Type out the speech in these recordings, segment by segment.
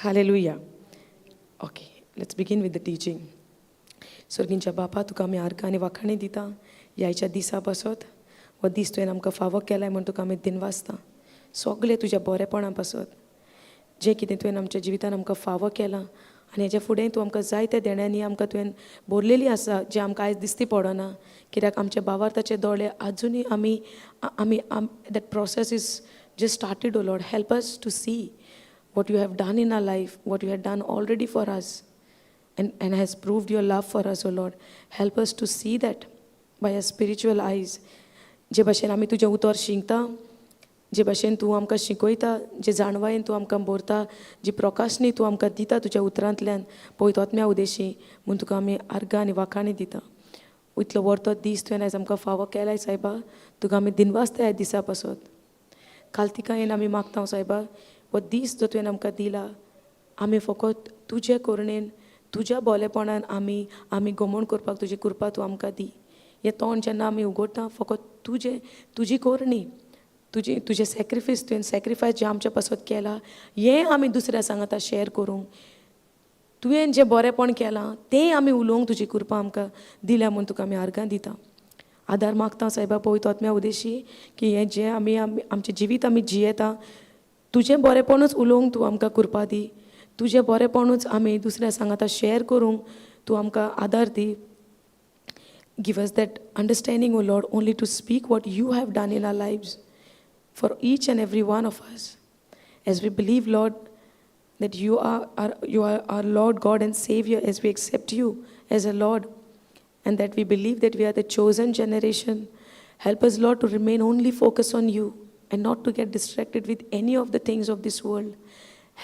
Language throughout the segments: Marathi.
Hallelujah. Okay, let's begin with the teaching. स्वर्गींच्या बापा तुका आमी आर्गां आनी वाखाणी दिता ह्याच्या दिसा पासत हो दीस तुवें आमकां फावो केलाय म्हूण तुका आमी दिनवासता सगळे तुज्या बरेपणा पासत जें कितें तुवें आमच्या जिवितान आमकां फावो केलां आनी हेजे फुडें तूं आमकां जायत्या देण्यांनी आमकां तुवें भरलेली आसा जें आमकां आयज दिसती पडना कित्याक आमचे भावार्थाचे दोळे आजुनूय आमी आमी that process is just started O Lord help us to see what you have done in our life, what you have done already for us, and has proved your love for us, O Lord. Help us to see that by our spiritual eyes. जे भाशेन आमी तुजें उतर शिंकता, जे भाशेन तूं आमकां शिकयता, जे जाणवायेन तूं आमकां भरता, जी प्रकाशनी तूं आमकां दिता तुज्या उतरांतल्यान पळयत आत्म्या उदेशी म्हूण तुका आमी आर्गां आनी वाखाणी दिता. इतलो व्हरतो दीस तुवें आयज आमकां फावो केलाय सायबा, तुका आमी दिनवासता ह्या दिसा पासत. कालतिकायेन आमी मागता सायबा वो दीस जो तुवें आमकां दिला आमी फकत तुजे करुणेन तुज्या बोलेपणान आमी गमण करपाक तुजी कृपा तूं आमकां दी. हें तोंड जेन्ना आमी उगडटा फकत तुजी कोरणी तुजें सॅक्रिफायस तुवें सॅक्रिफायस जें आमच्या पासत केलां हें आमी दुसऱ्या सांगाता शेअर करूंक तुवें जें बरेंपण केलां तें आमी उलोवंक तुजी कृपा आमकां दिल्या म्हूण तुका आमी आर्गां दिता. आदार मागता सायबा पळयत आत्म्या उदेशी की हें जें आमी आमचें जिवीत आमी जियेता तुजें बरेपणूच उलोवंक तूं आमकां कृपा दी. तुजें बरेपणूच आमी दुसऱ्या सांगाता शेअर करूंक तूं आमकां आदार दी. Give us that understanding O Lord only to speak what you have done in our lives for each and every one of us as we believe Lord that you are our Lord God and Savior, as we accept you as a Lord, and that we believe that we are the chosen generation. Help us, Lord, to remain only focused on you and not to get distracted with any of the things of this world.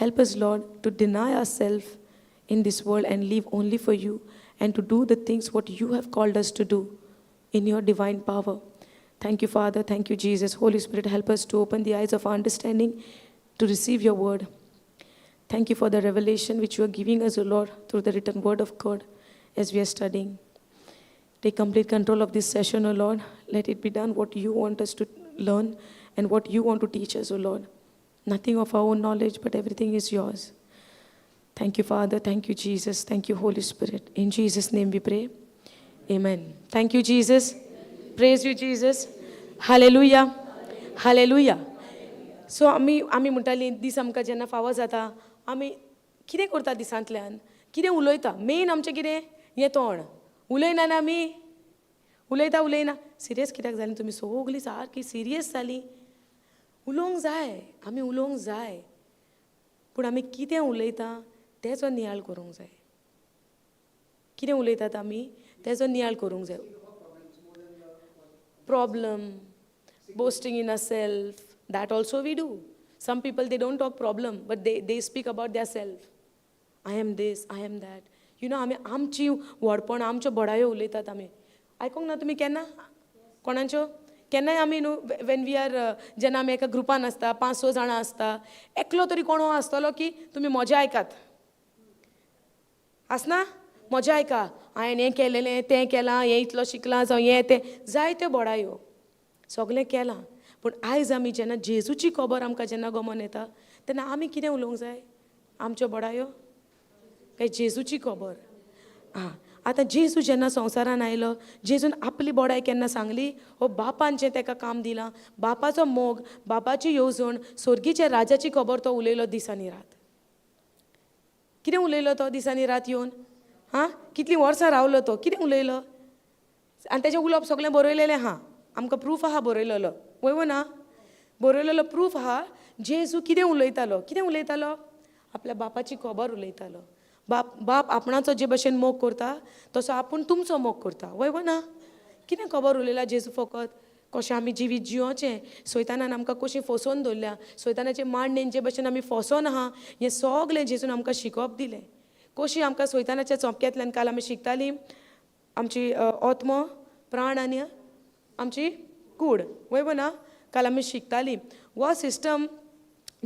Help us, Lord, to deny ourselves in this world and live only for you and to do the things what you have called us to do in your divine power. Thank you, Father. Thank you, Jesus. Holy Spirit, help us to open the eyes of our understanding to receive your word. Thank you for the revelation which you are giving us, O Lord, through the written word of God as we are studying. Take complete control of this session, O Lord. Let it be done what you want us to learn and what you want to teach us, O Lord. Nothing of our own knowledge, but everything is yours. Thank you, Father. Thank you, Jesus. Thank you, Holy Spirit. In Jesus' name we pray. Amen. Thank you, Jesus. Praise you, Jesus. Hallelujah. Hallelujah. So आमी म्हणटाली दीस आमकां जेन्ना फावो जाता आमी कितें करता दिसांतल्यान कितें उलयता मेन आमचें कितें हें तोंड उलयना ना आमी उलयना सिरियस कित्याक जालीं तुमी सगळीं सारकीं सिरियस जालीं उलोवंक जाय आमी उलोवंक जाय पूण आमी कितें उलयता तेचो नियाळ करूंक जाय कितें उलयतात आमी तेचो नियाळ करूंक जाय problem boasting in ourselves that also we do. Some people they don't talk problem but they speak about their self. I am this, I am that. You know आमी आमची व्हडपण आमच्यो बडायो उलयतात आमी आयकोंक ना तुमी केन्ना कोणाच्यो केन्नाय आमी न्हू वेन वी आर जेन्ना आमी एका ग्रुपान आसता 5-6 जाणां आसता एकलो तरी कोण आसतलो की तुमी मजा आयकात आसना मजा आयका हांवें हें केलेलें तें केलां हें इतलो शिकलां जावं हें तें जायत्यो बडायो सगळें केलां पूण आयज आमी जेन्ना जेजूची खबर आमकां जेन्ना गमन येता तेन्ना आमी कितें उलोवंक जाय आमच्यो बडायो काय जेजूची खबर आतां जेजू जेन्ना संवसारान आयलो जेजून आपली बडाय केन्ना सांगली हो बापान जें ताका काम दिलां बापाचो मोग बापाची येवजण स्वर्गीच्या राजाची खबर तो उलयलो दिसांनी रात कितें उलयलो तो दिसांनी रात येवन कितलीं वर्सां रावलो तो कितें उलयलो आनी तेजें उलोवप सगळें बरयलेलें आहा आमकां प्रूफ आहा बरयलेलो वय ना बरयलेलो प्रूफ आहा जेजू कितें उलयतालो आपल्या बापाची खबर उलयतालो बाप आपणाचो जे भशेन मोग करता तसो आपूण तुमचो मोग करता वय ना कितें खबर उलयला जेजू फकत कशें आमी जिवीत जियोचें सैतानान आमकां कशीं फसोवन दवरल्या सैतानाचे मांडणेन जे भशेन आमी फसोन आहा हें सगळें जेजून आमकां शिकोवप दिलें कशी आमकां सैतानाच्या चोंपक्यांतल्यान काल आमी शिकतालीं आमची आत्मो प्राण आनी आमची कूड वय ना काल आमी शिकतालीं हो सिस्टम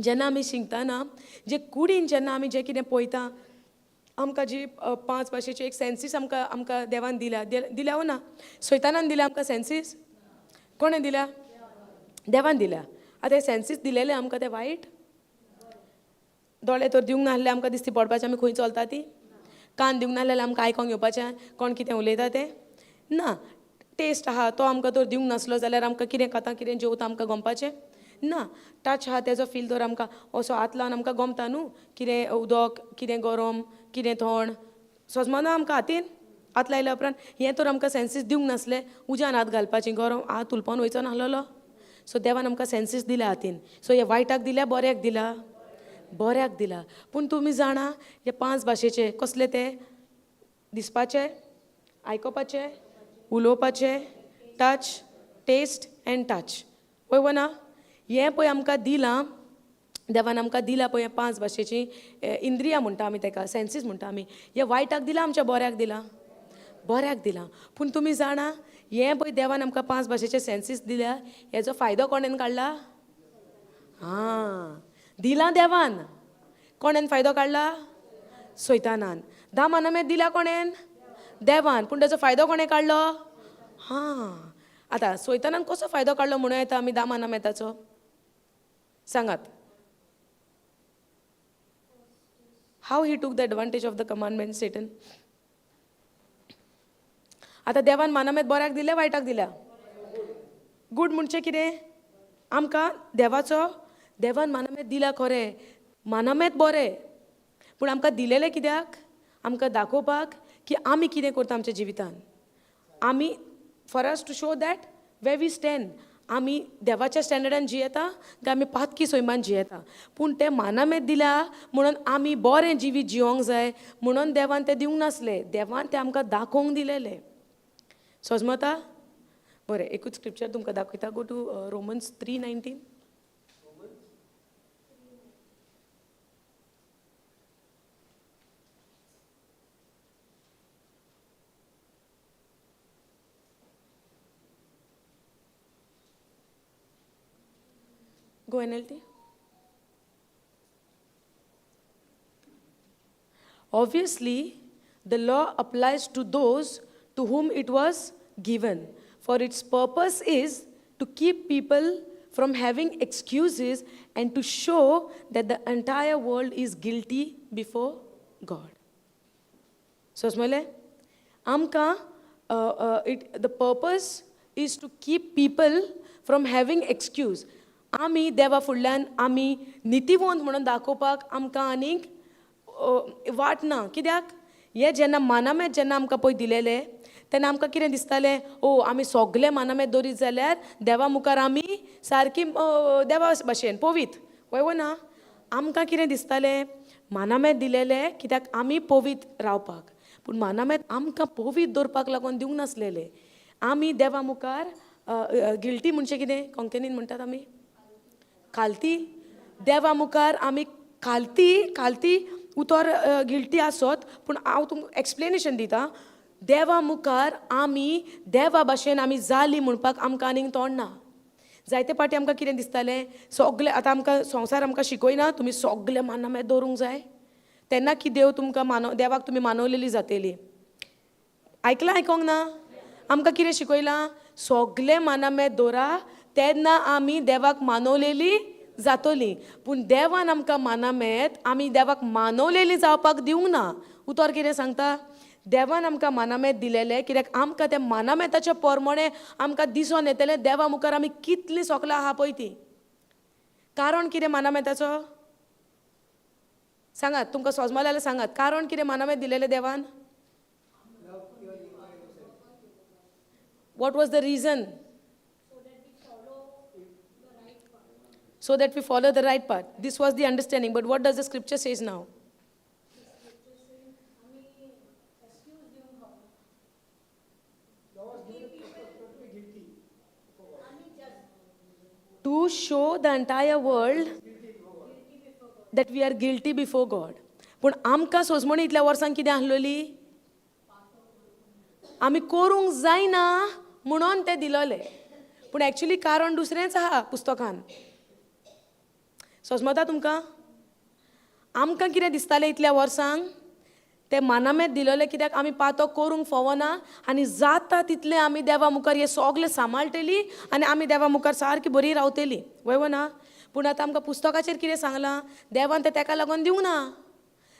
जेन्ना आमी शिकतना जे कुडीन जेन्ना आमी जें कितें पळयता आमकां जी 5 भाशेची एक सेन्सीस आमकां देवान दिल्या ना सैतानान दिल्या आमकां सेन्सीस कोणें दिल्या देवान दिल्या आतां हे सेन्सीस दिलेले आमकां ते वायट दोळे तर दिवंक नासले आमकां दिसती पडपाचें आमी खंय चलता ती. कान दिवंक नासलें आमकां आयकोंक येवपाचें कोण कितें उलयता तें ना. टेस्ट आहा तो आमकां तर दिवंक नासलो जाल्यार आमकां कितें खाता कितें जेवता आमकां गमपाचें ना. टच आहा तेजो फील तर आमकां असो हात लावन आमकां गमता न्हू कितें उदक कितें गरम कितें थंड सजमना आमकां हातीन हात लायल्या उपरांत. हें तर आमकां सेन्सीस दिवंक नासलें. उज्यान हात घालपाची गरम हात उलपन वयचो नासलेलो. सो देवान आमकां सेन्सीस दिल्या हातीन. सो हे वायटाक दिल्या बऱ्याक दिला बऱ्याक दिला. पूण तुमी जाणा हे 5 भाशेचे कसले ते दिसपाचे आयकोपाचे उलोवपाचे टच टेस्ट एंड टच पळय ना. हें पळय आमकां दिलां देवान आमकां दिला पळय 5 भाशेची इंद्रिया म्हणटा आमी ताका सेन्सीस म्हणटा आमी. हे वायटाक दिला आमच्या बऱ्याक दिला बऱ्याक दिला. पूण तुमी जाणा हें पळय देवान आमकां 5 भाशेचे सेन्सीस दिल्या हेजो फायदो कोणेन काडला. हां दिला देवान. कोणेन फायदो काडला सैतानान. 10 मानामेद दिल्या कोणेन देवान. पूण तेजो फायदो कोणें काडलो. हां आतां सैतानान कसो फायदो काडलो म्हणून येता आमी 10 मानामेदाचो सांगात. How he took the advantage of the commandment Satan. आतां देवान मानामेद बऱ्याक दिले वायटाक दिल्या. गूड म्हणचे कितें आमकां देवान मानामेद दिला खरें मानामेद बरें. पूण आमकां दिलेलें कित्याक आमकां दाखोवपाक की आमी कितें करता आमच्या जिवितान. आमी for us to show that way we stand. आमी देवाच्या स्टँडर्डान जियेता काय आमी पातकी सैमान जियेता. पूण तें मानामेद दिल्या म्हणून आमी बरें जिवीत जिवंक जाय म्हणून देवान तें दिवंक नासलें. देवान तें आमकां दाखोवंक दिलेलें. समजता बरें. एकूच स्क्रिप्चर तुमकां दाखयता. Go to Romans 3:19. Go NLT. Obviously, the law applies to those to whom it was given, for its purpose is to keep people from having excuses and to show that the entire world is guilty before God. So, amka, the purpose is to keep people from having excuse. आमी देवा फुडल्यान आमी नितीवंत म्हणून दाखोवपाक आमकां आनीक वाट ना. कित्याक हे जेन्ना मानामेद जेन्ना आमकां पळय दिलेले तेन्ना आमकां कितें दिसतालें ओ आमी सगळे मानामेद दरीत जाल्यार देवा मुखार आमी सारकी देवा भाशेन पवित्र वय ना. आमकां कितें दिसतालें मानामेद दिलेले कित्याक आमी पवित्र रावपाक. पूण मानामेद आमकां पवित्र दवरपाक लागून दिवंक नासलेले. आमी देवा मुखार गिल्टी म्हणचें कितें कोंकणीन म्हणटात आमी खालती. देवा मुखार आमी खालती उतर गिल्टी आसत. पूण हांव तुमकां एक्सप्लेनेशन दिता. देवा मुखार आमी देवा भाशेन आमी जाली म्हणपाक आमकां आनीक तोंड ना. जायते पाटी आमकां कितें दिसतालें सगळे आतां आमकां संवसार आमकां शिकयना तुमी सगळे मानामेद दवरूंक जाय तेन्ना की देव तुमकां देवाक तुमी मानवलेली जातली. आयकोंक ना. आमकां कितें शिकयलां सगळे मानामेद दवरा तेन्ना आमी देवाक मानवलेली जातली. पूण देवान आमकां मानामेद आमी देवाक मानवलेली जावपाक दिवंक ना. उतर कितें सांगता देवान आमकां मानामेद दिलेलें कित्याक आमकां त्या मानामेदाच्या पोरमोणे आमकां दिसून येतलें देवा मुखार आमी कितलीं सोकलां आहा पळय ती. कारण कितें मानामेदाचो सांगात. तुमकां सोजमलें जाल्यार सांगात. कारण कितें मानामेद दिलेलें देवान. What was the region. So that we follow the right path. This was the understanding. But what does the scripture says now? To show the entire world that we are guilty before God. पूण आमकां सोजमणी इतल्या वर्सां कितें आसलोली आमी करूंक जायना म्हणून तें दिलोलें. पूण एक्चुअली कारण दुसरेंच आहा पुस्तकान. समजता तुमकां. आमकां कितें दिसतालें इतल्या वर्सांक तें मानामेद दिलोलें कित्याक आमी पातो करूंक फोवना आनी जाता तितलें आमी देवा मुखार हे सगलें सांबाळटलीं आनी आमी देवा मुखार सारकी बरी रावतलीं वय ना. पूण आतां आमकां पुस्तकाचेर कितें सांगलां, देवान तें ताका लागून दिवंक ना.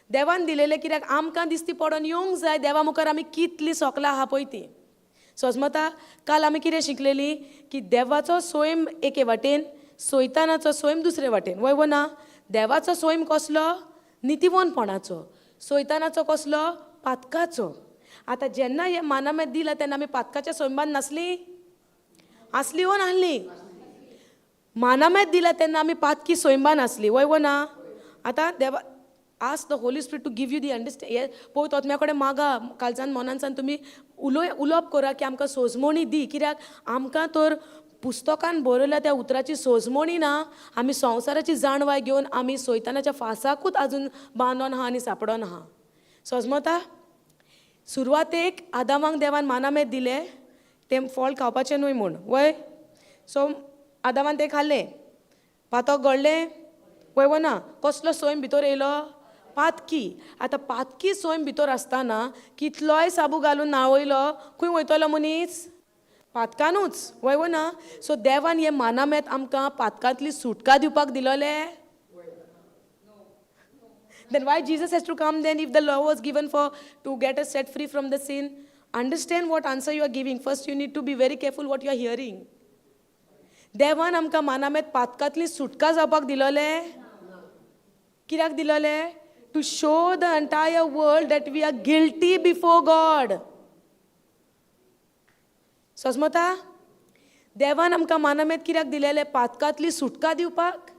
देवान दिलेलें कित्याक आमकां दिसती पडोन येवंक जाय देवा मुखार आमी कितलीं सोकलां आहा पळय तीं. समजता काल आमी कितें शिकलेलीं की देवाचो स्वयं एके वाटेन, सैतानाचो स्वयं दुसरे वाटेन. वय ना, देवाचो स्वयं कसलो नितीवनपणाचो, सैतानाचो कसलो पातकाचो. आतां जेन्ना हें मानामेत दिलां तेन्ना आमी पातकाच्या स्वयंबान नासलीं, आसली वो नासलीं? मानामेत दिला तेन्ना आमी पातकी स्वयंबान आसली. वय ना. आतां देवा ask the Holy spirit to give you the understand. हे पळय आत्म्या कडेन मागा, कालच्यान मनानसान तुमी उलोवप करा की आमकां सोजमणी दी. कित्याक आमकां तर पुस्तकान बरयल्या त्या उतराची सोजमणी ना. आमी संवसाराची जाणवाय घेवन आमी सैतानाच्या फासाकूच आजून बांदून आहा आनी सांपडोन आहा. समजता सुरवातेक आदामाक देवान मानामेत दिलें तें फळ खावपाचें न्हय म्हूण. वय सो आदामान तें खाल्लें, पातक गळ्ळें. वय ना, कसलो स्वयं भितर येयलो, पातकी. आतां पातकी स्वयं भितर आसतना कितलोय साबू घालून न्हावयलो खंय वयतलो मनीस, पातकानूच. वय ना. सो देवान हें मानामेत आमकां पातकांतली सुटका दिवपाक दिलोलें. Then why Jesus has to come then if the law was given for to get us set free from the sin? Understand what answer you are giving. First you need to be very careful what you are hearing. देवान आमकां मानामेत पातकांतली सुटका जावपाक दिलोलें. कित्याक दिलोलें? To show the entire world that we are guilty before God. समजता देवान आमकां मानामेत कित्याक दिलेलें? पातकांतली सुटका दिवपाक.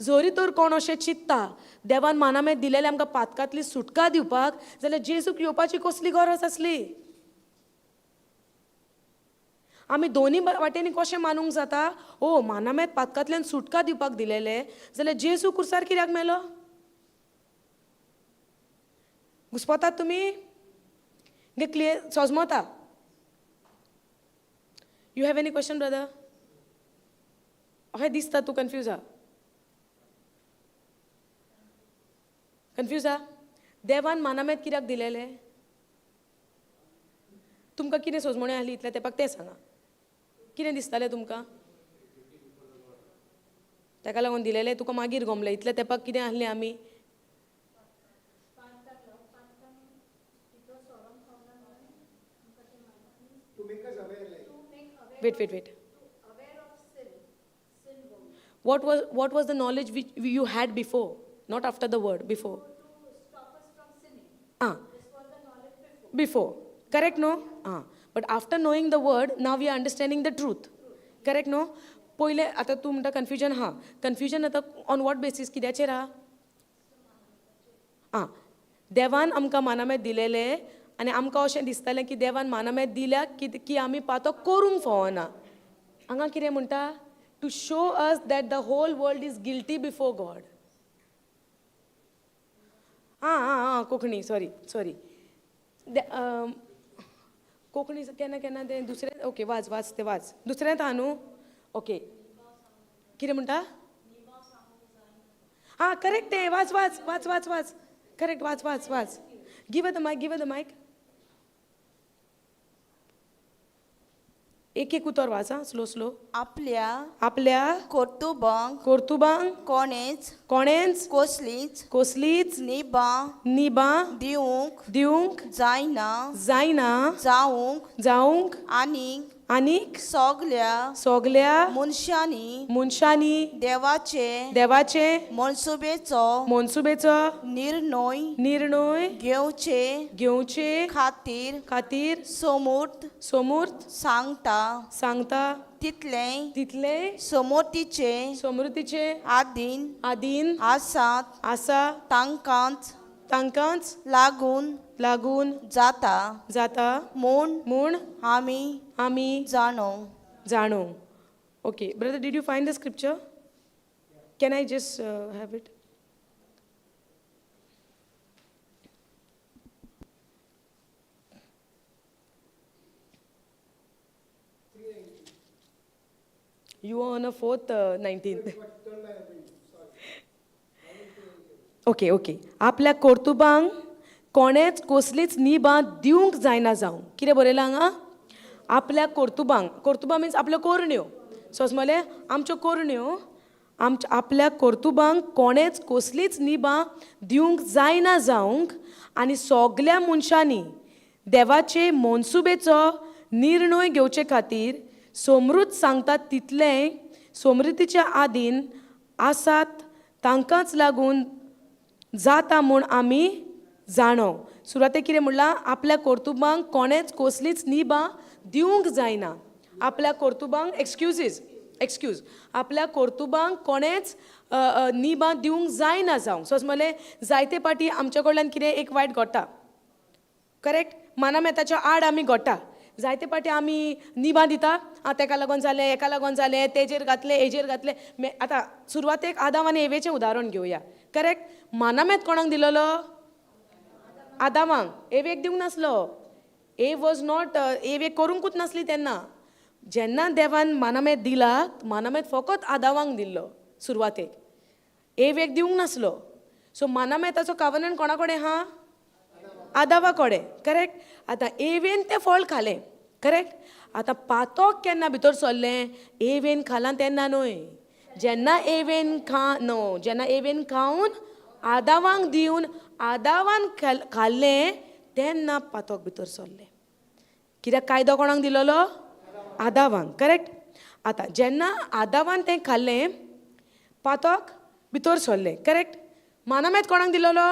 जरी तर कोण अशें चित्ता देवान मानामेत दिलेलें आमकां पातकांतली सुटका दिवपाक, जाल्यार जेजूक येवपाची कसली गरज आसली? आमी दोनी वाटेनी कशें मानूंक जाता? ओ मानामेत पातकांतल्यान सुटका दिवपाक दिलेलें, जाल्यार जेजू कुर्सार कित्याक मेलो? घुस्पतात तुमी? क्लियर समजता? You have any question brother? अशें दिसता तूं कन्फ्यूज आहा? कन्फ्यूज आहा? देवान मानामेत कित्याक दिलेलें? तुमकां कितें सोजमणी आहली इतल्या तेंपाक तें सांगा. कितें दिसतालें तुमकां? ताका लागून दिलेलें तुका मागीर गमलें. इतल्या तेंपाक कितें आहलें आमी? Wait. What was the knowledge which you had before? Not after the word, before. To stop us from sinning. This was the knowledge Before. Correct, no? But after knowing the word, now we are understanding the truth. Correct, no? पहिले आता तू म्हणटा कन्फ्युजन हा. कन्फ्युजन आता ऑन वॉट बेसीस कित्याचेर हा? देवान आमकां मानामेत दिलेलें आनी आमकां अशें दिसतालें की देवान मानामेत दिल्या की आमी पातो करूंक फावना. हांगा कितें म्हणटा? To show us that the whole world is guilty before God. Konkani sorry Konkani केन्ना तें दुसरें. ओके वाच तें वाच. दुसरेंत आहा न्हू? ओके कितें म्हणटा? करेक्ट तें वाच. करेक्ट वाच. Give the mic. एक उतर वाच. स्लो. आपल्या कोर्तुबांक कोणेंच कसलीच निबा दिवंक जायना जावंक आनीक सोगल्या मनशांनी देवाचे मनसुबेचो निर्णय घेवचे खातीर समूर्त सांगता तितले समृद्धीचे आदीन आसा तांकांच लागून जाता म्हूण आमी जाणो. Okay brother, did you find the scripture? Can I just have it? You are on a 4th 19th. Okay. आपल्या कोर्तुबांक कोणेच कसलीच निबा दिवंक जायना जावं. कितें बरयलां हांगा? आपल्या कोर्तुबांक. कोर्तुबा मिन्स आपल्यो कोरण्यो. समजलें? आमच्यो कोरण्यो आपल्या कर्तुबांक कोणेच कसलीच निबां दिवंक जायना जावंक आनी सगल्या मनशांनी देवाचे मनसुबेचो निर्णय घेवचे खातीर समृद्ध सांगतात तितलें समृद्धीच्या आदीन आसात तांकांच लागून जाता म्हूण आमी जाणो. सुरवातेक कितें म्हणलां, आपल्या कर्तुबांक कोणेच कसलीच निबां दिवंक जायना. आपल्या कर्तुबांक एक्सक्यूज आपल्या कर्तुबांक कोणेच निबां दिवंक जायना जावंक. सो म्हणलें जायते पाटी आमच्या कडल्यान कितें एक वायट घडटा, करेक्ट, मानामेताच्या आड आमी घडटा. जायते पाटी आमी निबां दिता, तेका लागून जालें, एका लागून जालें, तेजेर घातलें, हेजेर घातलें. आतां सुरवातेक आदाम आनी एवेचें उदाहरण घेवया, करेक्ट. मानामेत कोणाक दिलोलो? आदामांक. एवेक दिवंक नासलो. वॉज नॉट, एवेक करूंकूच नासली तेन्ना. जेन्ना देवान मानामेत दिला, मानामेत फकत आदामांक दिल्लो सुरवातेक, एवेक दिवंक नासलो. सो मानामेताचो कावनंट कोणा कडेन आहा? आदामा कडेन, करेक्ट. आतां एवेन तें फळ खालें, करेक्ट. आतां पातोक केन्ना भितर सरलें? एवेन खालां तेन्ना न्हय, जेन्ना एवेन खावन आदामांक दिवन आदामान खाल्लें तेन्ना पातोक भितर सरलें. कित्याक कायदो कोणाक दिलोलो? आदामांक, करेक्ट. आतां जेन्ना आदामान तें खाल्लें पातोक भितर सरलें, करेक्ट. मानामेत कोणाक दिलोलो?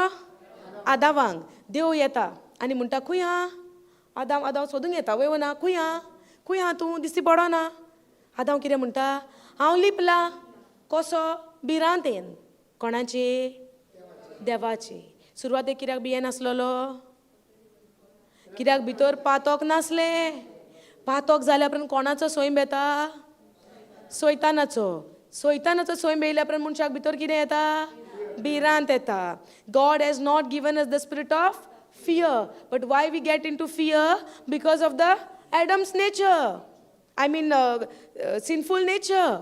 आदामांक. देव येता आनी म्हणटा खंय आहा? आदाम सोदूंक येता, वय ना, खंय आहा तूं? दिसती पडना. आदाम कितें म्हणटा? हांव लिपला. कसो? भिरांत येन. कोणाची? देवाची. सुरवातेक कित्याक भियेन नासलोलो? कित्याक भितर पातोक नासलें. पातोक जाल्या उपरांत कोणाचो सैम येता? सैतानाचो सैम येयल्या उपरांत मनशाक भितर कितें येता? भिरांत येता. God has not given us the spirit of fear, but why we get into fear? Because of the Adam's nature. I mean sinful nature.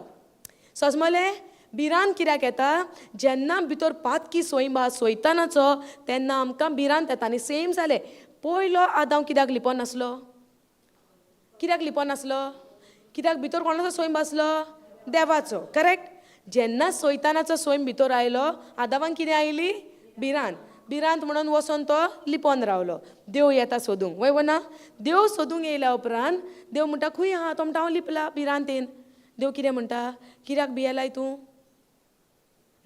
So म्हणलें भिरांत कित्याक येता? जेन्ना भितर पातकी सैम आहा सैतानाचो तेन्ना आमकां भिरांत येता. आनी सेम जालें. पयलो आदाम कित्याक लिपोन नासलो? कित्याक भितर कोणाचो सैम आसलो? देवाचो, करेक्ट. जेन्ना सैतानाचो सैम भितर आयलो आदामांक कितें आयली? भिरांत म्हणून वचोन तो लिपोन रावलो. देव येता सोदूंक, वय ना. देव सोदूंक येयल्या उपरांत देव म्हणटा खंय आहा? तो म्हणटा हांव लिपला भिरांतेन. देव कितें म्हणटा? कित्याक भियेलाय तूं?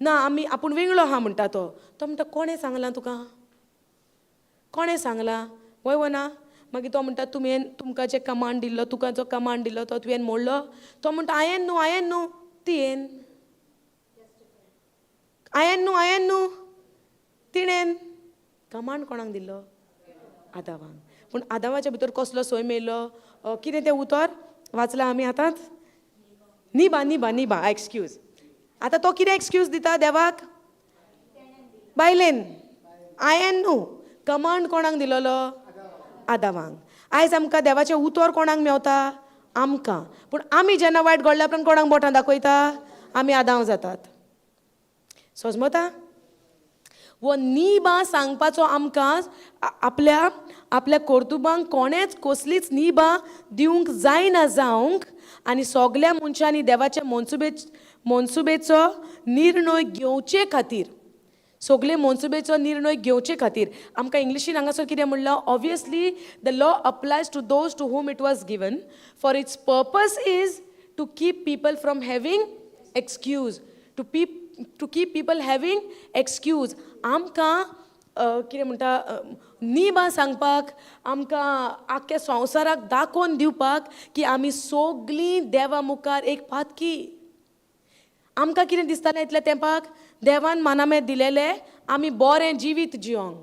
ना, आपूण वेगळो आहा म्हणटा तो. म्हणटा कोणें सांगलां तुका? कोणें सांगलां? वय ना. मागीर तो म्हणटा तुमकां जे कमांड दिल्लो, तुका जो कमांड दिल्लो तो तुवें मोडलो. तो म्हणटा हांवें न्हू तियेन. हांवें न्हू तिणेन. कमांड कोणाक दिल्लो? आदामांक. पूण आदामाच्या भितर कसलो सैम येयलो? कितें तें उतर वाचलां आमी आतांच? निबा एक्सक्यूज. आतां तो कितें एक्सक्यूज दिता देवाक? बायलेन. हांवें न्हू. कमांड कोणाक दिलोलो? आदामांक. आयज आमकां देवाचें उतर कोणाक मेवता? आमकां. पूण आमी जेन्ना वायट घडल्या उपरांत कोणाक बोटां दाखयता? आमी आदाम जातात. समजता? वो निबां सांगपाचो आमकां आपल्या कर्तुबांक कोणेच कसलीच निबां दिवंक जायना जावंक आनी सगल्या मनशांनी देवाच्या मनसुबेचो निर्णय घेवचे खातीर आमकां इंग्लिशीन हांगासर कितें म्हणलां? Obviously the law applies to those to whom it was given, for its purpose is to keep people from having excuse. To keep people having excuse. आमकां कितें म्हणटा? निबां सांगपाक, आमकां आख्या संवसाराक दाखोवन दिवपाक की आमी सगलीं देवा मुखार एक पातकी. आमकां कितें दिसतालें इतल्या तेंपाक? देवान मानामेत दिलेलें आमी बरें जिवीत जियोंक.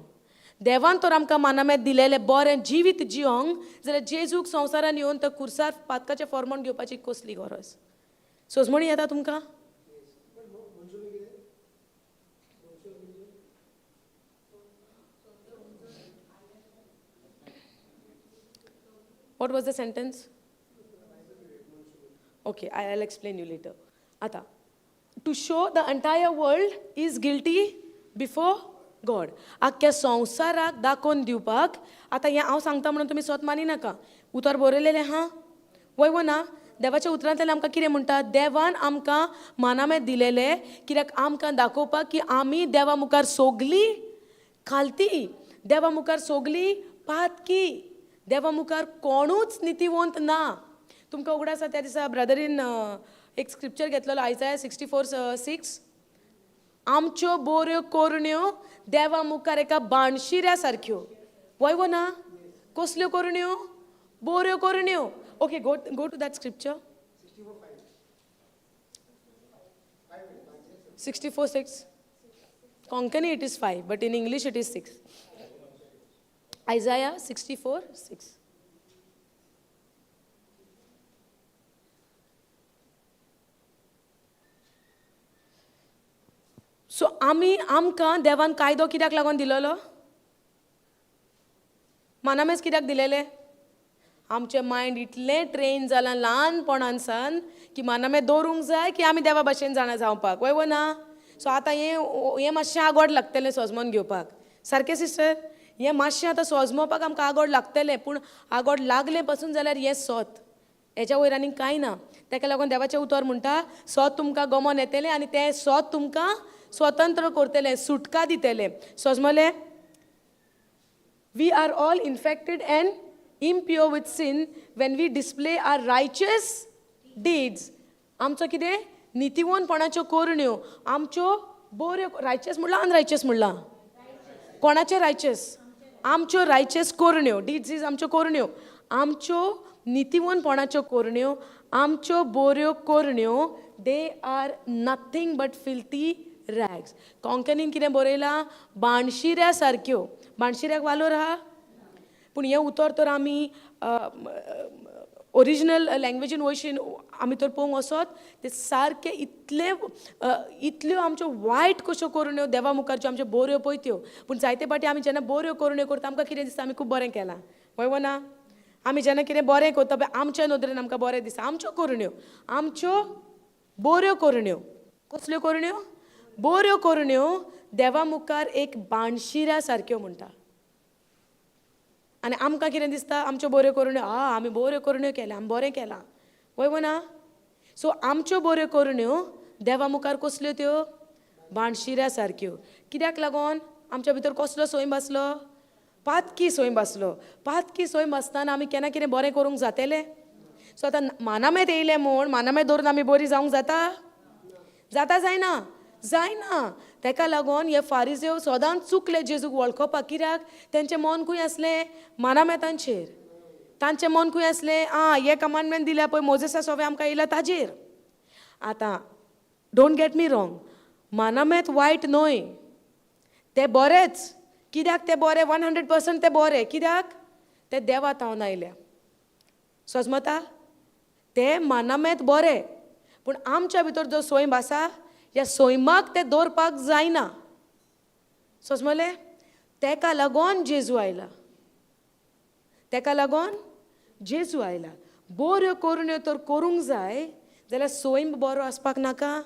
देवान तर आमकां मानामेत दिलेलें बरें जिवीत जियोंक, जाल्यार जेजूक संवसारान येवन तो खुर्सार पातकाचें फॉर्मण घेवपाची कसली गरज? सोजमणी येता तुमकां? What was the sentence? Okay, I'll explain you later. Ata, to show the entire world is guilty before God. आख्या संवसाराक दाखोवन दिवपाक. आतां हें हांव सांगता म्हणून तुमी स्वत मानी नाका. उतर बरयलेलें हा? वय ना. देवाच्या उतरांतल्यान आमकां कितें म्हणटा, देवान आमकां मानामें दिलेलें कित्याक आमकां दाखोवपाक की आमी देवा मुखार सोगलीं खालती, देवा मुखार सोगलीं पातकी, देवा मुखार कोणूच नितिवंत ना. तुमकां उगडास आसा त्या दिसा ब्रदरीन एक स्क्रिप्चर घेतलेलो आयजाया 64:6. आमच्यो बोऱ्यो कोरण्यो देवा मुखार एका बाणशिऱ्या सारक्यो. वय ना कसल्यो कोरण्यो? बोऱ्यो कोरण्यो. Okay, go to that scripture. 64:6. Konkani it is 5, but in English it is 6. Isaiah 64:6. So आमकां देवान कायदो कित्याक लागून दिलेलो? मानामेच कित्याक दिलेले? आमचें मायंड इतलें ट्रेन जालां ल्हानपणानसान की मानामें दवरूंक जाय की आमी देवा भाशेन जाणा जावपाक. वय ना? सो आतां हें मातशें आगोड लागतलें सोजमोन घेवपाक. सारकें सिस्टर? हें मातशें आतां सोजमोवपाक आमकां आगोड लागतलें, पूण आगोड लागलें पासून जाल्यार हें सोत. हेच्या वयर आनीक कांय ना. ताका लागून देवाचें उतर म्हणटा, सोत तुमकां गमोन येतलें आनी तें सोत तुमकां स्वतंत्र करतलें, सुटका दितलें. सोजमलें? We are all infected and impure with sin when we display our righteous deeds. आमचो कितें? नितिवंतपणाच्यो कोरण्यो, आमच्यो बोऱ्यो. रायचस म्हणला अनरायचस म्हणला? कोणाचे रायचस? आमच्यो रायचस कोरण्यो. डीड्स इज आमच्यो कोरण्यो. आमच्यो नितिवंतपणाच्यो कोरण्यो, आमच्यो बोऱ्यो कोरण्यो, they are nothing but filthy rags. कोंकणीन कितें बरयलां? बाणशिऱ्या सारक्यो. बाणशिऱ्याक वालोर आहा? पूण हें उतर तर आमी ओरिजिनल लँग्वेजीन वयशीन आमी तर पळोवंक वचत, ते सारके इतल्यो आमच्यो वायट कश्यो कोरण्यो देवा मुखारच्यो आमच्यो बोऱ्यो पळयत्यो. पूण जायते फावटी आमी जेन्ना बोऱ्यो कोरण्यो करता आमकां कितें दिसता? आमी खूब बरें केलां. वय ना? आमी जेन्ना कितें बरें करता पळय आमच्या नदरेन आमकां बरें दिसता. आमच्यो कोरण्यो, आमच्यो बोऱ्यो कोरण्यो. कसल्यो कोरण्यो? बोऱ्यो कोरण्यो देवा मुखार एक बाणशिऱ्या सारक्यो म्हणटा. आनी आमकां कितें दिसता? आमच्यो बोऱ्यो कोरण्यो, आमी बोऱ्यो कोरण्यो केल्या, आमी बरें केलां. वय ना? सो आमच्यो बोऱ्यो कोरण्यो देवा मुखार कसल्यो त्यो? बाणशिऱ्या सारक्यो. कित्याक लागून? आमच्या भितर कसलो सोयम आसलो? पातकी सोयम आसलो. पातकी सोयम आसतना आमी केन्ना कितें बरें करूंक जातलें? सो आतां मानामेत येयलें म्हूण मानामेत दवरून आमी बरीं जावंक जाता? जाता जायना? जायना. ताका लागून हे फारिजेव सदांच चुकले जेजूक वळखोवपाक. कित्याक? तेंचें मन खंय आसलें? मानामेतांचेर. तांचें मन खंय आसलें? हे कमांडमेंट दिल्या पळय मोजेसा सवें आमकां येयला ताजेर. आतां डोंट गेट मी रॉंग, मानामेत वायट न्हय, ते बरेच. कित्याक ते बरे? 100% ते बरे. कित्याक? ते देवा तावन आयल्या. समजता? ते मानामेत बरे, पूण आमच्या भितर जो सोयम आसा ह्या सोयमाक ते दवरपाक जायना. समजलें? तेका लागून जेजू आयला. तेका लागून जेजू आयला. बोऱ्यो कोरण्यो तर करूंक जाय जाल्यार सोयम बरो आसपाक नाका.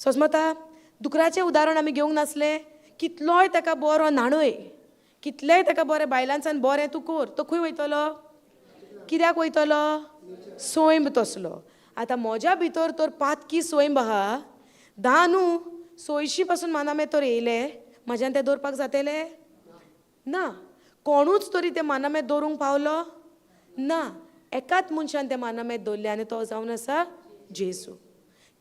समजता? दुकराचें उदाहरण आमी घेवंक नासलें? कितलोय ताका बरो न्हाणय, कितलेंय ताका बरें बायलांसान बरें तूं कर, तो खंय वयतलो? कित्याक वयतलो? सोयम तसलो. आतां म्हज्या भितर तर पातकी सोयम आहा, न्हू 60 पासून मानामेत तर येयले, म्हाज्यान तें दवरपाक जातलें? ना. कोणूच तरी तें मानामेत दवरूंक पावलो ना. एकाच मनशान तें मानामेत दवरलें आनी तो जावन आसा जेजू.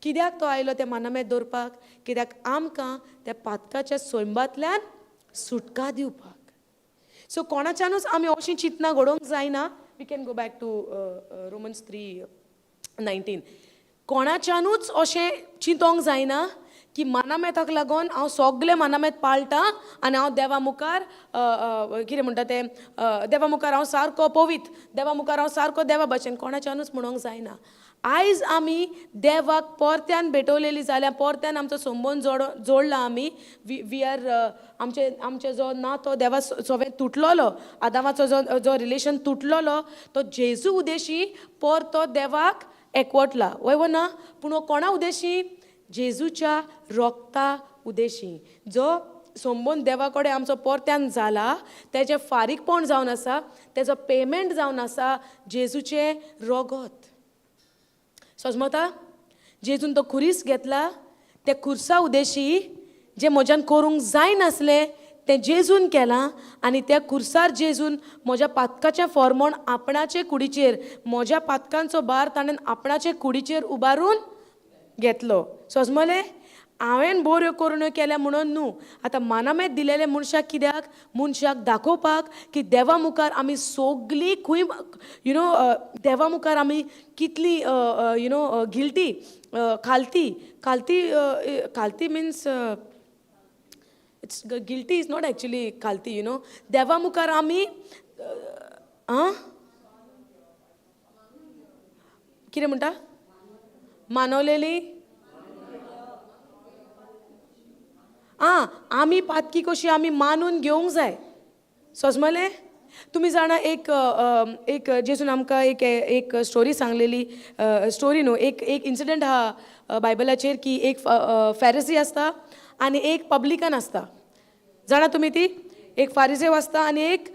कित्याक तो आयलो तें मानामेत दवरपाक? कित्याक आमकां त्या पातकाच्या सोयंबांतल्यान सुटका दिवपाक. सो कोणाच्यानूच आमी अशीं चिंतना घडोवंक जायना. We can go back to Romans 3:19. कोणाच्यानूच अशें चिंतोंक जायना की मानामेताक लागून हांव सगळें मानामेत पाळटां आनी हांव देवा मुखार कितें म्हणटा तें देवा मुखार हांव सारको पवित्र, देवा मुखार हांव सारको देवा भाशेन. कोणाच्यानूच म्हणोंक जायना. आयज आमी देवाक परत्यान भेटवलेली जाल्यार परत्यान आमचो संबंद जोडला आमी. वी आर आमचे जो नातो देवा सवें तुटलोलो, आदामाचो जो रिलेशन तुटलोलो, तो जेजू उदेशी परतो देवाक एकवटला. वय ना? पूण हो कोणा उदेशी? जेजूच्या रोगता उदेशी. जो संबंद देवा कडेन आमचो परत्यान जाला, तेजें फारीकपण जावन आसा, तेजो पेमेंट जावन आसा जेजूचें रोगत. समजता जेजून तो खुरीस घेतला त्या खुर्सा उदेशी जे म्हज्यान करूंक जाय नासलें तें जेजून केलां आनी त्या खुर्सार जेजून म्हज्या पातकाचें फॉर्मोण आपणाचे कुडीचेर म्हज्या पातकांचो भार ताणें आपणाचे कुडीचेर उबारून घेतलो समजलें हांवें बऱ्यो करुण्यो केल्या म्हणून न्हू आतां मानामेत दिलेले मनशाक दाखोवपाक की देवा मुखार आमी सगलीं खंय देवा मुखार आमी कितली गिल्टी खालती means it's guilty is not actually खालती देवा मुखार आमी कितें म्हणटा मानवलेली आमी पातकी कशी आमी मानून घेवंक जाय समजलें तुमी जाणा एक जेजून आमकां एक स्टोरी सांगलेली स्टोरी न्हू एक इन्सिडंट आहा बायबलाचेर की एक फॅरिसी आसता आनी एक पब्लिकन आसता जाणा तुमी ती एक फारिजेव आसता आनी एक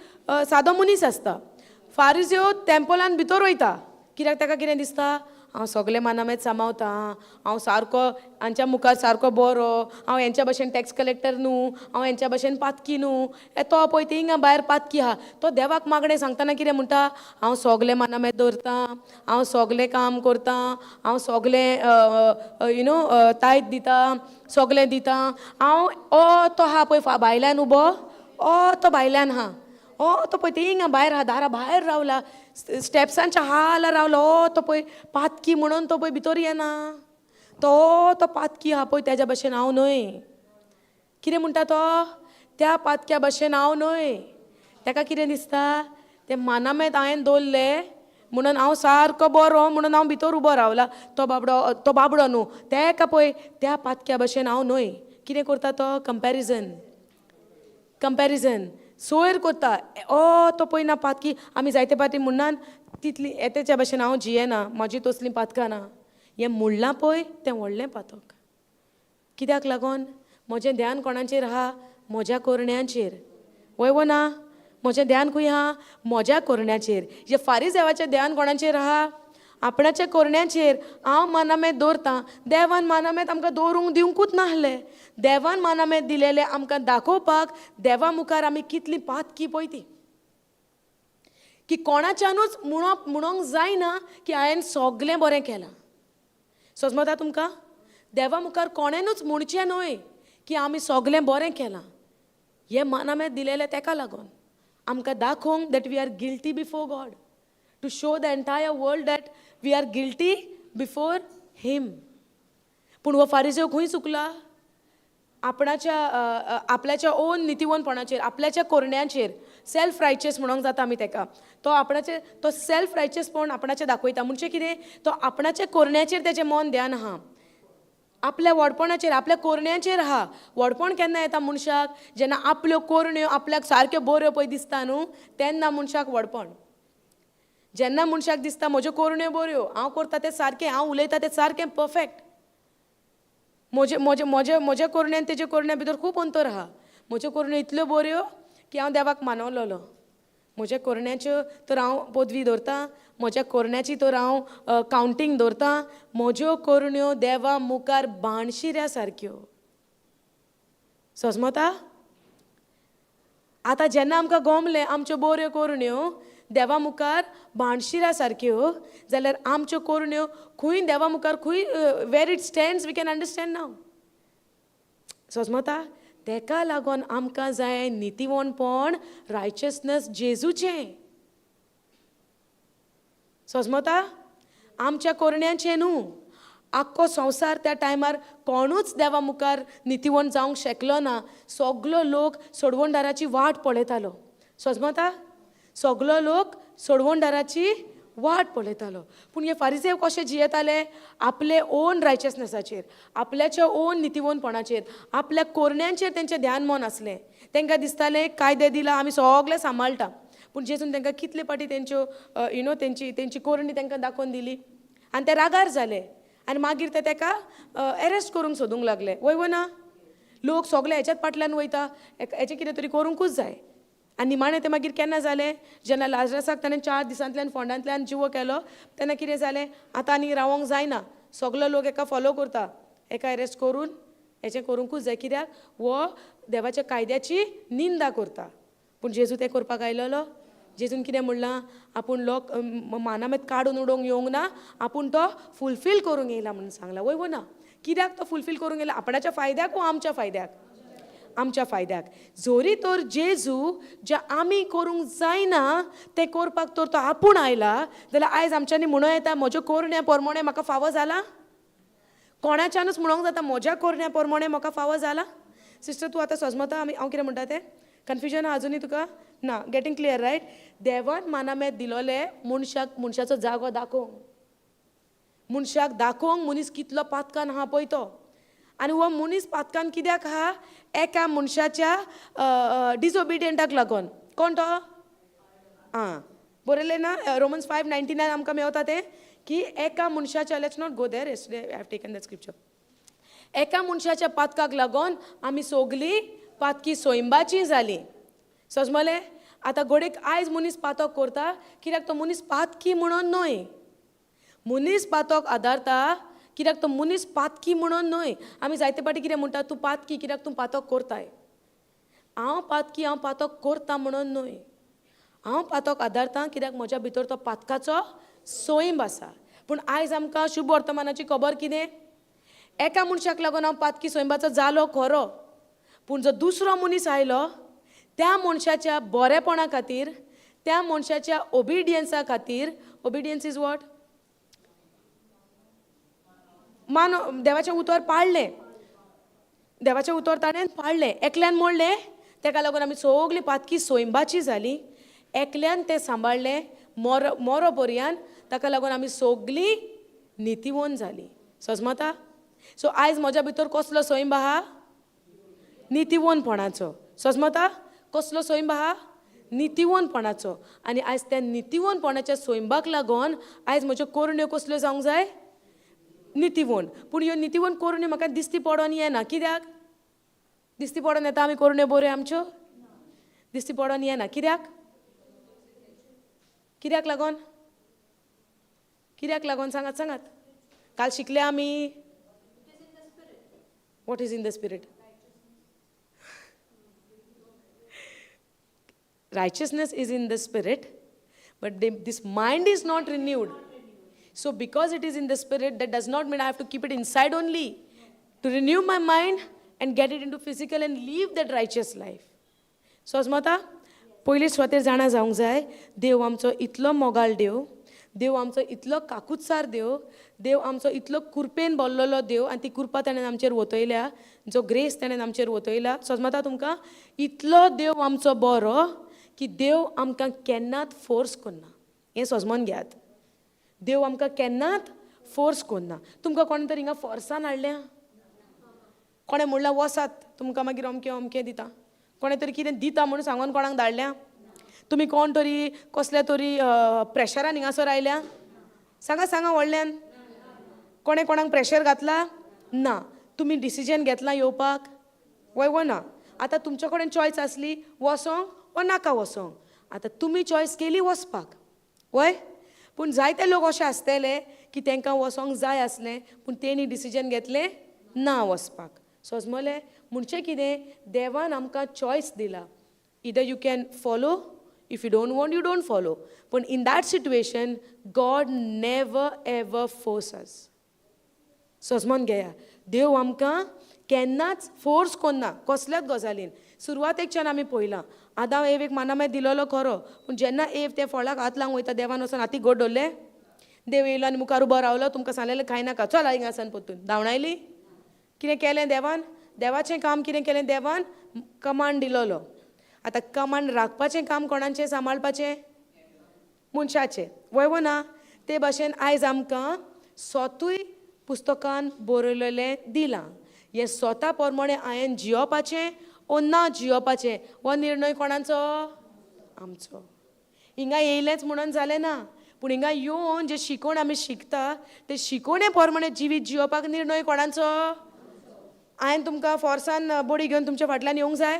सादो मनीस आसता फारिजेव टेंपलान भितर वयता कित्याक ताका कितें दिसता हांव सगळे मानामेत सांबाळता हांव सारको हांच्या मुखार सारको बरो हांव हेंच्या भशेन टॅक्स कलेक्टर न्हू हांव हेंच्या भशेन पातकी न्हू तो पळय ती हिंगा भायर पातकी आहा तो देवाक मागणें सांगतना कितें म्हणटा हांव सगळे मानामेत दवरतां हांव सगळें काम करतां हांव सगळें तायत दितां सगळें दितां हांव तो आहा पळय भायल्यान उबो तो भायल्यान आहा तो पळय ती हिंगा भायर आहा दारा भायर रावला स्टेप्सांच्या हाला रावलो तो पळय पातकी म्हणून तो पळय भितर येना तो पातकी आहा पळय तेज्या भशेन हांव न्हय कितें म्हणटा तो त्या पातक्या भशेन हांव न्हय ताका कितें दिसता तें मानामेत हांवें दवरलें म्हणून हांव सारको बरो म्हणून हांव भितर उबो रावला तो बाबडो न्हू तेका पळय त्या पातक्या भशेन हांव न्हय कितें करता तो कंपॅरिजन सोयर करता तो पळय पातकी आमी जायते पाटी म्हणनान तितली येतेच्या भशेन हांव जियेना म्हाजी तसलीं पातकां ना हें म्हणलां पळय तें व्हडलें पातक कित्याक लागोन म्हजें ध्यान कोणाचेर आहा म्हज्या कोरण्यांचेर वय ना म्हजें ध्यान खंय आहा म्हज्या कोरण्याचेर जे फारिजेवाचें ध्यान कोणाचेर आहा आपणाच्या कोरण्याचेर हांव मानामेत दवरतां देवान मानामेत आमकां दवरूंक दिवंकूच नाहलें देवान मानामेत दिलेलें आमकां दाखोवपाक देवा मुखार आमी कितली पातकी पळय ती की कोणाच्यानूच म्हणोंक जायना की हांवें सगळें बरें केलां समजता तुमकां देवा मुखार कोणेनूच म्हणचें न्हय की आमी सगळें बरें केलां हें मानामेत दिलेलें तेका लागून आमकां दाखोवंक that we are guilty before God to show the entire world that we are guilty before him पूण हो फारिजेव खंय चुकला आपल्याच्या ओन नितीवनपणाचेर आपल्याच्या कोरण्यांचेर सेल्फ रायचियस म्हणूंक जाता आमी ताका तो सेल्फ रायचियसपण आपणाचें दाखयता म्हणजे कितें तो आपणाच्या कोरण्याचेर तेजें मन ध्यान आहा आपल्या व्हडपणाचेर आपल्या कोरण्यांचेर आहा व्हडपण केन्ना येता मनशाक जेन्ना आपल्यो कोरण्यो आपल्याक सारक्यो बऱ्यो पळय दिसता न्हू तेन्ना मनशाक व्हडपण जेन्ना मनशाक दिसता म्हज्यो कोरण्यो बऱ्यो हांव करता तें सारकें हांव उलयता तें सारकें परफेक्ट म्हज्या कोरण्यान तेज्या कोरण्या भितर खूब अंतर आहा म्हज्यो कोरण्यो इतल्यो बऱ्यो की हांव देवाक मानवलोलो म्हज्या कोरण्याच्यो तर हांव पदवी दवरतां म्हज्या कोरण्याची तर हांव कावंटींग दवरतां म्हज्यो कोरण्यो देवा मुखार बाणशिऱ्या सारक्यो समजता आतां जेन्ना आमकां गमलें आमच्यो बऱ्यो कोरण्यो देवा मुखार बाणशिऱ्या सारक्यो जाल्यार आमच्यो कोरण्यो खंय देवा मुखार खंय where it stands we can understand now समजता तेका लागोन आमकां जाय नितीवणपण रायचियसनस जेजूचें समजता आमच्या कोरण्यांचें न्हू आख्खो संवसार त्या टायमार कोणूच देवा मुखार नितीवण जावंक शकलो ना सगलो लोक सोडवणदाराची वाट पळयतालो समजता सगलो लोक सोडवणदाराची वाट पळयतालो पूण हे फारिजेव कशे जियेताले आपले ओन रायचियसनसाचेर आपल्याच्या ओन नितीवणपणाचेर आपल्या कोरण्यांचेर तेंचें ध्यान मन आसलें तांकां दिसतालें कायदे दिला आमी सगळें सांबाळटा पूण जेजून तांकां कितले पाटी तेंच्यो तेंची कोरणी तांकां दाखोवन दिली आनी ते रागार जाले आनी मागीर ते ताका एरेस्ट करूंक सोदूंक लागले वय ना लोक सगळे हेच्याच फाटल्यान वयता हेचें कितें तरी करूंकूच जाय आनी निमाणें तें मागीर केन्ना जालें जेन्ना लाजरसाक ताणें 4 दिसांतल्यान फोंडांतल्यान जिवो केलो तेन्ना कितें जालें आतां आनी रावोंक जायना सगलो लोक एका फॉलो करता एका अरेस्ट करून हेचें करूंकूच जाय कित्याक वो देवाच्या कायद्याची निंदा करता पूण जेजू तें करपाक आयलोलो जेजून कितें म्हणलां आपूण लोक मानामेत काडून उडोवंक येवंक ना आपूण तो फुलफील करूंक येयला म्हणून सांगला वय ना कित्याक तो फुलफील करूंक येयला आपणाच्या फायद्याक वा आमच्या फायद्याक आमच्या फायद्याक जोरी तर जेजू जे आमी करूंक जायना तें करपाक तर तो आपूण आयला जाल्यार आयज आमच्यांनी म्हणूं येता म्हज्या कोरण्या परमोणें म्हाका फावो जाला कोणाच्यानूच म्हणूंक जाता म्हज्या कोरण्या परमोणें म्हाका फावो जाला सिस्टर तूं आतां सजमता हांव कितें म्हणटा तें कन्फ्युजन आहा अजुनूय तुका ना गेटींग क्लियर रायट देवान मानामेत दिलोले मनशाचो जागो दाखोवंक मनशाक दाखोवंक मनीस कितलो पातकान आहा पळय तो आनी हो मनीस पातकान कित्याक आहा एका मनशाच्या डिसओबिडियंटाक लागून कोण तो आं बरयलें ना रोमन्स 5:99 आमकां मेवता तें की एका मनशाच्या let's not go there yesterday I have taken that scripture एका मनशाच्या पातकाक लागून आमी सगलीं पातकी सोयंबाची जालीं समजलें आतां घोडेक आयज मनीस पातक करता कित्याक तो मनीस पातकी म्हणून न्हय मनीस पातक आदारता कित्याक तो मनीस पातकी म्हणून न्हय आमी जायते पाटी कितें म्हणटा तूं पातकी कित्याक तूं पातक करताय हांव पातकी हांव पातक करता म्हणून न्हय हांव पातक आदारता कित्याक म्हज्या भितर तो पातकाचो सोयंब आसा पूण आयज आमकां शुभ वर्तमानाची खबर कितें एका मनशाक लागून हांव पातकी सोयंबाचो जालो खरो पूण जो दुसरो मनीस आयलो त्या मनशाच्या बरेपणा खातीर त्या मनशाच्या ओबिडियन्सा खातीर ओबिडियन्स इज वॉट देवाचें उतर पाळलें देवाचें उतर ताणें पाळलें एकल्यान मोडलें तेका लागून आमी सगलीं पातकी सोयंबाची जालीं एकल्यान तें सांबाळलें मोरो पर्यान ताका लागून आमी सगलीं नितीवोन जालीं समजता सो आयज म्हज्या भितर कसलो सोयंब आहा नितीवोनपणाचो समजता कसलो सोयंब आहा नितीवोनपणाचो आनी आयज त्या नितीवोनपणाच्या सोयंबाक लागून आयज म्हज्यो कोरण्यो कसल्यो जावंक जाय नितीवोन पूण ह्यो नितीवोन कोरण्यो म्हाका दिसती पडोन येना कित्याक दिसती पडोन येता आमी कोरण्यो बऱ्यो आमच्यो दिसती पडोन येना कित्याक लागोन सांगात काल शिकले आमी what is in the spirit righteousness is in the spirit but this mind is not renewed so because it is in the spirit that does not mean I have to keep it inside only to renew my mind and get it into physical and live that righteous life so asmata पयली स्वतेर जाणा जावंक जाय देव आमचो इतलो मोगाळ देव आमचो इतलो काकुत्सार देव आमचो इतलो कुरपेन बोल्लोलो देव आनी ती कुरपा ताणें आमचेर वतयल्या जो ग्रेस ताणें आमचेर वतयला समजता तुमकां इतलो देव आमचो बरो की देव आमकां केन्नाच फोर्स करना हें समजून घेयात देव आमकां केन्नाच फोर्स करना तुमकां कोणे तरी हिंगा फोर्सान हाडल्या कोणें म्हणलां वसात तुमकां मागीर अमकें दिता कोणें तरी कितें दिता म्हणून सांगून कोणाक धाडल्या तुमी कोण तरी कसल्या तरी प्रेशरान हिंगासर आयल्या सांगा व्हडल्यान कोणें कोणाक प्रेशर घातला ना तुमी डिसिजन घेतला येवपाक वय ना आतां तुमचे कडेन चॉयस आसली वसोंक वा नाका वसोंक आतां तुमी चॉयस केली वचपाक वय पूण जायते लोक अशे आसतले की तांकां वसोंक जाय आसलें पूण तेणी डिसिजन घेतलें ना वचपाक समजलें म्हणचें कितें देवान आमकां चॉयस दिला either you can follow if you don't want you don't follow पूण in that situation God never ever force us समजून घेया देव आमकां केन्नाच फोर्स करना कसल्याच गजालीन सुरवातेच्यान आमी पळयलां आदां एक मानामेत दिलोलो खरो पूण जेन्ना त्या फळाक हात लावंक वयता देवान वचून हाती घोट दवरले देव येयलो आनी मुखार उबो रावलो तुमकां सांगलेलें खाय नाका चल हिंगासान परतून धांवडायली कितें केलें देवाचें काम कितें केलें देवान कमांड दिलोलो आतां कमांड राखपाचें काम कोणाचें सांबाळपाचें मनशाचें वय ना ते भाशेन आयज आमकां स्वतूय पुस्तकान बरयलेलें दिलां हें स्वता प्रमाणें हांवें जियोपाचें ओ ना जियोपाचें हो निर्णय कोणाचो आमचो हिंगा येयलेंच म्हणून जालें ना पूण हिंगा येवन जे शिकोवन आमी शिकता ते शिकोवणे प्रमाणें जिवीत जियोपाक निर्णय कोणाचो हांवें तुमकां फोर्सान बडी घेवन तुमच्या फाटल्यान येवंक जाय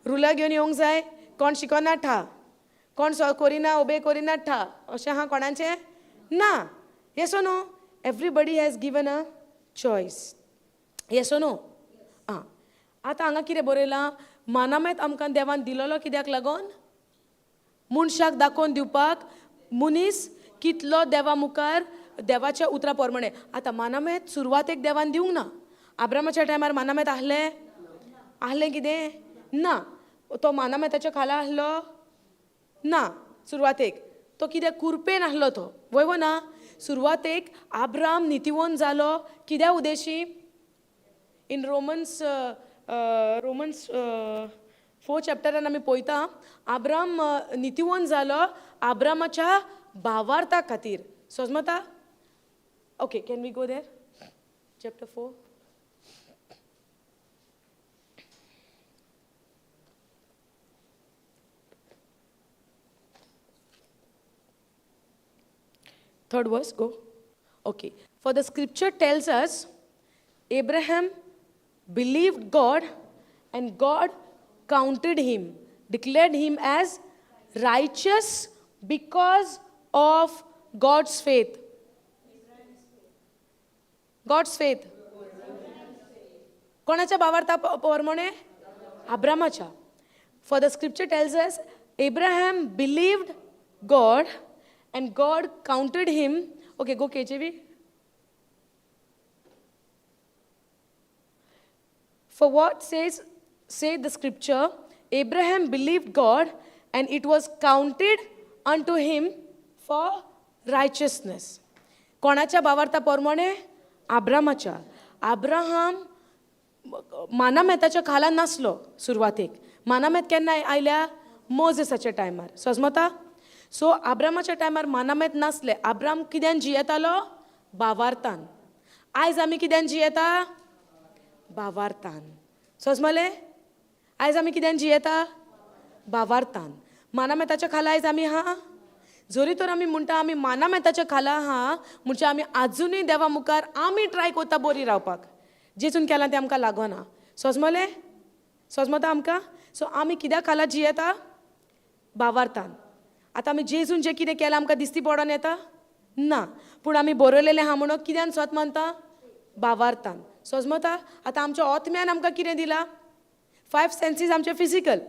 रुलां घेवन येवंक जाय कोण शिकोना ठा कोण कोरिना ओबे कोरिना ठा अशें आहा कोणाचें ना yes O no everybody has given a choice yes O no आं आतां हांगा कितें बरयलां मानामेत आमकां देवान दिलोलो कित्याक लागोन मनशाक दाखोवन दिवपाक मनीस कितलो देवा मुखार देवाच्या उतरा पोरमणे आतां मानामेत सुरवातेक देवान दिवंक ना आब्रामाच्या टायमार मानामेत आहलें कितें ना तो मानामेताच्या खाला आहलो ना सुरवातेक तो कित्याक कुरपेन आहलो तो वय ना सुरवातेक आब्राम नितीवंत जालो कित्या उद्देशी इन रोमन्स 4 चॅप्टरान आमी पळयता आब्राम नितीवंत जालो आब्रामाच्या भावार्था खातीर समजता okay can we go there chapter 4 Third verse, go. Okay. For the scripture tells us Abraham believed God and God counted him, declared him as righteous because of God's faith. God's faith. कोणाच्या भावार्था प्रमाणे अब्रामाच्या. For the scripture tells us Abraham believed God and God counted him. Okay, go KJV. For what say the scripture, Abraham believed God and it was counted unto him for righteousness. कोणाच्या भावार्था प्रमाणे अब्रामाच्या. अब्राहम मानामेताच्या खाला नासलो सुरवातेक. मानामेत केन्ना आयल्या मोजेसाच्या टायमार समजता सो आब्रामाच्या टायमार मानामेत नासले आब्राम कित्यान जियेतालो भावार्थान आयज आमी कित्यान जियेता भावार्थान समजले आयज आमी कित्यान जियेता भावार्थान मानामेताच्या खाला आयज आमी हा जरी तर आमी म्हणटा आमी मानामेताच्या खाला हा म्हणजे आमी आजुनूय देवा मुखार आमी ट्राय करता बरी रावपाक जेचून केलां तें आमकां लागना समजले समजता आमकां सो आमी कित्याक खाला जियेता भावार्थान आतां आमी जेजून जें कितें केलां आमकां दिसती पडोन येता ना पूण आमी बरयलेलें आहा म्हणून कित्यान स्वत मानता भावार्थान समजता आतां आमच्या आत्म्यान आमकां कितें दिलां 5 सेन्सीस आमचे फिजिकल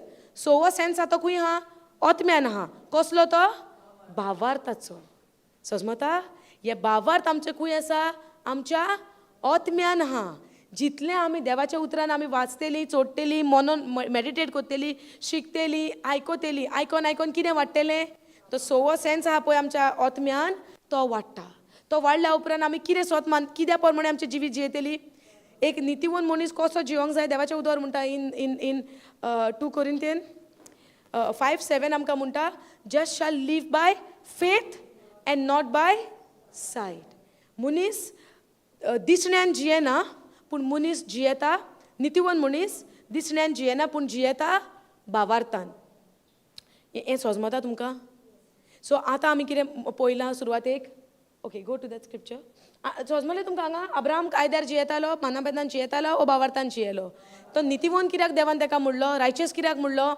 6वो सेन्स आतां खंय आहा आत्म्यान आहा कसलो तो भावार्थाचो समजता हे भावार्थ आमचे खंय आसा आमच्या आत्म्यान आहा जितलें आमी देवाच्या उतरान आमी वाचतेलीं चोडटेलीं मनन मेडिटेट करतेलीं शिकतेलीं आयकोतेलीं आयकोन आयकोन कितें वाडटलें तो 6वो सेन्स आहा पळय आमच्या आत्म्यान तो वाडटा तो वाडल्या उपरांत आमी कितें स्वत मान कित्या प्रमाणे आमचें जिवीत जियेतलीं एक नितीवन मनीस कसो जिवंक जाय देवाचें उतर म्हणटा इन 2 कोरिंथियन 5:7 आमकां म्हणटा just shall live by faith and not by sight मनीस दिसण्यान जियेना पूण मनीस जियेता नितीवन मनीस दिसण्यान जियेना पूण जियेता भावार्थान हें समजता तुमकां सो आतां आमी कितें पळयलां सुरवातेक okay go to that scripture समजलें तुमकां हांगा अब्राहम कायद्यार जियेतालो मानाभेदान जियेतालो ओ भावार्थान जियेलो तो नितीवन कित्याक देवान ताका म्हणलो रायचस कित्याक म्हणलो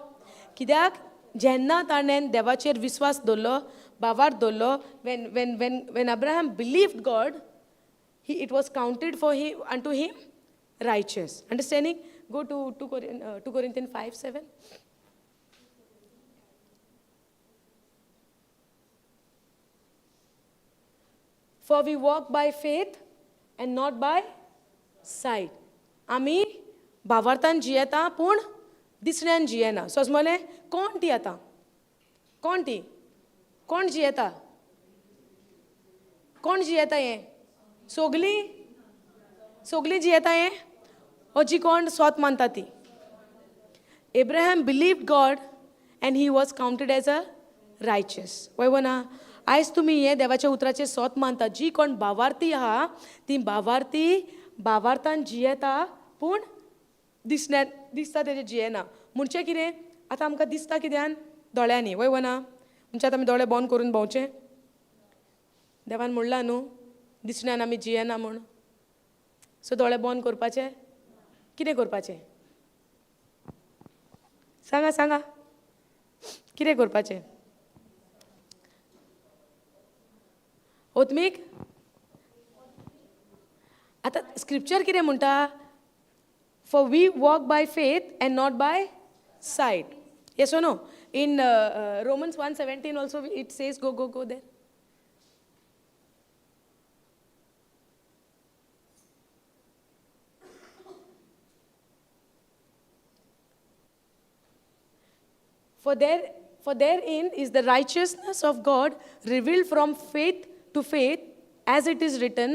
कित्याक जेन्ना ताणें देवाचेर विस्वास दवरलो भावार्थ दवरलो Wien Abraham believed God it was counted for him unto him righteous understanding go to 2 Corinthians 5:7 for we walk by faith and not by sight आमी भावार्थान जियेता पूण दिसण्यान जियेना समजलें कोण ती आतां कोण जियेता कोण जियेता हें सोगली जियेता हें हो जी कोण स्वत मानता ती Abraham believed God and he was counted as a righteous वय ना आयज तुमी हे देवाच्या उतराचेर स्वत मानता जी कोण भावार्थी आहा ती भावार्थान जियेता पूण दिसता तेजें जियेना म्हणचें कितें आतां आमकां दिसता कित्यान दोळ्यांनी वय ना म्हणजे आतां आमी दोळे बंद करून भोंवचे देवान म्हणलां न्हू दिसण्यान आमी जियेना म्हूण सो दोळे बंद करपाचे कितें करपाचें सांगा कितें करपाचें? ओत्मीक आतां स्क्रिप्चर कितें म्हणटा? For we walk by faith and not by sight. Yes O no? In Romans 1:17 also it says go there. For therein is the righteousness of God revealed from faith to faith, as it is written,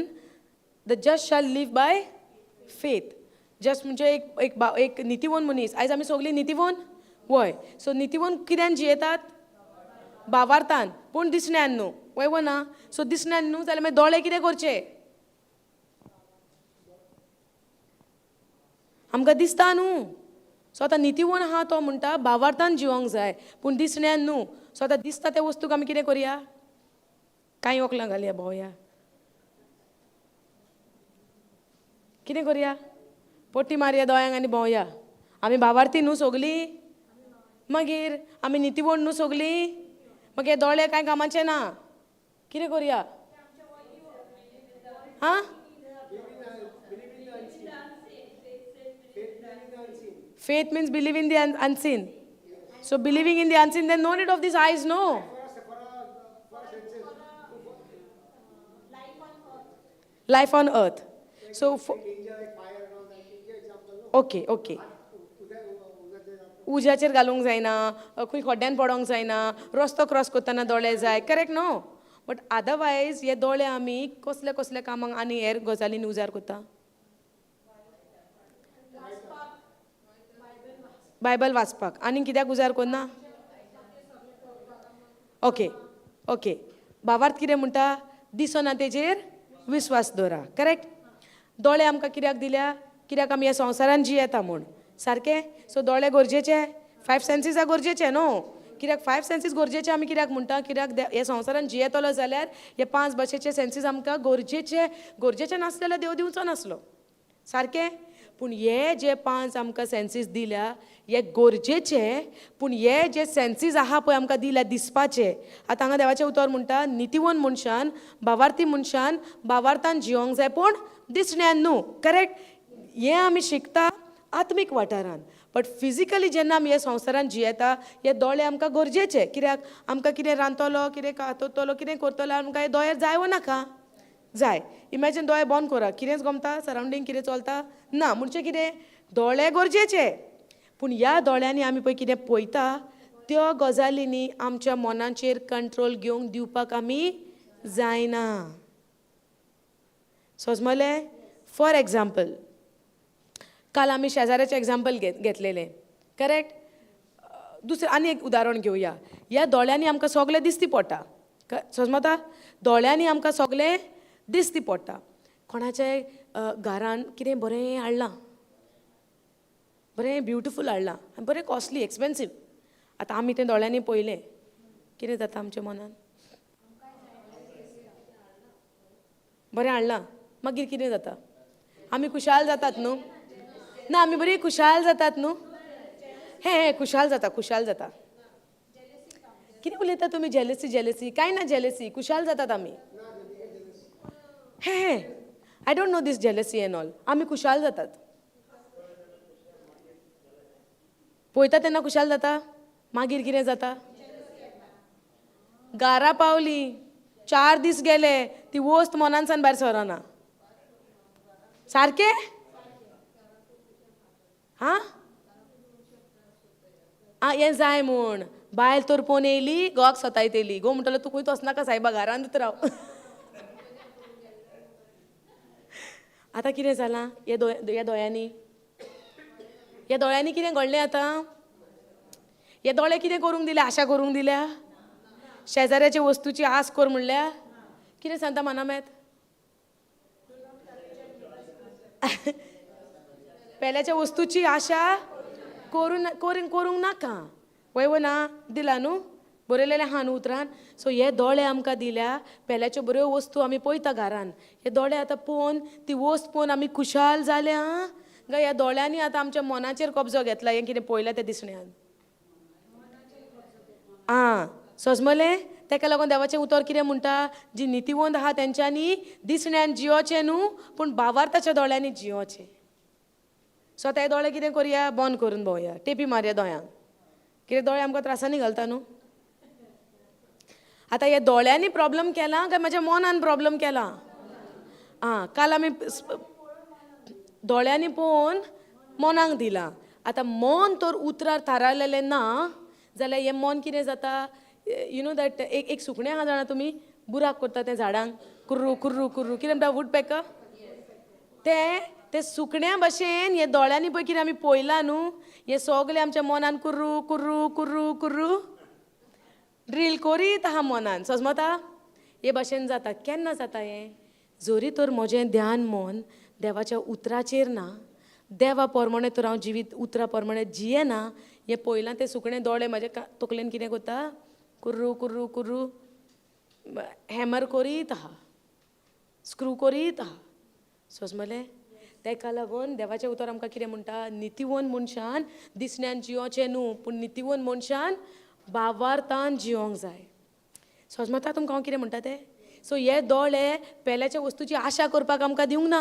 the just shall live by faith. Just म्हणजे एक नितीवोन मनीस. आयज आमी सगळीं नितीवोन? वय. सो नितीवोन कित्यान जियेतात? भावार्थान. पूण दिसण्यान न्हू. वय वो ना? सो दिसण्यान न्हू जाल्यार मागीर दोळे कितें करचे? आमकां दिसता न्हू. सो आतां नितीवोन आहा तो म्हणटा भावार्थान जिवंक जाय, पूण दिसण्यान न्हू. सो आतां दिसता त्या वस्तूक आमी कितें करया? कांय वखलां घालया, भोंवया. कितें करया? पोटी मारया दोळ्यांक आनी भोंवया. आमी भावार्थी न्हू सगलीं? मागीर आमी नितीवोन न्हू सगलीं? मागीर हे दोळे कांय कामाचे ना. कितें करया? हां? Faith means believe in the unseen. So believing in the unseen, then no need of these eyes, no. Life on earth. So, okay. उज्याचेर घालूंक जायना, खंय खड्ड्यान पडोंक जायना, रस्तो क्रॉस करतना दोळे जाय. करेक्ट न्हू? बट अदरवायज हे दोळे आमी कसले कसले कामांक आनी हेर गजालींनी उजार करता? बायबल वाचपाक. आनी कित्याक उजार करना? ओके. भावार्थ कितें म्हणटा? दिसना तेजेर विस्वास दवरा. करेक्ट? दोळे आमकां कित्याक दिल्या? कित्याक आमी ह्या संवसारान जियेता म्हूण. सारकें? सो दोळे गरजेचे? 5 सेन्सीस गरजेचे न्हू. कित्याक 5 सेन्सीस गरजेचे आमी कित्याक म्हणटा? कित्याक ह्या संवसारान जियेतलो जाल्यार हे 5 भाशेचे सेन्सीस आमकां गरजेचे नासलेल्यार देव दिवचो नासलो. सारकें? पूण हे जे 5 आमकां सेन्सीस दिल्या हे गरजेचे, पूण हे जे सेन्सीस आहा पळय आमकां दिल्या दिसपाचे. आतां हांगा देवाचें उतर म्हणटा नितीवोन मनशान, भावार्थी मनशान भावार्थान जिवंक जाय, पूण दिसण्यान न्हू. करेक्ट? हें आमी शिकता आत्मीक वाठारान. बट फिजिकली जेन्ना आमी ह्या संवसारान जियेता हे दोळे आमकां गरजेचे. कित्याक आमकां कितें रांदतलो, कितें खातलो, कितें करतलो आमकां हे दोळे जाय वो नाका? जाय. इमॅजीन दोळे बंद करा, कितेंच गमता सरावंडींग, कितें चलता ना. म्हणजे कितें? दोळे गरजेचे. पूण ह्या दोळ्यांनी आमी पळय कितें पळयता त्यो गजालींनी आमच्या मनाचेर कंट्रोल घेवंक दिवपाक आमी जायना. समजलें? फॉर एग्जाम्पल, काल आमी शेजाऱ्याचें एग्जाम्पल घेतलेलें. करेक्ट? दुसरें आनी एक उदाहरण घेवया. ह्या दोळ्यांनी आमकां सगळें दिसती पडटा. समजता? दोळ्यांनी आमकां सगळें दिसती पडटा. कोणाच्याय घरान कितें बरें हाडलां, बरें ब्युटिफूल हाडलां, बरें कॉस्टली, एक्सपेन्सीव. आतां आमी तें दोळ्यांनी पळयलें, कितें जाता आमच्या मनान? बरें हाडलां, मागीर कितें जाता? आमी खुशाल जातात न्हू. ना, आमी बरी खुशाल जातात न्हू. हे खुशाल जाता. कितें उलयता तुमी? जेलसी कांय ना. जेलसी खुशाल जातात आमी. हे I don't know this jealousy and all. आमी खुशाल जातात. पळयता तेन्ना खुशाल जाता, मागीर कितें जाता? घारा पावली, 4 दीस गेले, ती वस्त मनानसान भायर सरना. सारकें? हां? हें जाय म्हूण बायल तर पोवन येयली, घोवाक सतायत येयली. घोव म्हणटलो तूं खंय वचनाका सायबा, घरांतूच राव. आतां कितें जालां ह्या दोळ्यांनी? ह्या दोळ्यांनी कितें घडलें आतां? हे दोळे कितें करूंक दिल्या? आशा करूंक दिल्या? शेजाऱ्याचे वस्तूची आस कर म्हणल्या? कितें सांगता मनामेत? पेल्याच्या वस्तूची आशा करूंक नाका. वय ना? दिला न्हू? बरयलेलें आहा न्हू उतरान? सो हे दोळे आमकां दिल्या, पेल्याच्यो बऱ्यो वस्तू आमी पळयता घरान. हे दोळे आतां पळोवन, ती वस्त पळोवन आमी खुशाल जाल्या काय ह्या दोळ्यांनी आतां आमच्या मनाचेर कब्जो घेतला हें कितें पळयलां तें दिसण्यान? आं समजलें ताका लागून देवाचें उतर कितें म्हणटा जी नितीवंत आहा तेंच्यांनी दिसण्यान जियोचें न्हू पूण भावार्थाच्या दोळ्यांनी जियोचें सो ते दोळे कितें करया बंद करून भोंवया टेपी मारया दोळ्यांक कितें दोळे आमकां त्रासांनी घालता न्हू आतां हे दोळ्यांनी प्रॉब्लम केला काय म्हज्या मनान प्रॉब्लम केला आं काल आमी दोळ्यांनी पळोवन मनाक दिलां आतां मन तर उतरार थारायलेलें ना जाल्यार हें मन कितें जाता यू नो दॅट एक सुकणें आहा जाणा तुमी बुराक करता तें झाडांक कुर्रू कुर्रू कुर्रू कितें म्हणटा वूड पेकर ते सुकण्या भशेन हे दोळ्यांनी पळय कितें आमी पळयलां न्हू हे सगलें आमच्या मनान कुर्रू कुर्रू कुर्रू कुर्रू ड्रील करीत आहा मनान समजता हे भशेन जाता केन्ना जाता हें जोरी तर म्हजें ध्यान मन देवाच्या उतराचेर ना देवा प्रमाणे तर हांव जिवीत उतरा प्रमाणे जियेना हें पळयलां ते सुकणें दोळे म्हाज्या तकलेन कितें करता कुर्रू कुर्रू कुर्रू हॅमर करीत आहा स्क्रू करीत आहा समजलें तेका लागून देवाचें उतर आमकां कितें म्हणटा नितीवंत मनशान दिसण्यान जियोचें न्हू पूण नितीवंत मनशान भावार्थान जियोंक जाय समजता तुमकां हांव कितें म्हणटा तें सो हे दोळे पेल्याच्या वस्तूची आशा करपाक आमकां दिवंक ना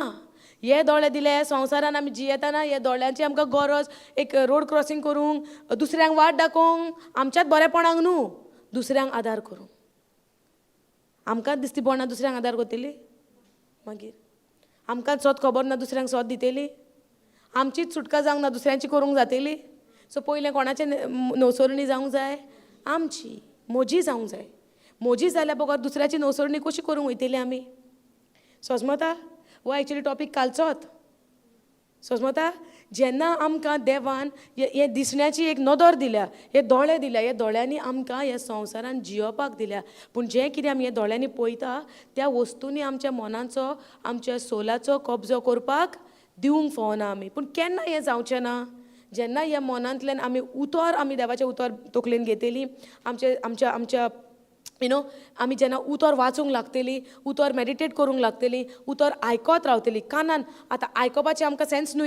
हे दोळे दिले संवसारान आमी जियेतना हे दोळ्यांची आमकां गरज एक रोड क्रॉसींग करूंक दुसऱ्यांक वाट दाखोवंक आमच्याच बरेपणाक न्हू दुसऱ्यांक आदार करूंक आमकांच दिसती पडना दुसऱ्यांक आदार करतली मागीर आमकांच स्वत खबर ना दुसऱ्यांक स्वत दितली आमचीच सुटका जावंक ना दुसऱ्यांची करूंक जातली सो पयलें कोणाचें नवसरणी जावंक जाय आमची म्हजी जावंक जाय म्हजी जाल्यार बगर दुसऱ्याची नवसरणी कशी करूंक वयतली आमी समजता हो एक्चुली टॉपीक कालचोच समजता जेन्ना आमकां देवान हे दिसण्याची एक नदर दिल्या हे दोळे दिल्या हे दोळ्यांनी आमकां ह्या संवसारान जियोपाक दिल्या पूण जें कितें आमी हे दोळ्यांनी पळयता त्या वस्तूंनी आमच्या मनाचो आमच्या सोलाचो कब्जो करपाक दिवंक फावना आमी पूण केन्ना हें जावचें ना जेन्ना ह्या मनांतल्यान आमी देवाचें उतर तकलेन घेतली आमच्या यू नो आमी जेन्ना उतर वाचूंक लागतली उतर मॅडिटेट करूंक लागतली उतर आयकत रावतली कानान आतां आयकपाचें आमकां सेन्स न्हू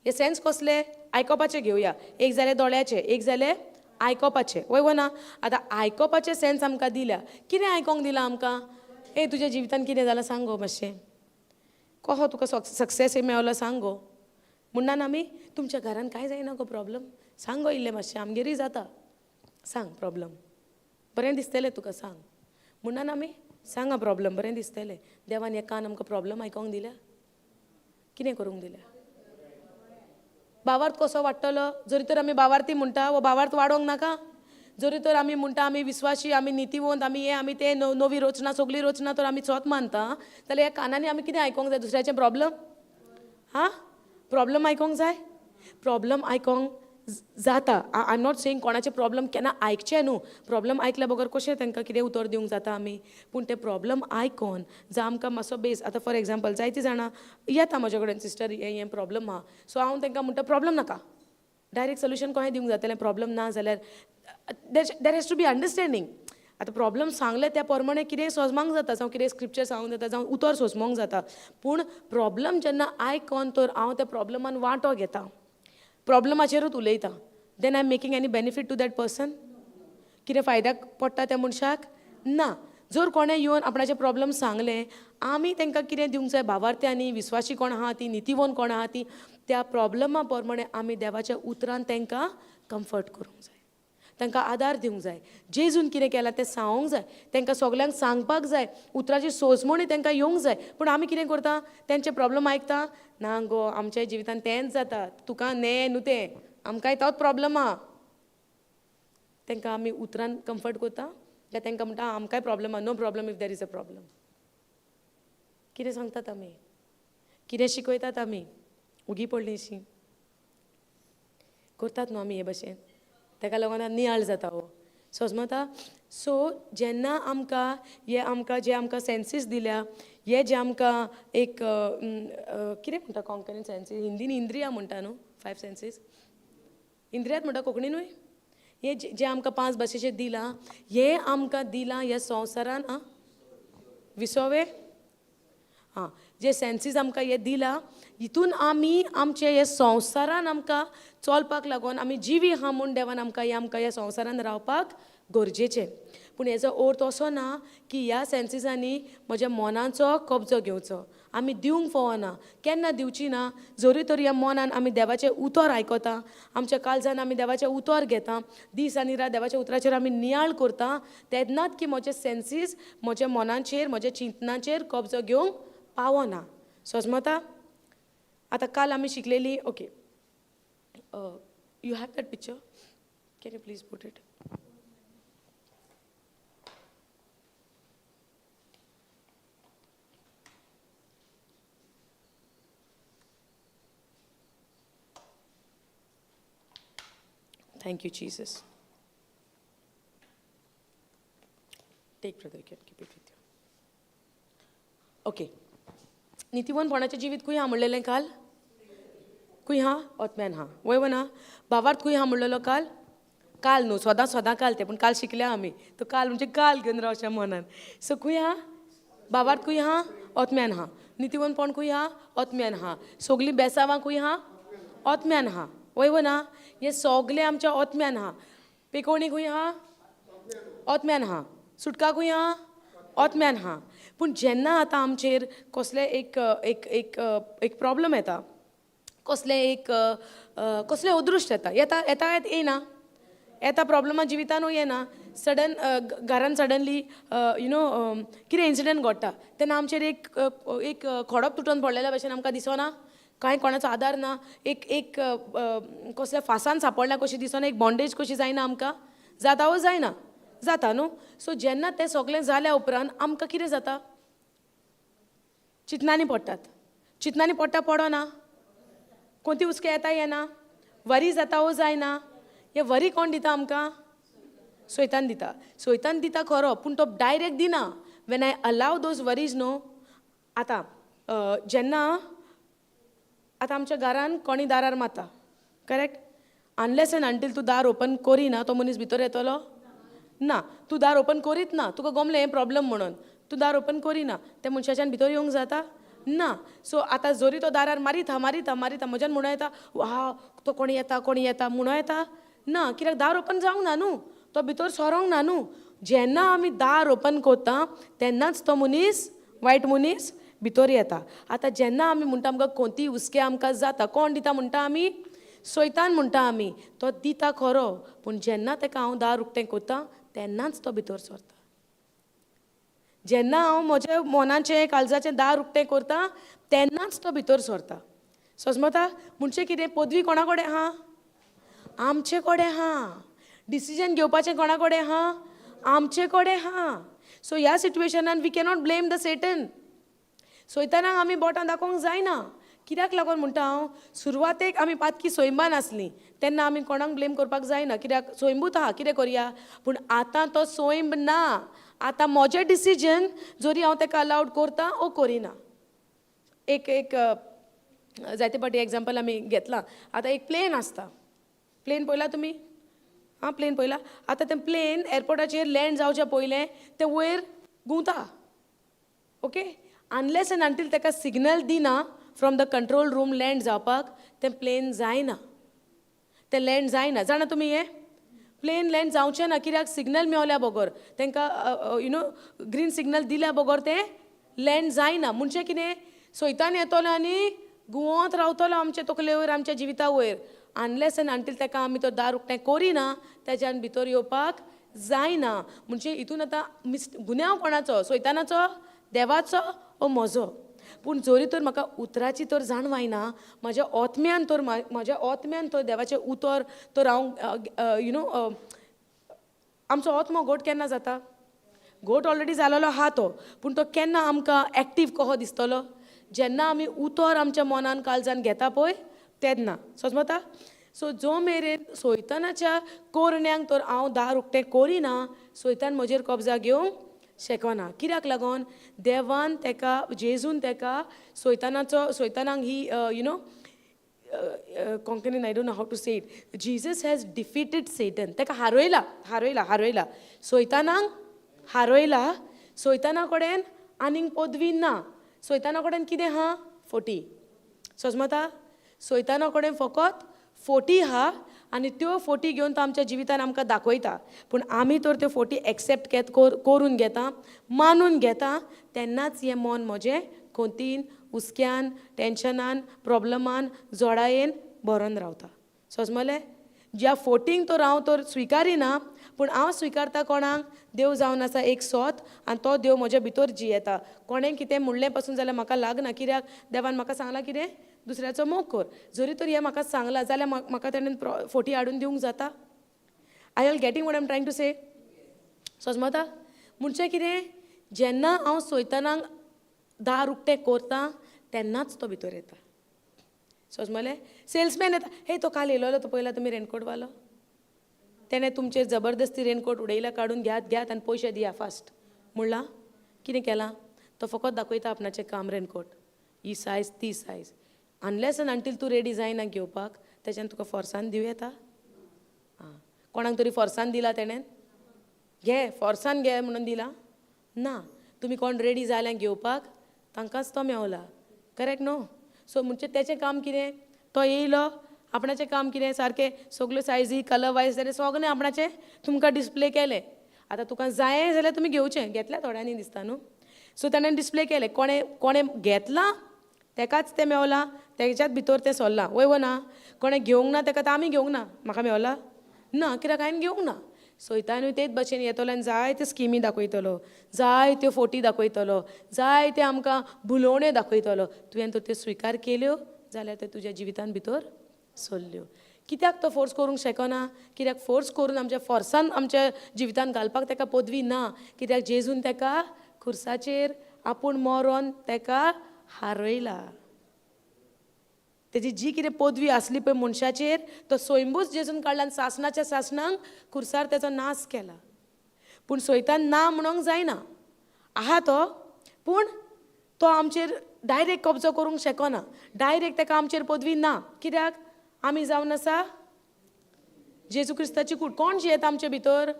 हे सेन्स कसले आयकपाचे घेवया एक जालें दोळ्याचें एक जालें आयकपाचें वय ना आतां आयकपाचें सेन्स आमकां दिल्या कितें आयकोंक दिलां आमकां तुज्या जिवितान कितें जालां सांग गो मातशें कसो तुका सक्सेस मेळलो सांग गो म्हणून आमी तुमच्या घरान कांय जायना गो प्रॉब्लम सांग गो इल्लें मातशें आमगेरूय जाता सांग प्रॉब्लम बरें दिसतलें तुका सांग म्हणून आमी सांगा प्रॉब्लम बरें दिसतलें देवान हे कान आमकां प्रॉब्लम आयकोंक दिल्या कितें करूंक दिल्या भावार्थ कसो वाडटलो जरी तर आमी भावार्थी म्हणटा वो भावार्थ वाडोवंक नाका जरी तर आमी म्हणटा आमी विस्वासी आमी नितीवंत आमी हे आमी ते नवी रचना सगळी रचना तर आमी स्वत मानता जाल्यार ह्या कानांनी आमी कितें आयकोंक जाय दुसऱ्याचें प्रॉब्लम प्रॉब्लम आयकोंक जाय प्रॉब्लम आयकोंक जाता आय एम नॉट सेईंग कोणाचे प्रॉब्लम केन्ना आयकचे न्हू प्रॉब्लम आयकल्या बगर कशें तांकां कितें उतर दिवंक जाता आमी पूण ते प्रॉब्लम आयकोन जो आमकां मातसो बेस आतां फॉर एग्जाम्पल जायतीं जाणां येता म्हजे कडेन सिस्टर हें प्रॉब्लम आहा सो हांव तांकां म्हणटा प्रॉब्लम नाका डायरेक्ट सोल्युशन कशें दिवंक जातलें प्रॉब्लम ना जाल्यार there has to be understanding आतां प्रॉब्लम सांगले त्या प्रमाणे कितें सोजमांक जाता जावं कितें स्क्रिप्चर सांगूंक जाता जावं उतर सोजमोंक जाता पूण प्रॉब्लम जेन्ना आयकोन तर हांव त्या प्रॉब्लमान वांटो घेता प्रॉब्लमाचेरूच उलयता then I am making any benefit to that person कितें फायद्याक पडटा त्या मनशाक ना जर कोणें येवन आपणाचे प्रॉब्लम सांगले आमी तांकां कितें दिवंक जाय भावार्थ्यांनी विस्वासी कोण आहा ती नितीवंत कोण आहा ती त्या प्रॉब्लमा प्रमाणे आमी देवाच्या उतरान तांकां कम्फर्ट करूंक जाय तांकां आदार दिवंक जाय जेजून कितें केलां तें सांगूंक जाय तांकां सगल्यांक सांगपाक जाय उतराची सोजमणी तांकां येवंक जाय पूण आमी कितें करता तेंचे प्रॉब्लम आयकता ना गो आमच्या जिवितान तेंच जाता तुका न्हू तें आमकांय तोच प्रॉब्लम आहा तांकां आमी उतरान कम्फर्ट करता काय तांकां म्हणटा आमकांय प्रॉब्लम आहा no problem if there is a problem कितें सांगतात आमी कितें शिकयतात आमी उगी पडलीशी करतात न्हू आमी हे भशेन ताका लागून नियाळ जाता हो समजता सो जेन्ना आमकां जे आमकां सेन्सीस दिल्या हे जे आमकां एक कितें म्हणटा कोंकणीन सेन्सीस हिंदीन इंद्रिया म्हणटा न्हू 5 सेन्सीस इंद्रियात म्हणटा कोंकणीनूय हे जे आमकां 5 भाशेचे दिलां हे आमकां दिलां ह्या संवसारान विसोवे जे सेन्सीस आमकां हे दिला हितून आमी आमचे हे संवसारान आमकां चलपाक लागून आमी जिवी आहा म्हूण देवान आमकां ह्या संवसारान रावपाक गरजेचें. पूण हेजो अर्थ असो ना की ह्या सेन्सिसांनी म्हज्या मनाचो कब्जो घेवचो. आमी दिवंक फावना, केन्ना दिवची ना. जरी तर ह्या मनान आमी देवाचें उतर आयकता, आमच्या काळजान आमी देवाचें उतर घेता, दीस आनी रात देवाच्या उतराचेर आमी नियाळ करता, तेन्नाच की म्हजे सेन्सीस म्हज्या मनाचेर म्हज्या चिंतनाचेर कब्जो घेवंक पावना. समजता? आतां काल आमी शिकलेली okay you have that picture, can you please put it. Thank you, Jesus. Take, brother, you can keep it with you. Okay. नीतिवंतपणाचें जिवीत खूंय हा म्हणलेलें काल? खूंय हा? ओतम्यान हा. वय ना? भावार्थ खूंय हा म्हणलेलो काल? काल न्हू, सदां काल तें, पूण काल शिकल्या आमी. तो काल म्हणजे काल घेवन रावच्या मनान. सो खूंय हा? भावार्थ खूंय हा? ओतम्यान हा. नीतिवंतपण खूंय हा? ओतम्यान हा. सगलीं बेसांवां खूंय हा? ओतम्यान हा. वय ना? हे सगलें आमच्या ओतम्यान हा. पेकोवणी खूंय हा? ओतम्यान हा. सुटका खूंय हा? ओतम्यान हा. पूण जेन्ना आतां आमचेर कसले एक एक एक एक प्रॉब्लम येता, कसलें अदृश्ट येता येना, येता प्रॉब्लमा जिवितानूय येना, सडन घरान सडनली कितें इन्सिडंट घडटा तेन्ना आमचेर एक खडप तुटून पडलेल्या भशेन आमकां दिसना, कांय कोणाचो आदार ना, एक कसल्या फासान सांपडल्या कशी दिसना, एक बॉन्डेज कशी जायना आमकां, जाता वो जायना, जाता न्हू. सो जेन्ना तें सगलें जाल्या उपरांत आमकां कितें जाता? चिंतनांनी पडटात. चिंतनांनी पडना? कोणती हुस्के येना? वरी जाता वो जायना? हे वरी कोण दिता आमकां? सैतान दिता. सैतान दिता खरो, पूण तो डायरेक्ट दिना. When I allow those worries न्हू, आतां जेन्ना आतां आमच्या घरान कोणी दारार मारता, करेक्ट? अनलेस एंड अंटील तूं दार ओपन करिना तो मनीस भितर येतलो ना. तूं दार ओपन करीत ना, तुका गमलें हें प्रॉब्लम म्हणून, तूं दार ओपन करिना, त्या मनशाच्यान भितर येवंक जाता ना. सो आतां जरी तो दारार मारीता म्हज्यान म्हणून येता वा तो कोणी येता म्हणून येता ना, कित्याक दार ओपन जावंक ना न्हू, तो भितर सरोंक ना न्हू. जेन्ना आमी दार ओपन करता तेन्नाच तो मनीस, वायट मनीस भितर येता. आतां जेन्ना आमी म्हणटा आमकां कोणती हुस्के आमकां जाता, कोण दिता म्हणटा आमी? सैतान म्हणटा आमी. तो दिता खरो, पूण जेन्ना ताका हांव दार उक्तें करता तेन्नाच तो भितर सरता. जेन्ना हांव म्हज्या मनाचें काळजाचें दार उक्तें करता तेन्नाच तो भितर सरता. समजता? म्हणजे कितें? पदवी कोणा कडेन आहा? आमचे कडेन आहा. डिसिजन घेवपाचें कोणा कडेन आहा? आमचे कडेन आहा. सो ह्या सिट्युएशनान वी कॅनॉट ब्लेम द सेटन. सैतानाक आमी बोटां दाखोवंक जायना. कित्याक लागून म्हणटा हांव, सुरवातेक आमी पातकी सोयंबान आसलीं तेन्ना आमी कोणाक ब्लेम करपाक जायना, कित्याक सोयंबूत आहा, कितें करया. पूण आतां तो सोयंब ना. आतां म्हजें डिसिजन जरी हांव ताका अलावड करता ओ करिना. एक जायते फावटी एग्जाम्पल आमी घेतलां. आतां एक प्लेन आसता. प्लेन पळयला तुमी? आं, प्लेन पळयला? आतां तें प्लेन एअरपोर्टाचेर लँड जावचे पयलें तें वयर घुंवता. ओके? अनलेस एंड अंटील ताका सिग्नल दिना from the control room land जावपाक, तें प्लेन जायना. तें लँड जायना. जाणा तुमी हें? प्लेन लँड जावचें ना. कित्याक? सिग्नल मेवल्या बगर, तांकां ग्रीन सिग्नल दिल्या बगर तें लँड जायना. म्हणजे कितें? सैतान येतलो आनी घुंवत रावतलो आमचे तकले वयर, आमच्या जिविता वयर. अनलेस एंड अंटील ताका आमी तो दार उक्तें करिना तेज्यान भितर येवपाक जायना. म्हणजे हितून आतां गुन्यांव कोणाचो? सैतानाचो, देवाचो ओ म्हजो? पूण जरी तर म्हाका उतराची तर जाणवायना, म्हज्या ओतम्यान तो देवाचें उतर तर हांव आमचो ओतमो घोट केन्ना जाता? घोट ऑलरेडी जालोलो आहा तो, पूण तो केन्ना आमकां एक्टीव कसो दिसतलो? जेन्ना आमी उतर आमच्या मनान काळजान घेता पळय तेन्ना. समजता? सो जो मेरेन सैतानाच्या कोरण्यांक तर हांव दार उक्तें करिना, सैतान म्हजेर कब्जा घेवंक शकना. कित्याक लागून? देवान ताका, जेजून ताका सैतानाक ही कोंकणीन I don't know how to say it. Jesus has defeated Satan. ताका हारयला. सैतानाक हारयला. सैताना कडेन आनीक पदवी ना. सोयताना कडेन कितें आहा? फोटी. समजता? सोयताना कडेन फकत फोटी आहा आनी त्यो फोटी घेवन तो आमच्या जिवितान आमकां दाखयता. पूण आमी तर त्यो फोटी एक्सेप्ट करून घेता, मानून घेता, तेन्नाच हें मन म्हजें खोंतीन, हुस्क्यान, टेन्शनान, प्रॉब्लमान, जोडायेन भरोन रावता. समजलें? ज्या फोटींक तर हांव तर स्विकारिना, पूण हांव स्विकारता कोणाक? देव जावन आसा एक सोत आनी तो देव म्हज्या भितर जियेता. कोणें कितें म्हणलें पासून जाल्यार म्हाका लागना. कित्याक? देवान म्हाका सांगलां कितें? दुसऱ्याचो मोग कर. जरी तर हें म्हाका सांगलां जाल्यार म्हाका तेणेन फोटी हाडून दिवंक जाता. आय एल getting what I am trying to say? समजता? म्हणचें कितें? जेन्ना हांव सोयतानाक दार उक्तें करतां तेन्नाच तो भितर येता. समजलें? सेल्समॅन येता, हे तो काल येयलोलो तो पयला तुमी रेनकोटवालो, तेणें तुमचेर जबरदस्ती रेनकोट उडयला, काडून घेयात आनी पयशे दिया फास्ट म्हणलां. कितें केलां? तो फकत दाखयता आपणाचें काम. रेनकोट ही सायज ती सायज. अनलेस एंड अंटील तूं रेडी जायना घेवपाक, तेच्यान तुका फोर्सान दिवं येता? आं, कोणाक तरी फोर्सान दिला तेणेन? घे फोर्सान घे म्हणून दिला? ना. तुमी कोण रेडी जाल्यां घेवपाक, तांकांच तो मेवला. करेक्ट न्हू? सो म्हणजे तेचें काम कितें? तो येयलो, आपणाचें काम कितें? सारकें सगल्यो सायजी, कलर वायज जाल्यार सगळें आपणाचें तुमकां डिस्प्ले केलें. आतां तुका जाय जाल्यार तुमी घेवचें. घेतल्या थोड्यांनी दिसता न्हू? सो ताणें डिस्प्ले केलें. कोणें घेतलां तेकाच तें मेवलां, तेच्याच भितर तें सरलां. वय ना? कोणें घेवंक ना तेका आतां आमी घेवंक ना. म्हाका मेवला? ना, कित्याक हांवें घेवंक ना. सोयतानूय तेच भशेन येतलो आनी जायत्यो स्किमी दाखयतलो, जायत्यो फोटी दाखयतलो, जायते आमकां भुलोवण्यो दाखयतलो. तुवें तर त्यो स्विकार केल्यो जाल्यार त्यो तुज्या जिवितान भितर सरल्यो. कित्याक तो फोर्स करूंक शकना? कित्याक फोर्स करून आमच्या फोर्सान आमच्या जिवितान घालपाक तेका पदवी ना. कित्याक जेजून तेका खुर्साचेर आपूण मरोन तेका हारयला. तेजी जी कितें पदवी आसली पळय मनशाचेर, तो स्वयंभूच जेजून काडला आनी सासणाच्या सासणांक खुर्सार तेचो नाश केला. पूण सोयतान ना म्हणूंक जायना. आहा तो, पूण तो आमचेर डायरेक्ट कब्जो करूंक शकना. डायरेक्ट तेका आमचेर पदवी ना. कित्याक? आमी जावन आसा जेजू क्रिस्ताची कूड. कोण जियेता आमचे भितर?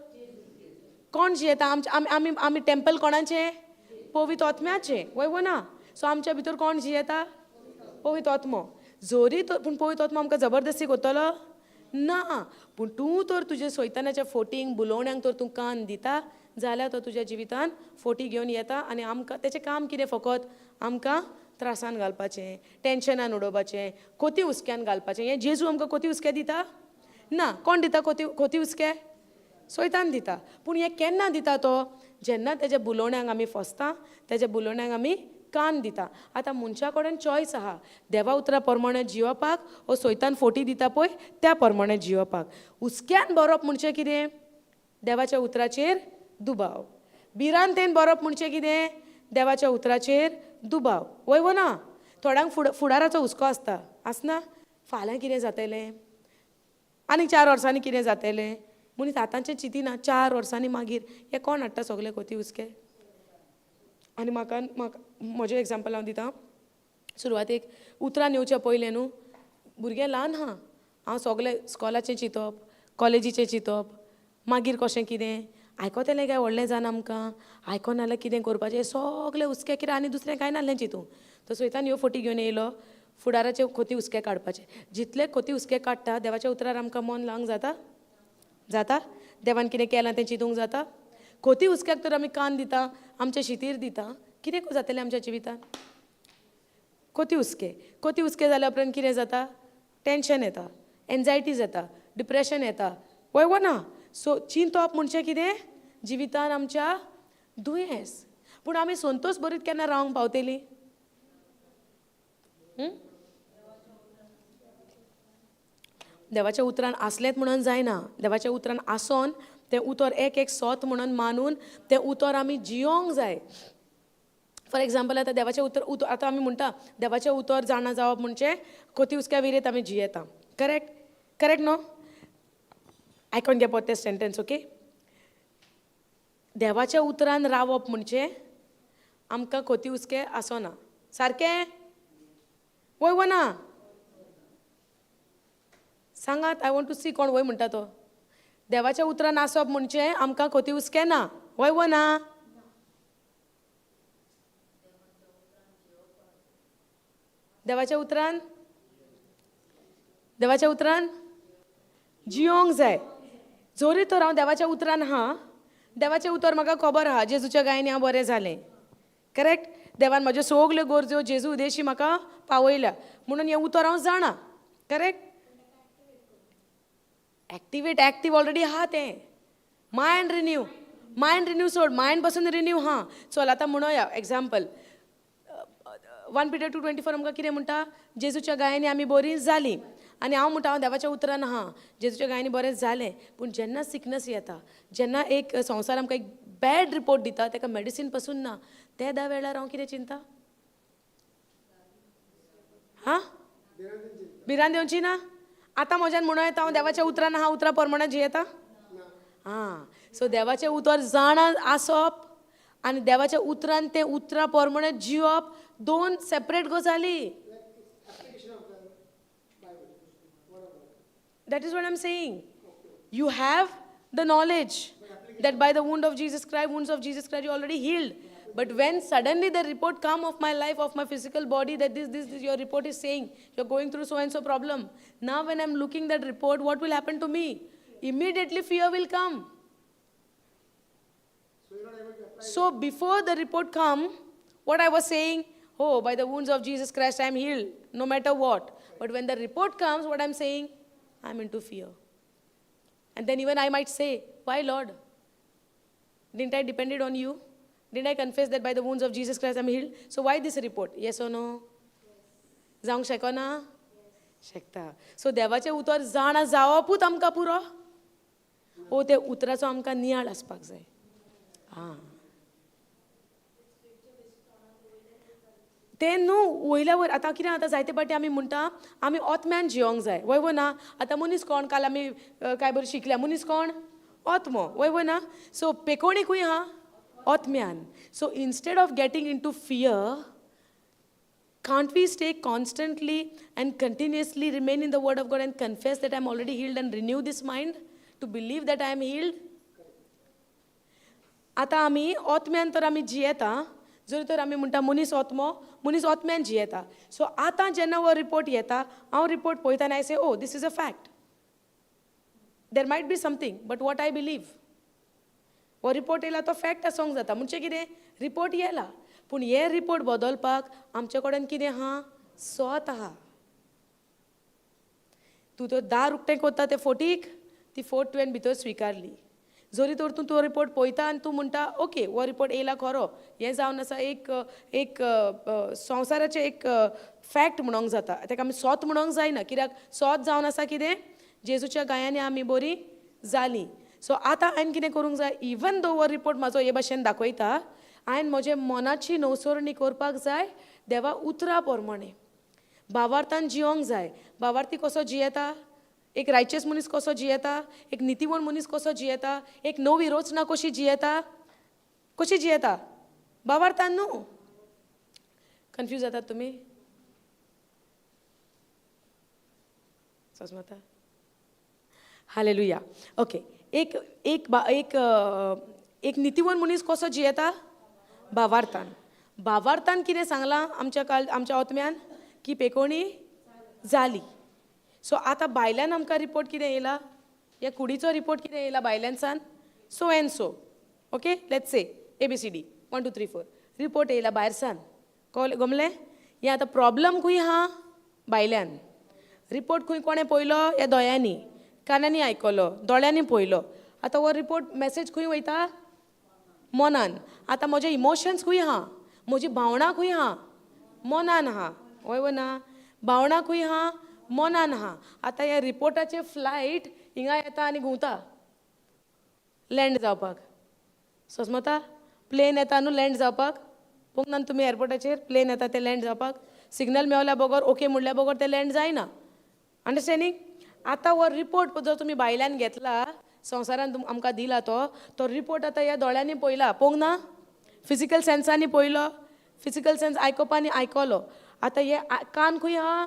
कोण जियेता? आमी टेंपल कोणाचें? पवित्र आत्म्याचें. वय ना? सो आमच्या भितर कोण जियेता? पवित्र आत्मो. जोरी तो पूण पवित्र आत्मो आमकां जबरदस्ती करतलो? ना. पूण तूं तर तुज्या सोयतानाच्या फोटींक, बुलोवण्यांक तर तूं कान दिता जाल्यार तो तुज्या जिवितान फोटी घेवन येता आनी आमकां तेचें काम कितें? फकत आमकां त्रासान घालपाचें, टेन्शनान उडोवपाचें, खोती हुस्क्यान घालपाचें. हें जेजू आमकां खोती हुस्कें दिता? ना. कोण दिता खोती हुस्कें? सोयतान दिता. पूण हें केन्ना दिता तो? जेन्ना तेज्या बुलोवण्यांक आमी फसता, तेज्या बुलोवण्यांक आमी कान दिता. आतां मनशा कडेन चॉयस आहा. देवा उतरा प्रमाणे जिवपाक वो सोयतान फोटी दिता पळय त्या प्रमाणे जिवपाक. हुस्क्यान बरोवप म्हणचें कितें? देवाच्या उतराचेर दुबाव. भिरांतेन बरोवप म्हणचें कितें? देवाच्या उतराचेर दुबाव. वय ना? थोड्यांक फुडाराचो हुस्को आसता. आसना? फाल्यां कितें जातलें? आनी 4 वर्सांनी कितें जातलें? मनीस आतांचें चिंतिना. 4 वर्सांनी मागीर हें कोण हाडटा सगलें खोती हुस्कें? आनी म्हाका म्हजें एग्जांपल हांव दितां. सुरवातेक उतरान येवच्या पयलें न्हू, भुरगें ल्हान आहा. हांव सगलें इस्कॉलाचें चिंतप, कॉलेजीचें चिंतप, मागीर कशें कितें, आयकोतलें काय व्हडलें जावन आमकां, आयकोना जाल्यार कितें करपाचें, हें सगलें हुस्कें कितें आनी दुसरें कांय नासलें चिंतूंक. तो सोयतान ह्यो फोटी घेवन येयलो, फुडाराचें खोती हुस्कें काडपाचें. जितलें खोती हुस्कें काडटा देवाच्या उतरार आमकां मन लावंक जाता? जाता? देवान कितें केलां तें चिंतूंक जाता? खोती हुस्क्याक तर आमी कान दिता, आमच्या शितीर दिता. कितें जातलें आमच्या जिवितान? खोती हुस्कें जाल्या उपरांत कितें जाता? टेन्शन येता, एन्जायटीज येता, डिप्रेशन येता. वय ना? सो चिंतप म्हणचें कितें? जिवितान आमच्या दुयेंस. पूण आमी संतोश बरीत केन्ना रावंक पावतलीं? देवाच्या उतरान आसलेंच म्हणून जायना. देवाच्या उतरान आसोन तें उतर एक सोत म्हणून मानून तें उतर आमी जियोंक जाय. फॉर एग्जाम्पल आतां देवाचें उतर आतां आमी म्हणटा देवाचें उतर जाणा जावप म्हणचें खोती हुस्क्या विरेत आमी जियेता. करेक्ट न्हू? आयकोन घेवप तें सेंटेन्स. ओके? देवाच्या उतरान रावप म्हणचें आमकां खोती हुस्कें आसोना. सारकें? वय ना? सांगात. आय वॉन्ट टू सी कोण वय म्हणटा तो. देवाच्या उतरान आसप म्हणचें आमकां खोती हुस्कें ना. वय ना? देवाच्या उतरान जियोंक जाय. जोरी तर हांव देवाच्या उतरान आहा, देवाचें उतर म्हाका खबर आहा, जेजूच्या गायनी हांव बरें जालें. करेक्ट? देवान म्हाज्यो सगल्यो गरजो जेजू उदेशी म्हाका पावयल्या म्हणून हें उतर हांव जाणा. करेक्ट? एक्टीव ऑलरेडी आहा तें. मायंड रिन्यू सोड, मायंड पासून रिन्यू हा. चल आतां म्हणूया एक्झाम्पल 1 Peter 2:24 आमकां कितें म्हणटा, जेजूच्या गायांनी आमी बरीं जालीं. आनी हांव म्हणटा हांव देवाच्या उतरान आहा, जेजूच्या गायांनी बरें जालें. पूण जेन्ना सिकनस येता, जेन्ना एक संवसार आमकां एक बॅड रिपोर्ट दिता, ताका मेडिसीन पासून ना, त्या वेळार हांव कितें चिंता? हां, भिरांत येवची ना. आतां म्हज्यान म्हणूं येता हांव देवाच्या उतरान आहा, उतरा प्रमाणे जियेता. हां, सो देवाचें उतर जाणा आसप आनी देवाच्या उतरान तें उतरा प्रमाणे जिवप दोन सेपरेट गजाली. That is what I'm saying. You have the knowledge that by the wounds of Jesus Christ, you're already healed. But when suddenly the report come of my life, of my physical body, that this your report is saying you're going through so and so problem. Now when I'm looking that report, what will happen to me? Immediately fear will come. So before the report come, what I was saying, oh, by the wounds of Jesus Christ, I'm healed, no matter what. But when the report comes, what I'm saying, I'm into fear. And then even I might say, why Lord? Didn't I depended on you? Didn't I confess that by the wounds of Jesus Christ I'm healed? So why this report? Yes or no? जावंक शेको ना? शेकता. सो देवाचें उतर जाणा जावपूच आमकां पुरो? ओ ते उतराचो आमकां नियाळ आसपाक जाय. हां. ते न्हू वयल्या वयर आतां कितें आतां जायते फावटी आमी म्हणटा आमी ओतम्यान जियोंक जाय. वय वो ना. आतां मनीस कोण काल आमी काय बरें शिकल्या मनीस कोण? ओतमो. वय वो ना. सो पेकोणीकूय आहा ओतम्यान. So instead of getting into fear, can't we stay constantly and continuously remain in the word of God and confess that I'm already healed and renew this mind to believe that I am healed? आता आमी ओतम्यान तर आमी जियेता, जर तर आमी म्हणटा मनीस ओतम्यान जियेता. सो आतां जेन्ना हो रिपोर्ट येता, हांव रिपोर्ट पळयता आनी I say oh this is a fact. There might be something but what I believe. हो रिपोर्ट येयला तो फॅक्ट आसूंक जाता. म्हणजे कितें रिपोर्ट येयला पूण हे रिपोर्ट बदलपाक आमचे कडेन कितें आहा? सोत आहा. तूं तो दार उक्तें कोत्ता ते फोटीक, ती फोट तुवें भितर स्विकारली. जरी तर तूं तो रिपोर्ट पळयता आनी तूं म्हणटा ओके हो रिपोर्ट येयला खरो, हें जावन आसा एक संवसाराचें एक फॅक्ट म्हणूंक जाता. ताका आमी सोत म्हणूंक जायना, कित्याक सोत जावन आसा कितें? जेजूच्या गायांनी आमी बरीं जालीं. सो आतां हांवें कितें करूंक जाय? इवन दो हो रिपोर्ट म्हाजो हे भाशेन दाखयता, हांवें म्हजे मनाची नवसरणी करपाक जाय देवा उतरा प्रमाणे. भावार्थान जियोंक जाय. भावार्थी कसो जियेता? एक रायचस मनीस कसो जियेता? एक नितीवण मनीस कसो जियेता? एक नवी रचना कशी जियेता? कशी जियेता? भावार्थान न्हू. कन्फ्यूज जातात तुमी? समजता? हालेलुया. ओके. एक नितीवण मनीस कसो जियेता? भावार्थान. भावार्थान कितें सांगलां आमच्या ओतम्यान? की पेकोणी जाली. सो आतां भायल्यान आमकां रिपोर्ट कितें येयला? ह्या कुडीचो रिपोर्ट कितें येयला भायल्यानसान? So and so. Okay let's say ABCD 1 2 3 4 report येयला भायरसान. गमलें? हें आतां प्रॉब्लम खंय आहा? भायल्यान. रिपोर्ट खंय कोणें पळयलो? ह्या दोळ्यांनी, कानांनी आयकलो, दोळ्यांनी पळयलो. आतां हो रिपोर्ट मॅसेज खंय वयता? मनान. आतां म्हजे इमोशन्स खंय आहा? म्हजी भावना खंय आहा? मनान आहा. वय वो ना. भावना खंय आहा? मनान आहा. आतां ह्या रिपोर्टाचें फ्लायट हिंगा येता आनी घुंवता लँड जावपाक. समजता? प्लेन येता न्हू लँड जावपाक. पळोवंक ना तुमी एअरपोर्टाचेर प्लेन येता ते लँड जावपाक. सिग्नल मेवल्या बगर ओके म्हणल्या बगर ते लँड जायना. अंडरस्टँडींग? आतां हो रिपोर्ट जो तुमी भायल्यान घेतला, संवसारान आमकां दिला तो रिपोर्ट आतां ह्या दोळ्यांनी पळयला. पळोवंक ना? फिजिकल सेन्सांनी पळयलो, फिजिकल सेन्स आयकोपांनी आयकलो. आतां हे कान खंय आहा?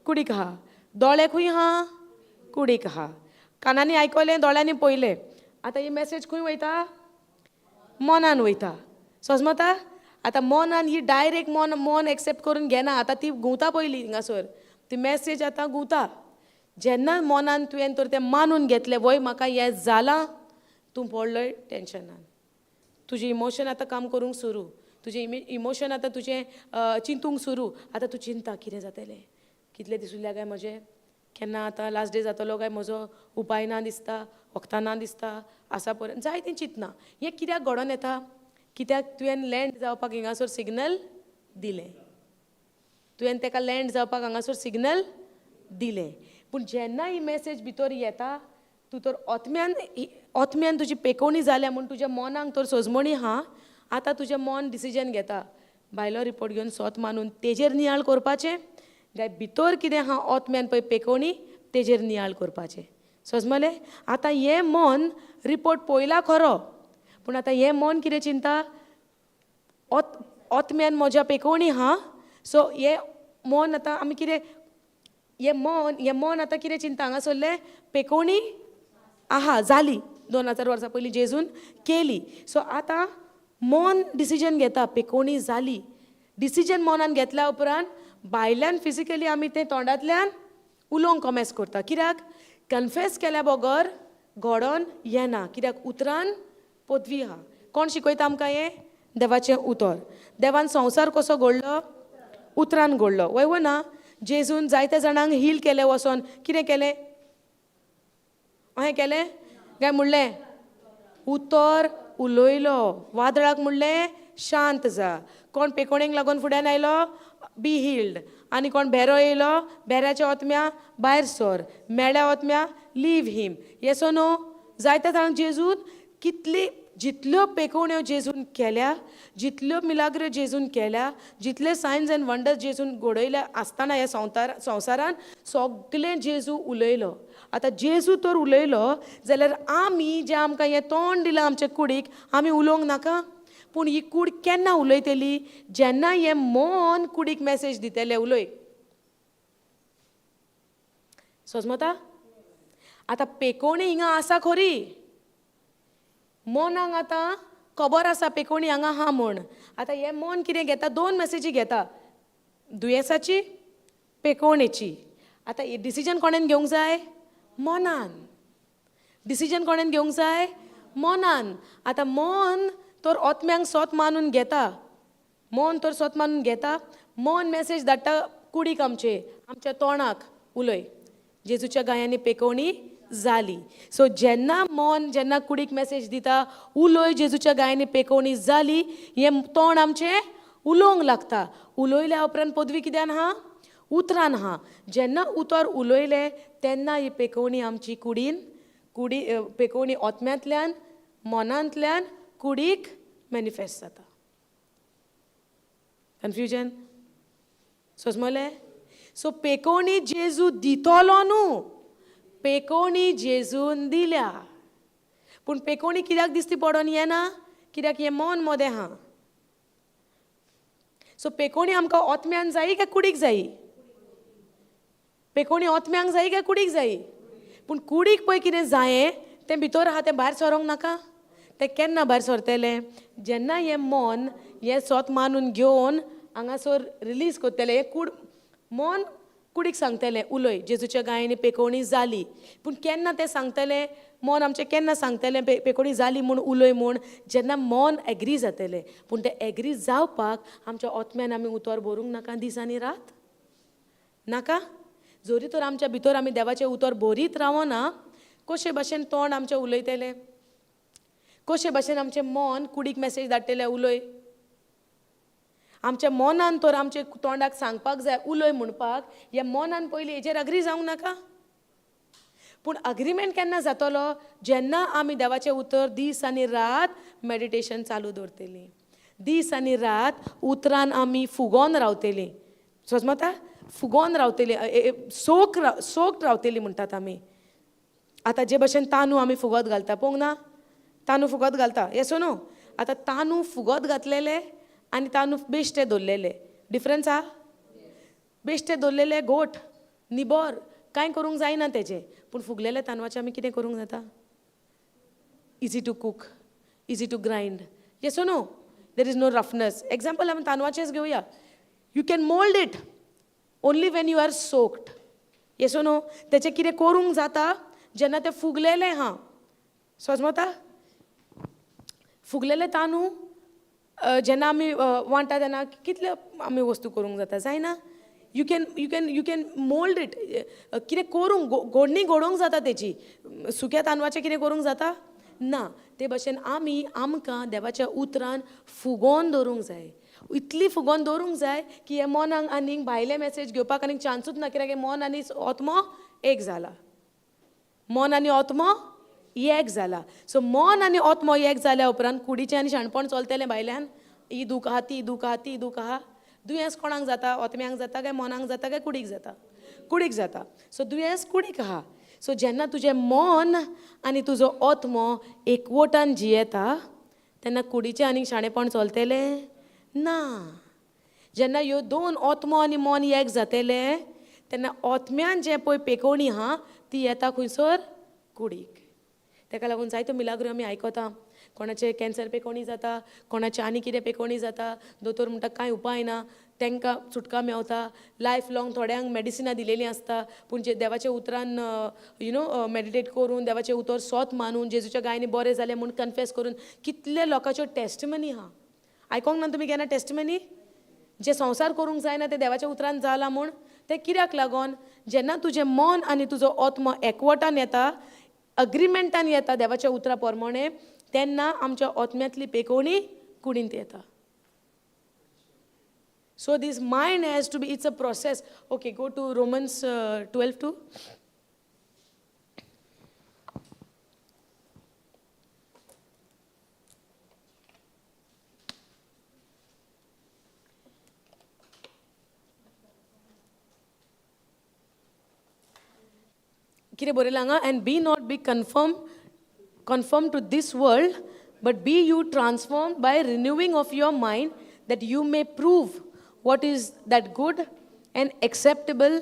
कुडीक आहा. दोळे खंय आहा? कुडीक आहा. कानांनी आयकलें, दोळ्यांनी पळयलें. आतां ही मॅसेज खंय वयता? मनान वयता. समजता? आतां मनान ही डायरेक्ट मन एक्सेप्ट करून घेना. आतां ती गुंवता पयली हिंगासर ती मॅसेज आतां गुंवता. जेन्ना मनान तुवें तर तें मानून घेतलें वय म्हाका हें जालां, तूं पडलोय टेंशनान. तुजें इमोशन आतां काम करूंक सुरू. तुजें इमोशन आतां तुजें चिंतूंक सुरू. आतां तूं चिंता कितें जातलें, कितले दीस उरल्या काय म्हजे, केन्ना आतां लास्ट डे जातलो काय म्हजो, उपाय ना दिसता, वखदां ना दिसता, आसा पर्यंत जायतीं चिंतना. हें कित्याक घडोवन येता, कित्याक तुवें लँड जावपाक हिंगासर सिग्नल दिलें. तुवें ताका लँड जावपाक हांगासर सिग्नल दिलें. पूण जेन्ना ही मॅसेज भितर येता, तूं तर ओतम्यान तुजी पेकोवणी जाल्या म्हूण तुज्या मनाक तर सोजमणी आहा. आतां तुजें मन डिसिजन घेता, भायलो रिपोर्ट घेवन सोत मानून तेजेर नियाळ करपाचें काय भितर कितें आहा ओतम्यान पळय पेकोवणी तेजेर नियाळ करपाचें. समजलें? आतां हें मन रिपोर्ट पळयला खरो, पूण आतां हें मन कितें चिंता, ओतम्यान म्हज्या पेकोवणी आहा. सो हें मन आतां आमी कितें, हें मन आतां कितें चिंता, हांगासरलें पेकोवणी आहा, जाली 2000 वर्सां पयलीं जेजून केली. सो आतां मन डिसिजन घेता, पेकोवणी जाली. डिसिजन मनान घेतल्या उपरांत भायल्यान फिजिकली आमी तें तोंडांतल्यान उलोवंक कॉमेस करता. कित्याक कन्फेस केल्या बगर घडोवन येना. कित्याक उतरान पदवी आहा. कोण शिकयता आमकां हें? देवाचें उतर. देवान संवसार कसो घडलो? उतरान घडलो. वय ना? जेजून जायत्या जाणांक हील केलें वचोन. कितें केलें? अहें केलें काय म्हणलें? उतर उलयलो. वादळाक म्हणलें शांत जा. कोण पेकोवणेक लागून फुड्यान आयलो? Be healed. आनी कोण भेरो येयलो? भेऱ्याच्या ओतम्या भायर सर. मेल्या ओतम्या लीव हीम. येस ओ नो? जायत्या जाणांक जेजून जितल्यो पेकोवण्यो जेजून केल्या, जितल्यो मिलाग्र्यो जेजून केल्या, जितले सायन्स एंड वंडर्स जेजून घडयल्या आसतना ह्या संवसारान सगळें जेजू उलयलो. आतां जेजू तर उलयलो जाल्यार आमी जें आमकां हें तोंड दिलां आमचे कुडीक, आमी उलोवंक नाका? पूण ही कूड केन्ना उलयतली? जेन्ना हें मन कुडीक मॅसेज दितलें उलय. समजता? आतां पेकोवणी हिंगा आसा खरी, मनाक आतां खबर आसा पेकोवणी हांगा आहा म्हूण. आतां हें मन कितें घेता? 2 मॅसेजी घेता, दुयेंसाची, पेकोवणेची. आतां ही डिसिजन कोणेन घेवंक जाय? मनान. डिसिजन कोणेन घेवंक जाय? मनान. आतां मन तर ओतम्यांक सोत मानून घेता. मन तर सोत मानून घेता. मन मॅसेज धाडटा कुडीक आमच्या तोंडाक, उलय. जेजूच्या गायांनी पेकोवणी जाली. सो जेन्ना कुडीक मॅसेज दिता, उलय जेजूच्या गायांनी पेकोवणी जाली, हें तोंड आमचें उलोवंक लागता. उलयल्या उपरांत पदवी कित्यान आहा? उतरान आहा. जेन्ना उतर उलयलें तेन्ना ही पेकोवणी आमची पेकोवणी ओतम्यांतल्यान, मनांतल्यान कुडीक मॅनिफेस्ट जाता. कन्फ्युजन? समजलें? सो पेकोवणी जेजू दितलो न्हू, पेकोवणी जेजून दिल्या. पूण पेकोवणी कित्याक दिसती पडोन येना? कित्याक हें मन मोदें आहा. सो पेकोवणी आमकां ओतम्यान जायी काय कुडीक जायी? पेकोवणी ओतम्यांक जायी काय कुडीक जायी? पूण कुडीक पळय कितें जायें तें भितर आहा तें भायर सरोंक नाका. तें केन्ना भायर सरतलें? जेन्ना हें मन हें सोत मानून घेवन हांगासर रिलीज करतलें. मन कुडीक सांगतलें उलय जेजूच्या गायांनी पेकोवणी जाली. पूण केन्ना तें सांगतलें? मन आमचें केन्ना सांगतलें पेकोवणी जाली म्हूण उलय म्हूण? जेन्ना मन एग्री जातलें. पूण तें एग्री जावपाक आमच्या ओतम्यान आमी उतर भरूंक नाका दीस आनी रात? नाका? जोरी तर आमच्या भितर आमी देवाचें उतर भरीत रावना, कशे भाशेन तोंड आमचें उलयतलें? कशे भाशेन आमचें मन कुडीक मॅसेज धाडटलें उलय? आमच्या मनान तर आमच्या तोंडाक सांगपाक जाय उलय म्हणपाक, ह्या मनान पयलीं हेजेर अग्री जावंक नाका? पूण अग्रीमेंट केन्ना जातलो? जेन्ना आमी देवाचें उतर दीस आनी रात मॅडिटेशन चालू दवरतलीं. दीस आनी रात उतरान आमी फुगोन रावतलीं. समजता? फुगोन रावतलीं, सोक्ड रावतलीं म्हणटात आमी. आतां जे भाशेन तांदूळ आमी फुगत घालता पळोवंक ना? तांदूळ फुगत घालता, येस ओ नो? आतां तांदूळ फुगत घातलेले आनी तांदूळ बेश्टे दवरलेले, डिफरन्स आहा? बेश्टे दवरलेले घोट निबोर कांय करूंक जायना तेजें. पूण फुगलेल्या तांदळाचें आमी कितें करूंक जाता? Easy to cook, easy to grind, yes O no? There is no roughness. Example आमी तांदळाचेच घेवया. You can mould it only when you are soaked. Yes O no. तेचें कितें करूंक जाता जेन्ना तें फुगलेलें आहा. समजता? फुगलेले तांदूळ जेन्ना आमी वांटा तेन्ना कितल्यो आमी वस्तू करूंक जाता, जायना? You can mould it. कितें करूंक घोडणी घडोवंक जाता तेची. सुक्या तांदळाचें कितें करूंक जाता? ना. ते भशेन आमी आमकां देवाच्या उतरान फुगोवन दवरूंक जाय. इतली फुगोवन दवरूंक जाय की हे मनाक आनीक भायले मॅसेज घेवपाक आनीक चान्सूच ना. कित्याक मन आनी आत्मो एक जाला. मन आनी आत्मो एक जाला. सो मन आनी आत्मो एक जाल्या उपरांत कुडीचें आनी शाणपण चलतलें भायल्यान. ही दूख आहा, ती दूख आहा, ती दूख आहा. दुयेंस कोणाक जाता? आत्म्यांक जाता काय मनाक जाता काय कुडीक जाता? कुडीक जाता. सो दुयेंस कुडीक आहा. सो जेन्ना तुजें मन आनी तुजो आत्मो एकवटान जियेता तेन्ना कुडीचें आनीक शाणेपण चलतलें ना. जेन्ना ह्यो दोन आत्मो आनी मन एक जातले तेन्ना आत्म्यान जें पळय पेकोवणी आहा ती येता खंयसर? कुडीक. ताका लागून जायत्यो मिलाग्रो आमी आयकता. कोणाचें कॅन्सर पेकोवणी जाता, कोणाचें आनी कितें पेकोवणी जाता. दोतोर म्हणटा कांय उपाय ना, तांकां सुटका मेवता. लायफ लाँग थोड्यांक मॅडिसिनां दिलेलीं आसता. पूण जे देवाच्या उतरान मॅडिटेट करून देवाचें उतर सोत मानून जेजूच्या गायनी बरें जालें म्हूण कन्फेस करून कितले लोकांच्यो टेस्टमनी आहा. आयकोंक ना तुमी केन्ना टेस्टमनी? जे संवसार करूंक जायना ते देवाच्या उतरान जाला म्हूण. ते कित्याक लागोन? जेन्ना तुजें मन आनी तुजो आत्मो एकवटान येता, अग्रिमेंटान येता देवाच्या उतरा प्रमाणे, तेन्ना आमच्या आत्म्यांतली पेकोवणी कुडींत येता. So this mind has to be, it's a process. Okay, go to Romans 12:2. कितें बरयलां हांगा? And be not be conformed to this world, but be you transformed by renewing of your mind, that you may prove what is that good and acceptable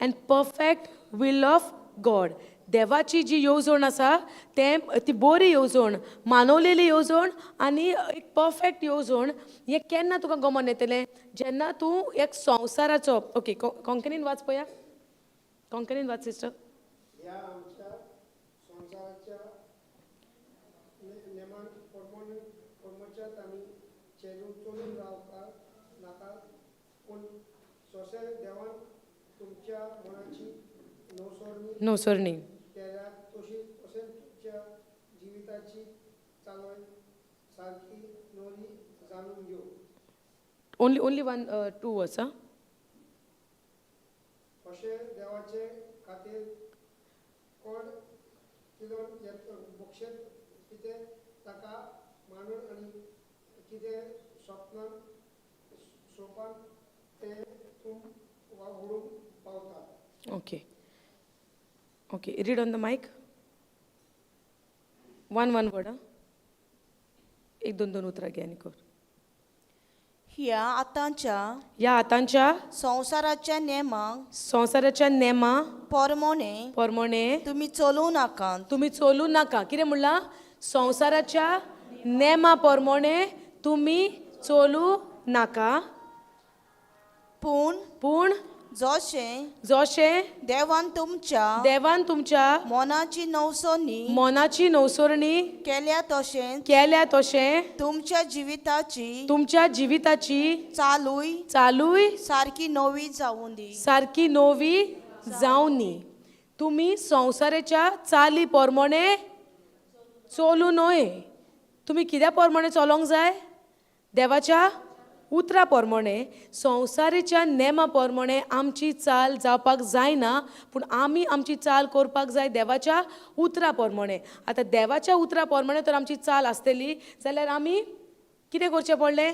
and perfect will of God. देवाची जी येवजण आसा ती बरी येवजण, मानवलेली येवजण आनी एक परफेक्ट येवजण. हें केन्ना तुका गमन येतलें? जेन्ना तूं एक संवसाराचो, ओके कोंकणीन वाच पळया. कोंकणीन वाच सिस्टर. ह्या आमच्या संसाराच्या नेमान कर्मचात आमी चलून रावपाक नाका, पूण सोंसे देवान तुमच्या मनाची नवसरणी केल्या तशी तशेंच तुमच्या जिविताची चालवण सारकी नवी जाणून घेव. ओनली 1-2 वर्स. अशें देवाचे खातीर कोण कितें बक्षेत कितें ताका मानून आनी कितें स्वप्नान सोपान तें तूं व्हडूंक पावता. ओके रीड ऑन द मायक. 1 वर्ड. 1-2 उतरां घे आनी कर. ह्या आतांच्या संसाराच्या नेमा प्रमाणे तुम्ही चलू नाका. कितें म्हणलां? संसाराच्या नेमा प्रमाणे तुम्ही चलू नाका, पूण जशें देवान तुमच्या मनाची नवसरणी केल्या तशें तुमच्या जिविताची चालूय सारकी नवी जावं दी. तुम्ही संसाराच्या चाली प्रमाणे चलू नये. तुम्ही कित्या प्रमाणे चलोंक जाय? देवाच्या उतरा प्रमाणे. संसाराच्या नेमा प्रमाणे आमची चाल जावपाक जायना, पूण आमी आमची चाल करपाक जाय देवाच्या उतरा प्रमाणे. आतां देवाच्या उतरा प्रमाणे तर आमची चाल आसतली जाल्यार आमी कितें करचें पडलें?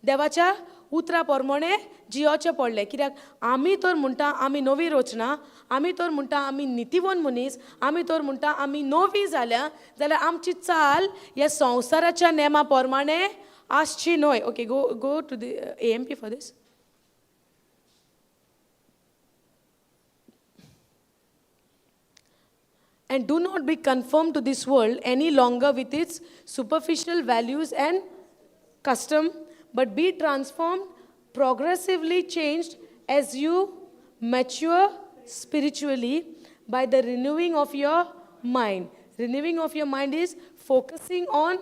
देवाच्या उतरा प्रमाणे जियोचें पडलें. कित्याक आमी तर म्हणटा आमी नवी रचना, आमी तर म्हणटा आमी नितीवन मनीस, आमी तर म्हणटा आमी नवी जाल्या, जाल्यार आमची चाल ह्या संसाराच्या नेमा प्रमाणे आसची न्हय. Okay, go to the AMP for this. And do not be conformed to this world any longer with its superficial values and custom, but be transformed, progressively changed as you mature spiritually by the renewing of your mind. Renewing of your mind is focusing on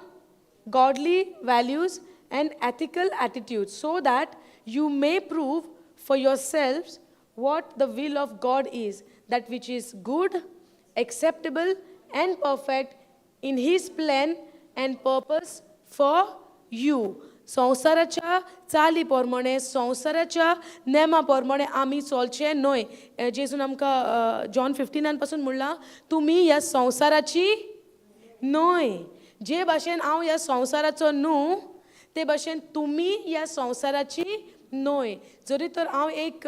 godly values and ethical attitudes so that you may prove for yourselves what the will of God is, that which is good, acceptable and perfect in his plan and purpose for you. संवसाराच्या चाली प्रमाणे संवसाराच्या नेमा प्रमाणे आमी चलचे न्हय. जेजून आमकां जॉन 59 पासून म्हणलां, तुमी ह्या संवसाराची न्हय. जे भाशेन हांव ह्या संवसाराचो न्हू, ते भाशेन तुमी ह्या संवसाराची न्हय. जरी तर हांव एक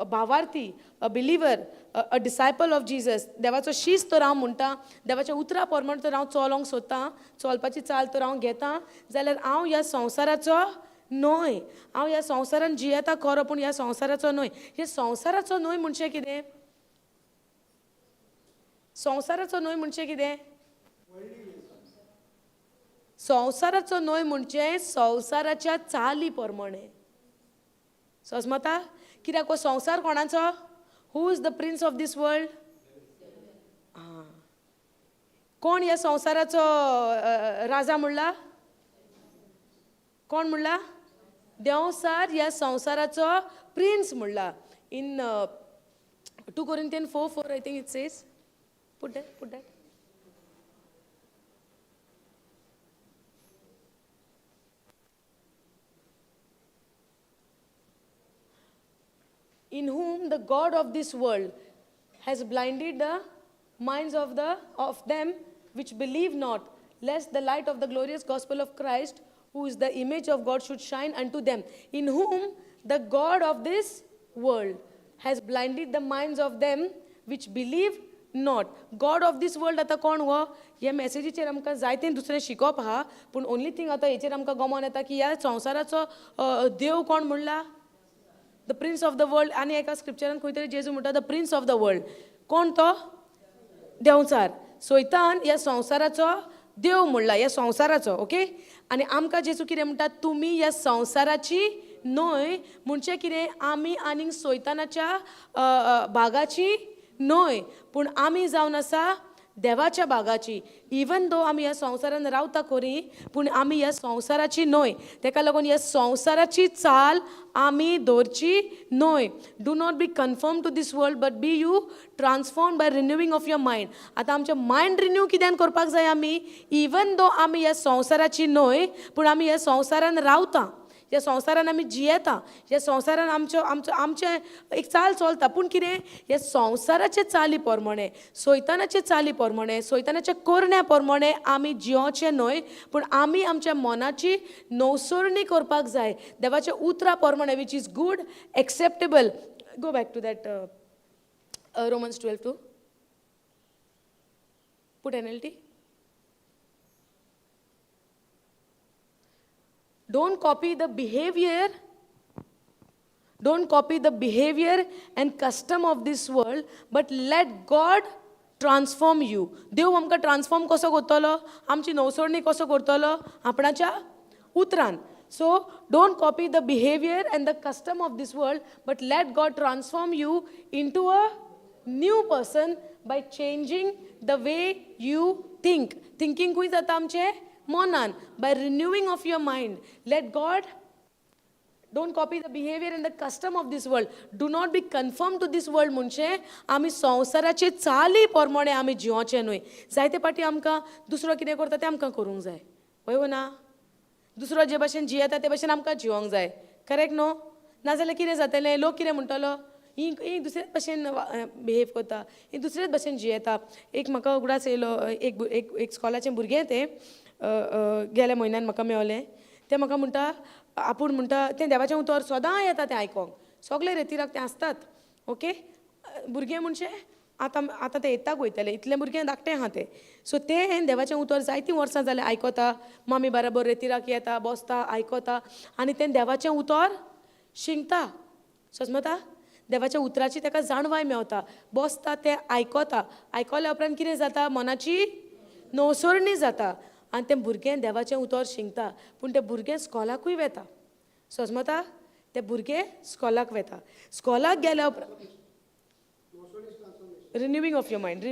भावार्थी, अ बिलिवर, अ डिसायपल ऑफ जिजस, देवाचो शीस तर हांव म्हणटा, देवाच्या उतरा प्रमाण तर हांव चलोंक सोदतां, चलपाची चाल तर हांव घेतां, जाल्यार हांव ह्या संवसाराचो न्हय. हांव ह्या संवसारान जियेता खरो, पूण ह्या संवसाराचो न्हय. हे संवसाराचो न्हय म्हणजे कितें? संवसाराचो न्हय म्हणजे कितें? संवसाराचो न्हय म्हणजे संवसाराच्या चाली प्रमाणे. समजता? कित्याक हो संवसार कोणाचो? Who is the prince of this world? कोण ह्या संवसाराचो राजा म्हणला? कोण म्हणला? देवसार ह्या संवसाराचो प्रिन्स म्हणला. In 2 Corinthians 4:4 I think it says, put that. In whom the God of this world has blinded the minds of them which believe not, lest the light of the glorious gospel of Christ, who is the image of God, should shine unto them. In whom the God of this world has blinded the minds of them which believe not. God of this world आता कोण हो? ह्या मेसेजीचेर आमकां जायतें दुसरें शिकोवप आहा, पूण ओन्ली थिंग आतां हेचेर आमकां गमन येता की ह्या संवसाराचो देव कोण म्हणला? The prince of the world. आनी एका स्क्रिप्चरान खंय तरी जेजू म्हणटा the prince of the world. कोण तो? देंवचार. सैतान ह्या संवसाराचो देव म्हणला, ह्या संवसाराचो. ओके. आनी आमकां जेजू कितें म्हणटा? तुमी ह्या संवसाराची न्हय. म्हणजे कितें? आमी आनीक सैतानाच्या भागाची न्हय, पूण आमी जावन आसा देवाच्या भागाची. इवन दो आमी ह्या संवसारान रावता खरी, पूण आमी ह्या संवसाराची न्हय. तेका लागून ह्या संवसाराची चाल आमी दवरची न्हय. Do not be conform to this world, but be you transform by renewing of your mind. आतां आमचें मायंड रिन्यू कित्यान करपाक जाय आमी? इवन दो आमी ह्या संवसाराची न्हय, पूण आमी ह्या संवसारान रावता, ह्या संवसारान आमी जियेता, ह्या संवसारान आमचें एक चाल चलता. पूण कितें? ह्या संवसाराचे चाली प्रमाणे, सैतानाचे चाली प्रमाणे, सैतानाच्या करण्या प्रमाणे आमी जियोचें न्हय, पूण आमी आमच्या मनाची नवसरणी करपाक जाय देवाच्या उतरा प्रमाणे, which is good, acceptable. Go back to that Romans 12:2. Put NLT. Don't copy the behavior and custom of this world, but let God transform you. देव आमकां ट्रान्सफॉर्म कसो करतलो? आमची नवसरणी कसो करतलो? आपणाच्या उतरान. So don't copy the behavior and the custom of this world, but let God transform you into a new person by changing the way you think. Thinking खूंय जाता आमचें? मोनान. By renewing of your mind. Let God. Don't copy the behavior and the custom of this world. Do not be conformed to this world. म्हणजे आमी संवसाराचे चाली प्रमाणे आमी जियोचें न्हय. जायते पाटी आमकां दुसरो कितें करता तें आमकां करूंक जाय. पळय ना? दुसरो जे भाशेन जियेता ते भाशेन आमकां जियोंक जाय. करेक्ट न्हू? नाजाल्यार कितें जातलें? लोक कितें म्हणटलो? ही दुसरेच भाशेन बिहेव करता, ही दुसरेच भाशेन जियेता. एक म्हाका उगडास येयलो, एक स्कॉलाचें भुरगें तें गेल्या म्हयन्यान म्हाका मेळ्ळें. तें म्हाका म्हणटा, आपूण म्हणटा तें देवाचें उतर सदां येता तें आयकोंक, सगळे रेतीराक तें आसतात. ओके. भुरगें म्हणजे आतां तें येताक वयतलें, इतलें भुरगें धाकटें आहा तें. सो तें देवाचें उतर जायतीं वर्सां जाल्यार आयकता, मामी बराबर रेतीराक येता, बसता, आयकता, आनी तें देवाचें उतर शिंगता. समजता? देवाच्या उतराची ताका जाणवाय मेवता, बसता तें आयकोता, आयकल्या उपरांत कितें जाता, मनाची नवसरणी जाता आनी तें भुरगें देवाचें उतर शिंगता. पूण तें भुरगें स्कॉलाकूय वेता. समजता, तें भुरगें स्कॉलाक वेता. स्कॉलाक गेल्या उपरांत रिन्युवींग ऑफ युअर मायंड,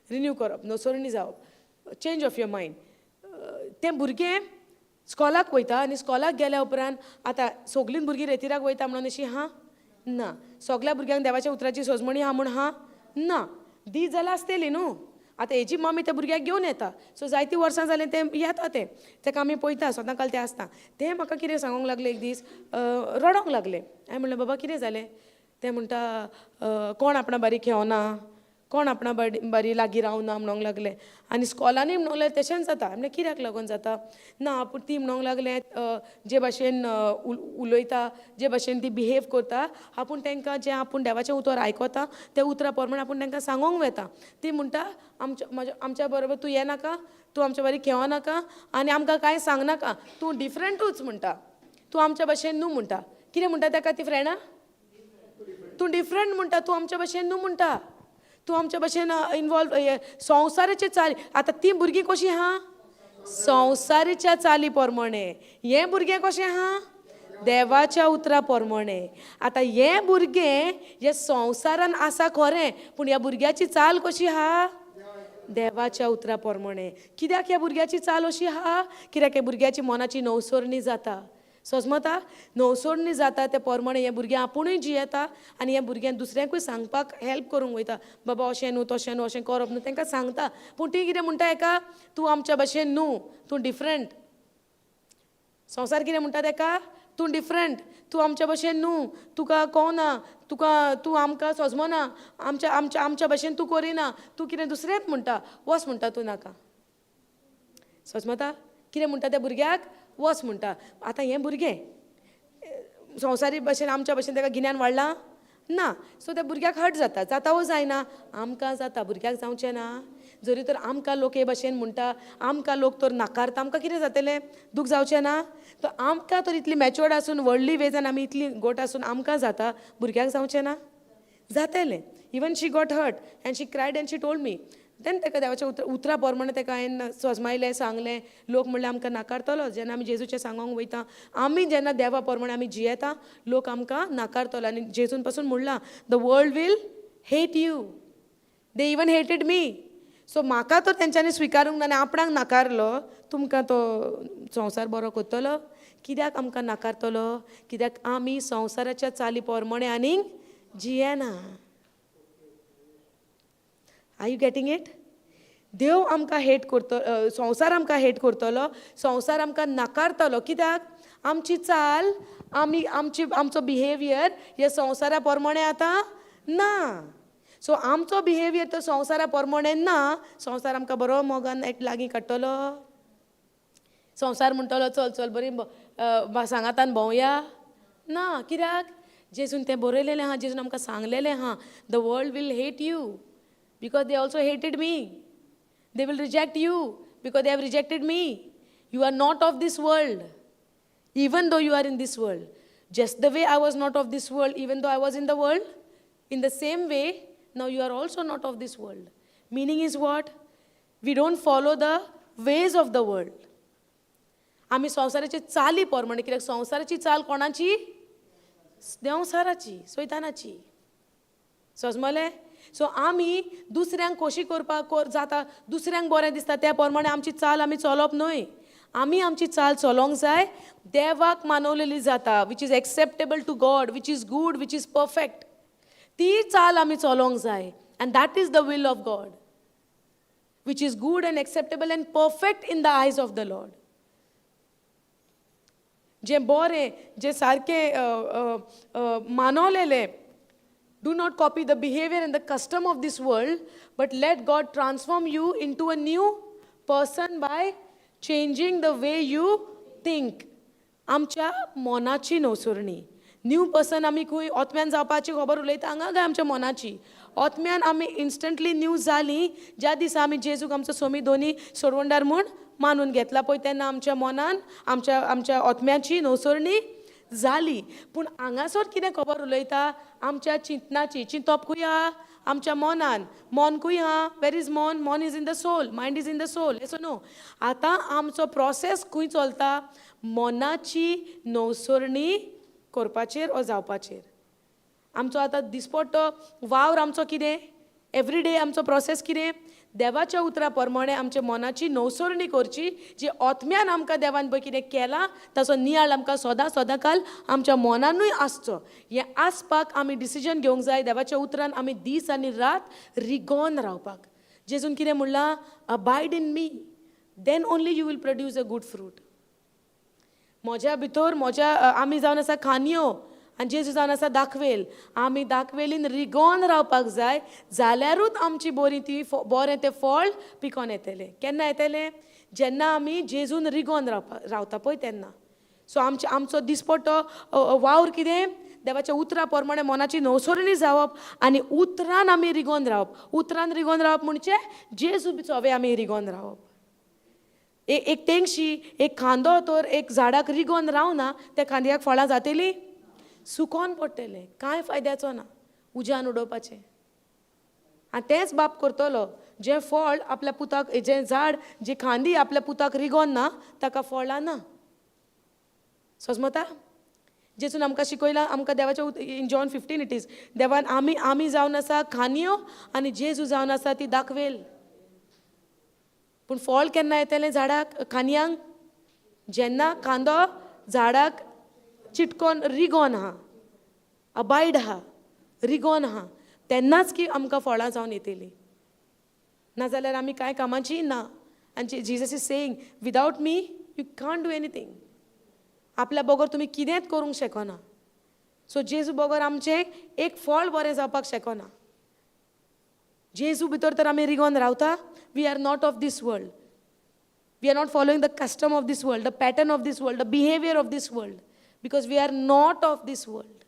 रिन्यू करप, नवसरणी जावप, चेंज ऑफ युअर मायंड. तें भुरगें स्कॉलाक वयता आनी स्कॉलाक गेल्या उपरांत आतां सगलीं भुरगीं रेतीराक वयता म्हणून अशी हा ना, सगल्या भुरग्यांक देवाच्या उतराची सोजमणी हा म्हूण हा ना, दी जाल्यार आसतली न्हू. आतां हेजी मम्मी त्या भुरग्याक घेवन येता, सो जायतीं वर्सां जालें तें येता तेका आमी पळयता, सदांकाल तें आसता. तें म्हाका कितें सांगूंक लागलें एक दीस, रडोंक लागलें. हांवें म्हणलें बाबा कितें जालें? तें म्हणटा कोण आपणा बारी खेवना, कोण आपणा बारी लागीं रावना म्हणूंक लागलें. आनी स्कॉलांनी म्हणूंक लागलें तशेंच जाता. म्हणजे कित्याक लागून जाता ना, पूण ती म्हणूंक लागलें जे भाशेन उलयता, जे भाशेन ती बिहेव करता, आपूण तांकां जें आपूण देवाचें उतर आयकता त्या उतरा प्रमाणे आपूण तांकां सांगूंक वेता. ती म्हणटा आमच्या बरोबर तूं येनाका, तूं आमच्या बारी खेवनाका आनी आमकां कांय सांगनाका, तूं डिफरंटूच म्हणटा, तूं आमच्या भाशेन न्हू म्हणटा. कितें म्हणटा ताका ती फ्रेंडा? तूं डिफरंट म्हणटा, तूं आमच्या भाशेन न्हू म्हणटा, तूं आमच्या भाशेन इनवॉल्व संवसाराचे चाली. आतां ती भुरगीं कशीं आहा? संवसाराच्या चाली प्रमाणे. हें भुरगें कशें आहा? देवाच्या उतरा प्रमाणे. आतां हें भुरगें हे संवसारान आसा खरें, पूण ह्या भुरग्याची चाल कशी आहा? देवाच्या उतरा प्रमाणे. कित्याक ह्या भुरग्याची चाल अशी आहा? कित्याक ह्या भुरग्याची मनाची नवसरणी जाता. समजता, नवसरणी जाता त्या प्रमाणे हें भुरगें आपुणूय जियेता आनी हें भुरग्यान दुसऱ्यांकूय सांगपाक हेल्प करूंक वयता. बाबा अशें न्हू, तशें न्हू, अशें करप न्हू, तांकां सांगता. पूण ती कितें म्हणटा हेका, तूं आमच्या भाशेन न्हू, तूं डिफरंट. संवसार कितें म्हणटा ताका, तूं डिफरंट, तूं आमच्या भाशेन न्हू, तुका कळना, तूं आमकां सजमना, आमच्या भाशेन तूं करिना, तूं कितें दुसरेंच म्हणटा, वच म्हणटा तूं नाका. समजता, कितें म्हणटा त्या भुरग्याक, वच म्हणटा. आतां हें भुरगें संवसारी भाशेन आमच्या भाशेन ताका गिन्यान वाडलां ना, सो त्या भुरग्याक हट जाता वो जायना, आमकां जाता, भुरग्याक जावचें ना. जरी तर आमकां लोक हे भाशेन म्हणटा, आमकां लोक तर नाकारता, आमकां कितें जातलें, दूख जावचें ना. तर आमकां तर इतली मॅच्युअर्ड आसून, व्हडली वेजान आमी इतली गोट आसून आमकां जाता, भुरग्याक जावचें ना, जातलें. इवन शी गॉट हर्ट एंड शी क्रायड एंड शी टोल्ड मी. देन ताका देवाच्या उतरा प्रमाणे ताका हांवें सोजमायलें, सांगलें. लोक म्हणलें आमकां नाकारतलो, जेन्ना आमी जेजूचें सांगोंक वयता, आमी जेन्ना देवा प्रमाणे आमी जियेता, लोक आमकां नाकारतलो. आनी जेजून पासून म्हणलां, the world will hate you, they even hated me. So म्हाका तर तेंच्यांनी स्विकारूंक ना आनी आपणाक नाकारलो, तुमकां तो संवसार बरो करतलो? कित्याक आमकां नाकारतलो? कित्याक आमी संवसाराच्या चाली प्रमाणे आनीक जियेना. Are you getting it? देव आमकां हेट करतलो, संवसार आमकां हेट करतलो, संवसार आमकां नाकारतलो. कित्याक? आमची चाल, आमचो बिहेवियर हे संवसारा प्रमाणे आतां ना. सो आमचो बिहेवियर तो संवसारा प्रमाणे ना. संवसार आमकां बरो मोगान एक लागीं काडटलो. संवसार म्हणटलो चल चल बरी सांगातान भोंवया ना. कित्याक? जेजून तें बरयलेलें आहा, जेजून आमकां सांगलेलें आहा, the world will hate you because they also hated me. They will reject you because they have rejected me. You are not of this world, even though you are in this world. Just the way I was not of this world, even though I was in the world, in the same way, now you are also not of this world. Meaning is what? We don't follow the ways of the world. आमी संवसाराची चाली प्रमाणे, कित्याक संवसाराची चाल कोणाची? देवसाराची, सैतानाची. समजलें? सो आमी दुसऱ्यांक खोशी करपाक जाता, दुसऱ्यांक बरें दिसता त्या प्रमाणे आमची चाल आमी चलोवप न्हय. आमी आमची चाल चलोवंक जाय देवाक मानवलेली जाता, which is acceptable to God, which is good, which is perfect. ती चाल आमी चलोवंक जाय. And that is the will of God, which is good and acceptable and perfect in the eyes of the Lord. जे बरें, जे सारकें मानवलेलें. Do not copy the behavior and the custom of this world, but let God transform you into a new person by changing the way you think. आमच्या मोनाची नवसरणी. न्यू पर्सन आमी खंय ओतम्यान जावपाची खबर उलयता हांगा काय आमच्या मोनाची? ओतम्यान आमी इन्स्टंटली न्यू जाली ज्या दिसा आमी जेजूक आमचो सोमी दोनी सोडवंडार म्हूण मानून घेतला पळय, तेन्ना आमच्या मोनान आमच्या ओतम्याची नवसरणी जाली. पूण हांगासर कितें खबर उलयता आमच्या चिंतनाची. चिंतप खंय आहा? आमच्या मनान. मन खंय आहा? वेर इज मन? मन is in the soul. Mind is in the soul. Yes no? आतां आमचो प्रोसेस खंय चलता? मनाची नवसरणी करपाचेर ओ जावपाचेर. आमचो आतां दिसपट्टो वावर आमचो कितें? एवरी डे आमचो प्रोसेस कितें? देवाच्या उतरा प्रमाणे आमच्या मनाची नवसरणी करची. जी आत्म्यान आमकां देवान पळय कितें केलां ताचो नियाळ आमकां सदां काल आमच्या मनानूय आसचो. हें आसपाक आमी डिसिजन घेवंक जाय. देवाच्या उतरान आमी दीस आनी रात रिगोन रावपाक. जेजून कितें म्हणलां? Abide in me, then only you will produce a good fruit. म्हज्या भितर आमी जावन आसा खांदयो आनी जेजू जावन आसा दाखवेल. आमी दाखवेलीन रिगोन रावपाक जाय, जाल्यारूच आमची बरें तें फळ पिकोन येतलें. केन्ना येतलें? जेन्ना आमी जेजून रिगोन रावता पळय तेन्ना. सो आमचो दिसपट्टो वावर कितें? देवाच्या उतरा प्रमाणे मनाची नवसरणी जावप आनी उतरान आमी रिगोन रावप. उतरान रिगोन रावप म्हणजे जेजू बिचोवे आमी रिगोन रावप. एक तेंगशी एक खांदो तर एक झाडाक रिगोन रावना, त्या खांद्याक फळां जातलीं? सुकोन पडटलें. कांय फायद्याचो ना उज्यान उडोवपाचें. आनी तेंच बाप करतलो. जें फळ आपल्या पुताक, जें झाड, जी खांदी आपल्या पुताक रिगोन ना ताका फळां ना. समजता? जेजून आमकां शिकयलां, आमकां देवाच्या इन जॉन 15 इट इज, देवान आमी जावन आसा खांदयो आनी जेजू जावन आसा ती दाखवेल. पूण फळ केन्ना येतलें झाडाक, खांदयांक? जेन्ना खांदो झाडाक चिटकोन रिगोन आहा, अबायड आहा, रिगोन आहा, तेन्नाच की आमकां फळां जावन येतलीं. नाजाल्यार आमी कांय कामाची ना. आनी Jesus is saying, without me you can't do anything. आपल्या बगर तुमी कितेंच करूंक शकना. सो जेजू बगर आमचें एक फळ बरें जावपाक शकना. जेजू भितर तर आमी रिगोन रावता. We are not of this world. We are not following the custom of this world, the pattern of this world, the behaviour of this world. Because we are not of this world.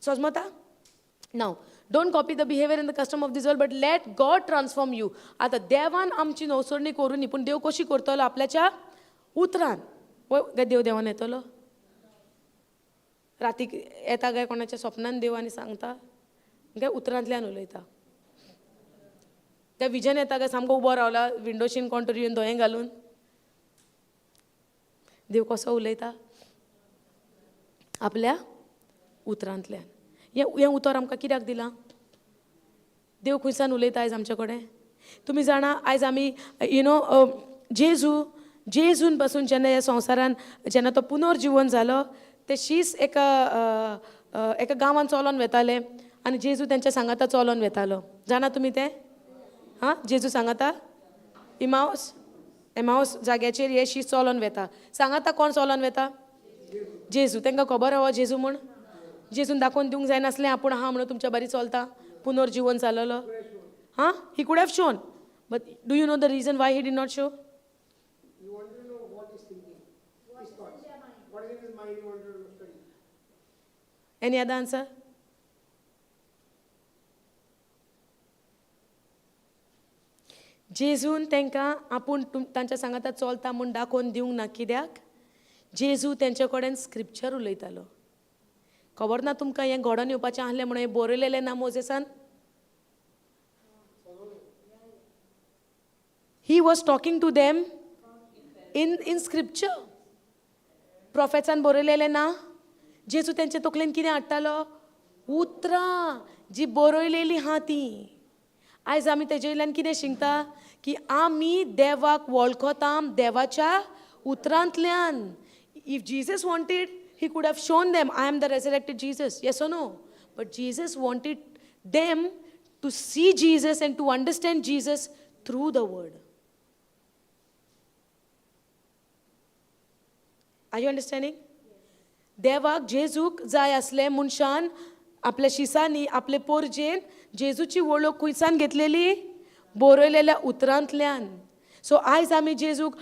Sajmata? Now, don't copy the behavior and the custom of this world, but let God transform you. आता देवान आमची नवसरणी करून न्ही, पूण देव कशी करतलो? आपल्याच्या उतरान. काय देव देवान येतलो? रातीक येता काय कोणाच्या स्वप्नान देव आनी सांगता? काय उतरांतल्यान उलयता. त्या विजन येता काय सामको उबो रावला विंडोशीन कोण तरी येवन दोळे घालून? देव कसो उलयता? आपल्या उतरांतल्यान. हें उतर आमकां कित्याक दिलां? देव खंयसान उलयता आयज आमचे कडेन? तुमी जाणा, आयज आमी जेजून पासून जेन्ना ह्या संवसारान जेन्ना तो पुनर्जीवन जालो, ते शीस एका गांवांत चलोन वेताले आनी जेजू तेंच्या सांगाता चलोन वेतालो. जाणा तुमी तें? हां, जेजू सांगाता एमावस जाग्याचेर हे शीस चलोन वेता. सांगाता कोण चलोन वेता? जेजू. तांकां खबर आहा जेजू म्हूण? जेजून दाखोवन दिवंक जायनासलें आपूण आहा म्हणून तुमच्या बारी चलता, पुनर्जीवन जालोलो? हां, he could have shown. But do you know the reason why he did not show? You want to know what he's thinking, his thoughts. What is in his mind? You want to study. Any other answer? जेजून तांकां आपूण तांच्या सांगाता चलता म्हूण दाखोवन दिवंक ना. कित्याक? जेजू तेंचे कडेन स्क्रिप्चर उलयतालो. खबर ना तुमकां हें घडोवन येवपाचें आहलें म्हणून हें बरयलेलें ना मोजेसान? He was talking to them in scripture. प्रॉफेट्सान बरयलेलें ना? जेजू तेंचे तकलेन कितें हाडटालो? उतरां जी बरयलेलीं आहा तीं. आयज आमी तेजे वयल्यान कितें शिकता? की आमी देवाक वळखता देवाच्या उतरांतल्यान. If Jesus wanted, he could have shown them, I am the resurrected Jesus. Yes or no? But Jesus wanted them to see Jesus and to understand Jesus through the word. Are you understanding? देवाक जेजूक जाय आसले मनशान आपल्या शिसांनी आपले पोरजेन जेजूची वळख खंयसान घेतलेली? बरयलेल्या उतरांतल्यान. सो आयज आमी जेजूक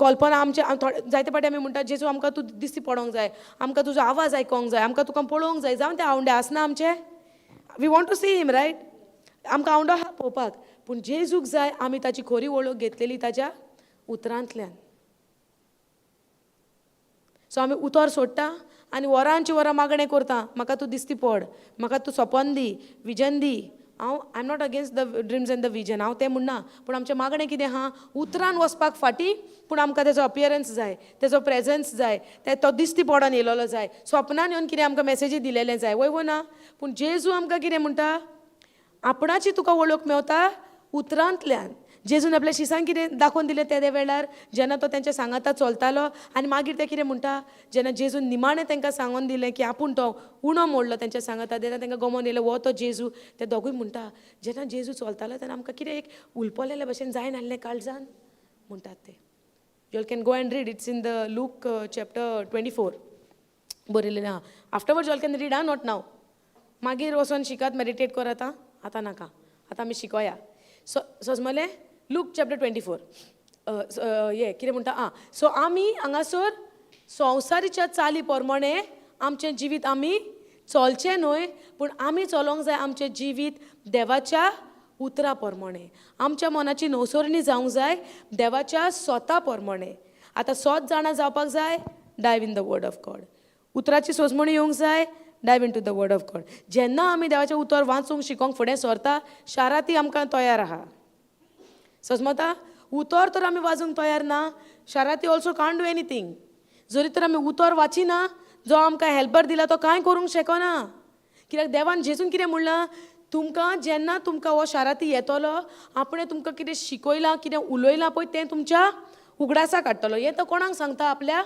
कल्पना आमचे जायते फावटी आमी म्हणटा जेजू आमकां तूं दिसती पडोंक जाय, आमकां तुजो आवाज आयकोंक जाय, आमकां तुका पळोवंक जाय. जावं तें आवंडे आसना आमचे? We want to see him, right? आमकां आवंडो आहा पळोवपाक, पूण जेजूक जाय आमी ताची खरी वळख घेतलेली ताच्या उतरांतल्यान. सो आमी उतर सोडटा आनी वरांची वरां मागणें करता म्हाका तूं दिसती पड म्हाका तूं सपन दी विजन दी हांव I am not against the dreams end the vision हांव तें म्हणना पूण आमचें मागणें कितें आहा उतरान वचपाक फाटीं पूण आमकां तेजो अपियरन्स जाय तेजो प्रेजन्स जाय तो दिसती पडोन येयलोलो जाय स्वप्नान येवन कितें आमकां मेसेजी दिलेलें जाय वय ना पूण जेजू आमकां कितें म्हणटा आपणाची तुका वळख मेवता उतरांतल्यान जेजून आपल्या शिसांक कितें दाखोवन दिलें ते वेळार जेन्ना तो तेंच्या सांगाता चलतालो आनी मागीर ते कितें म्हणटा जेन्ना जेजून निमाणें तांकां सांगून दिलें की आपूण तो उणो मोडलो तेंच्या सांगाता तेन्ना तांकां गमोन येयलो वो तो जेजू ते दोगूय म्हणटा जेन्ना जेजू चलतालो तेन्ना आमकां कितें एक उलपलेल्या भशेन जायन आहलें काळजान म्हणटात ते you can go and read it's in the Luke chapter 24 बरयलेलें आहा afterwards you can read not now मागीर वचोन शिकात मेडिटेट करात आतां नाका आतां आमी शिकोया सो समजलें लूक चॅप्टर 24 हे कितें म्हणटा सो आमी हांगासर संवसारीच्या चाली प्रमाणे आमचें जिवीत आमी चलचें न्हय पूण आमी चलोंक जाय आमचें जिवीत देवाच्या उतरा प्रमाणे आमच्या मनाची नवसरणी जावंक जाय देवाच्या स्वता प्रमाणे आतां सोत जाणां जावपाक जाय dive in the word of God उतराची सोजमणी येवंक जाय dive into the word of God जेन्ना आमी देवाचें उतर वाचूंक शिकोंक फुडें सरता शाराती आमकां तयार आहा समजता उतर तर आमी वाचूंक तयार ना शाराती ऑल्सो कांट डू एनीथींग जरी तर आमी उतर वाचिना जो आमकां हेल्पर दिला तो कांय करूंक शकना कित्याक देवान जेजून कितें म्हणलां तुमकां जेन्ना तुमकां हो शाराती येतलो आपणें तुमकां कितें शिकयलां कितें उलयलां पळय तें तुमच्या उगडासाक हाडटलो हें तो कोणाक सांगता आपल्या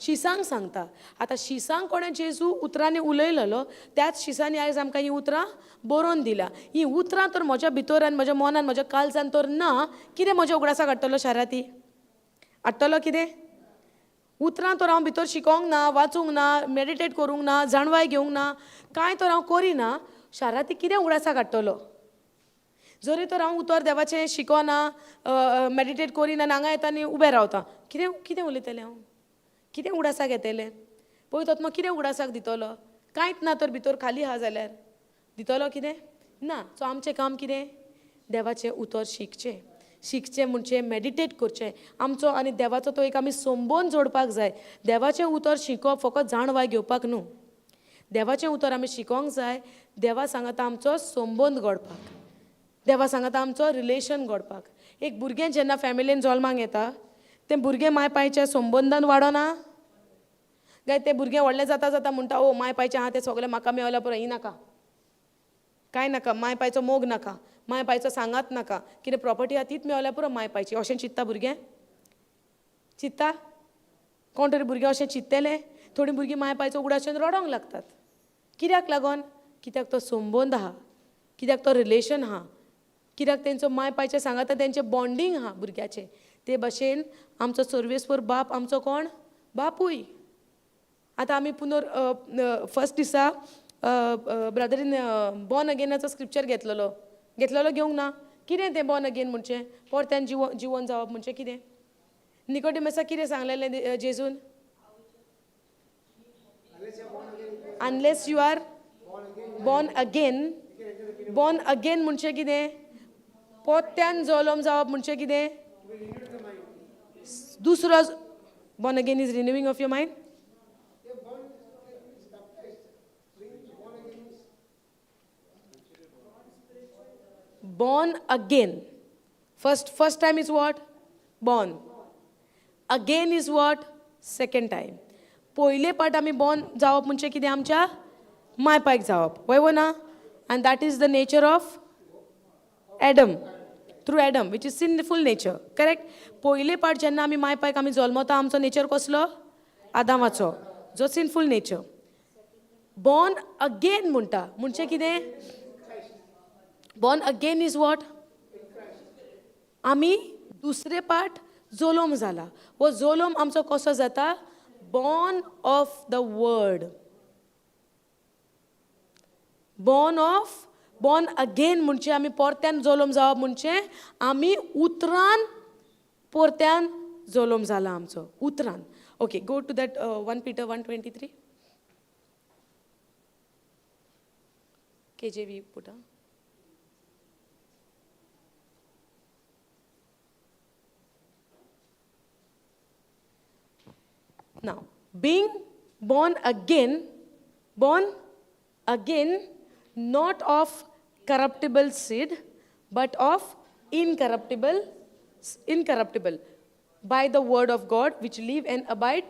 शिसांक सांगता आतां शिसांक कोणें जेजू उतरांनी उलयलेलो त्याच शिसांनी आयज आमकां हीं उतरां बरोवन दिला हीं उतरां तर म्हज्या भितर आनी म्हज्या मनान म्हज्या काळजान तर ना कितें म्हज्या उगडासाक हाडटलो शाराती हाडटलो कितें उतरां तर हांव भितर शिकोंक ना वाचूंक ना मेडिटेट करूंक ना जाणवाय घेवंक ना कांय तर हांव करिना शाराती कितें उगडासाक हाडटलो जरी तर हांव उतर देवाचें शिकोना मेडिटेट करिना हांगा येता आनी उबें रावता कितें कितें उलयतलें हांव कितें उगडासाक येतलें पळयतात मग कितें उगडासाक दितलो कांयच ना तर भितर खाली आहा जाल्यार दितलो कितें ना सो आमचें काम कितें देवाचें उतर शिकचें म्हणचें मेडिटेट करचें आमचो आनी देवाचो तो एक आमी संबंद जोडपाक जाय देवाचें उतर शिकोवप फकत जाणवाय घेवपाक न्हू देवाचें उतर आमी शिकोंक जाय देवा सांगता आमचो संबंद घडपाक देवा सांगता आमचो रिलेशन घडपाक एक भुरगें जेन्ना फॅमिलीन जल्माक येता तें भुरगें माय पायच्या संबंदान वाडना काय तें भुरगें व्हडलें जाता जाता म्हणटा ओ माय पायचें आहा तें सगळें म्हाका मेवल्या पुरो ही नाका कांय नाका माय पायचो मोग नाका माय पायचो सांगात नाका कितें प्रॉपर्टी आहा तीच मेवल्या पुरो माय पायची अशें चिंतता भुरगें चिंतता कोण तरी भुरगें अशें चिंतलें थोडीं भुरगीं माय पायचो उगडाशेन रडोंक लागतात कित्याक लागोन कित्याक तो संबंद आहा कित्याक तो रिलेशन आहा कित्याक तेंचो माय पायचें सांगता तेंचें बॉन्डिंग आहा भुरग्याचें ते भशेन आमचो सर्वेस्वर बाप आमचो कोण बापूय आतां आमी पुनर फर्स्ट दिसा ब्रदरीन बॉर्न अगेनाचो स्क्रिप्चर घेतलेलो घेवंक ना कितें तें बॉर्न अगेन म्हणचें परत्यान जिवन जावप म्हणचें कितें निकोडेमसाक कितें सांगलेलें जेजून unless you are born again म्हणचें कितें परत्यान जल्म जावप म्हणचें कितें दुसरो born again is renewing of your mind born again first time is what born again is what second time पहिले पाट आमी born जावप म्हणजे कितें आमच्या माय पायक जावप वय ना and that is the nature of Adam through Adam which is sinful nature correct पहिले पाट जेन्ना आमी माय पायक आमी जल्मता आमचो नेचर कसलो आदामाचो जो sinful nature born again म्हणटा म्हणजे कितें born again is what आमी दुसरे पाट जोलोम जाला वो जोलोम आमचो कसो जाता born of the word born again म्हणजे आमी परत्यान जोलोम जावप म्हणजे आमी उतरान परत्यान जोलोम जाला आमचो उतरान okay go to that 1 Peter 1:23 KJV पुटा Now, being born again, not of corruptible seed, but of incorruptible, by the word of God, which live and abide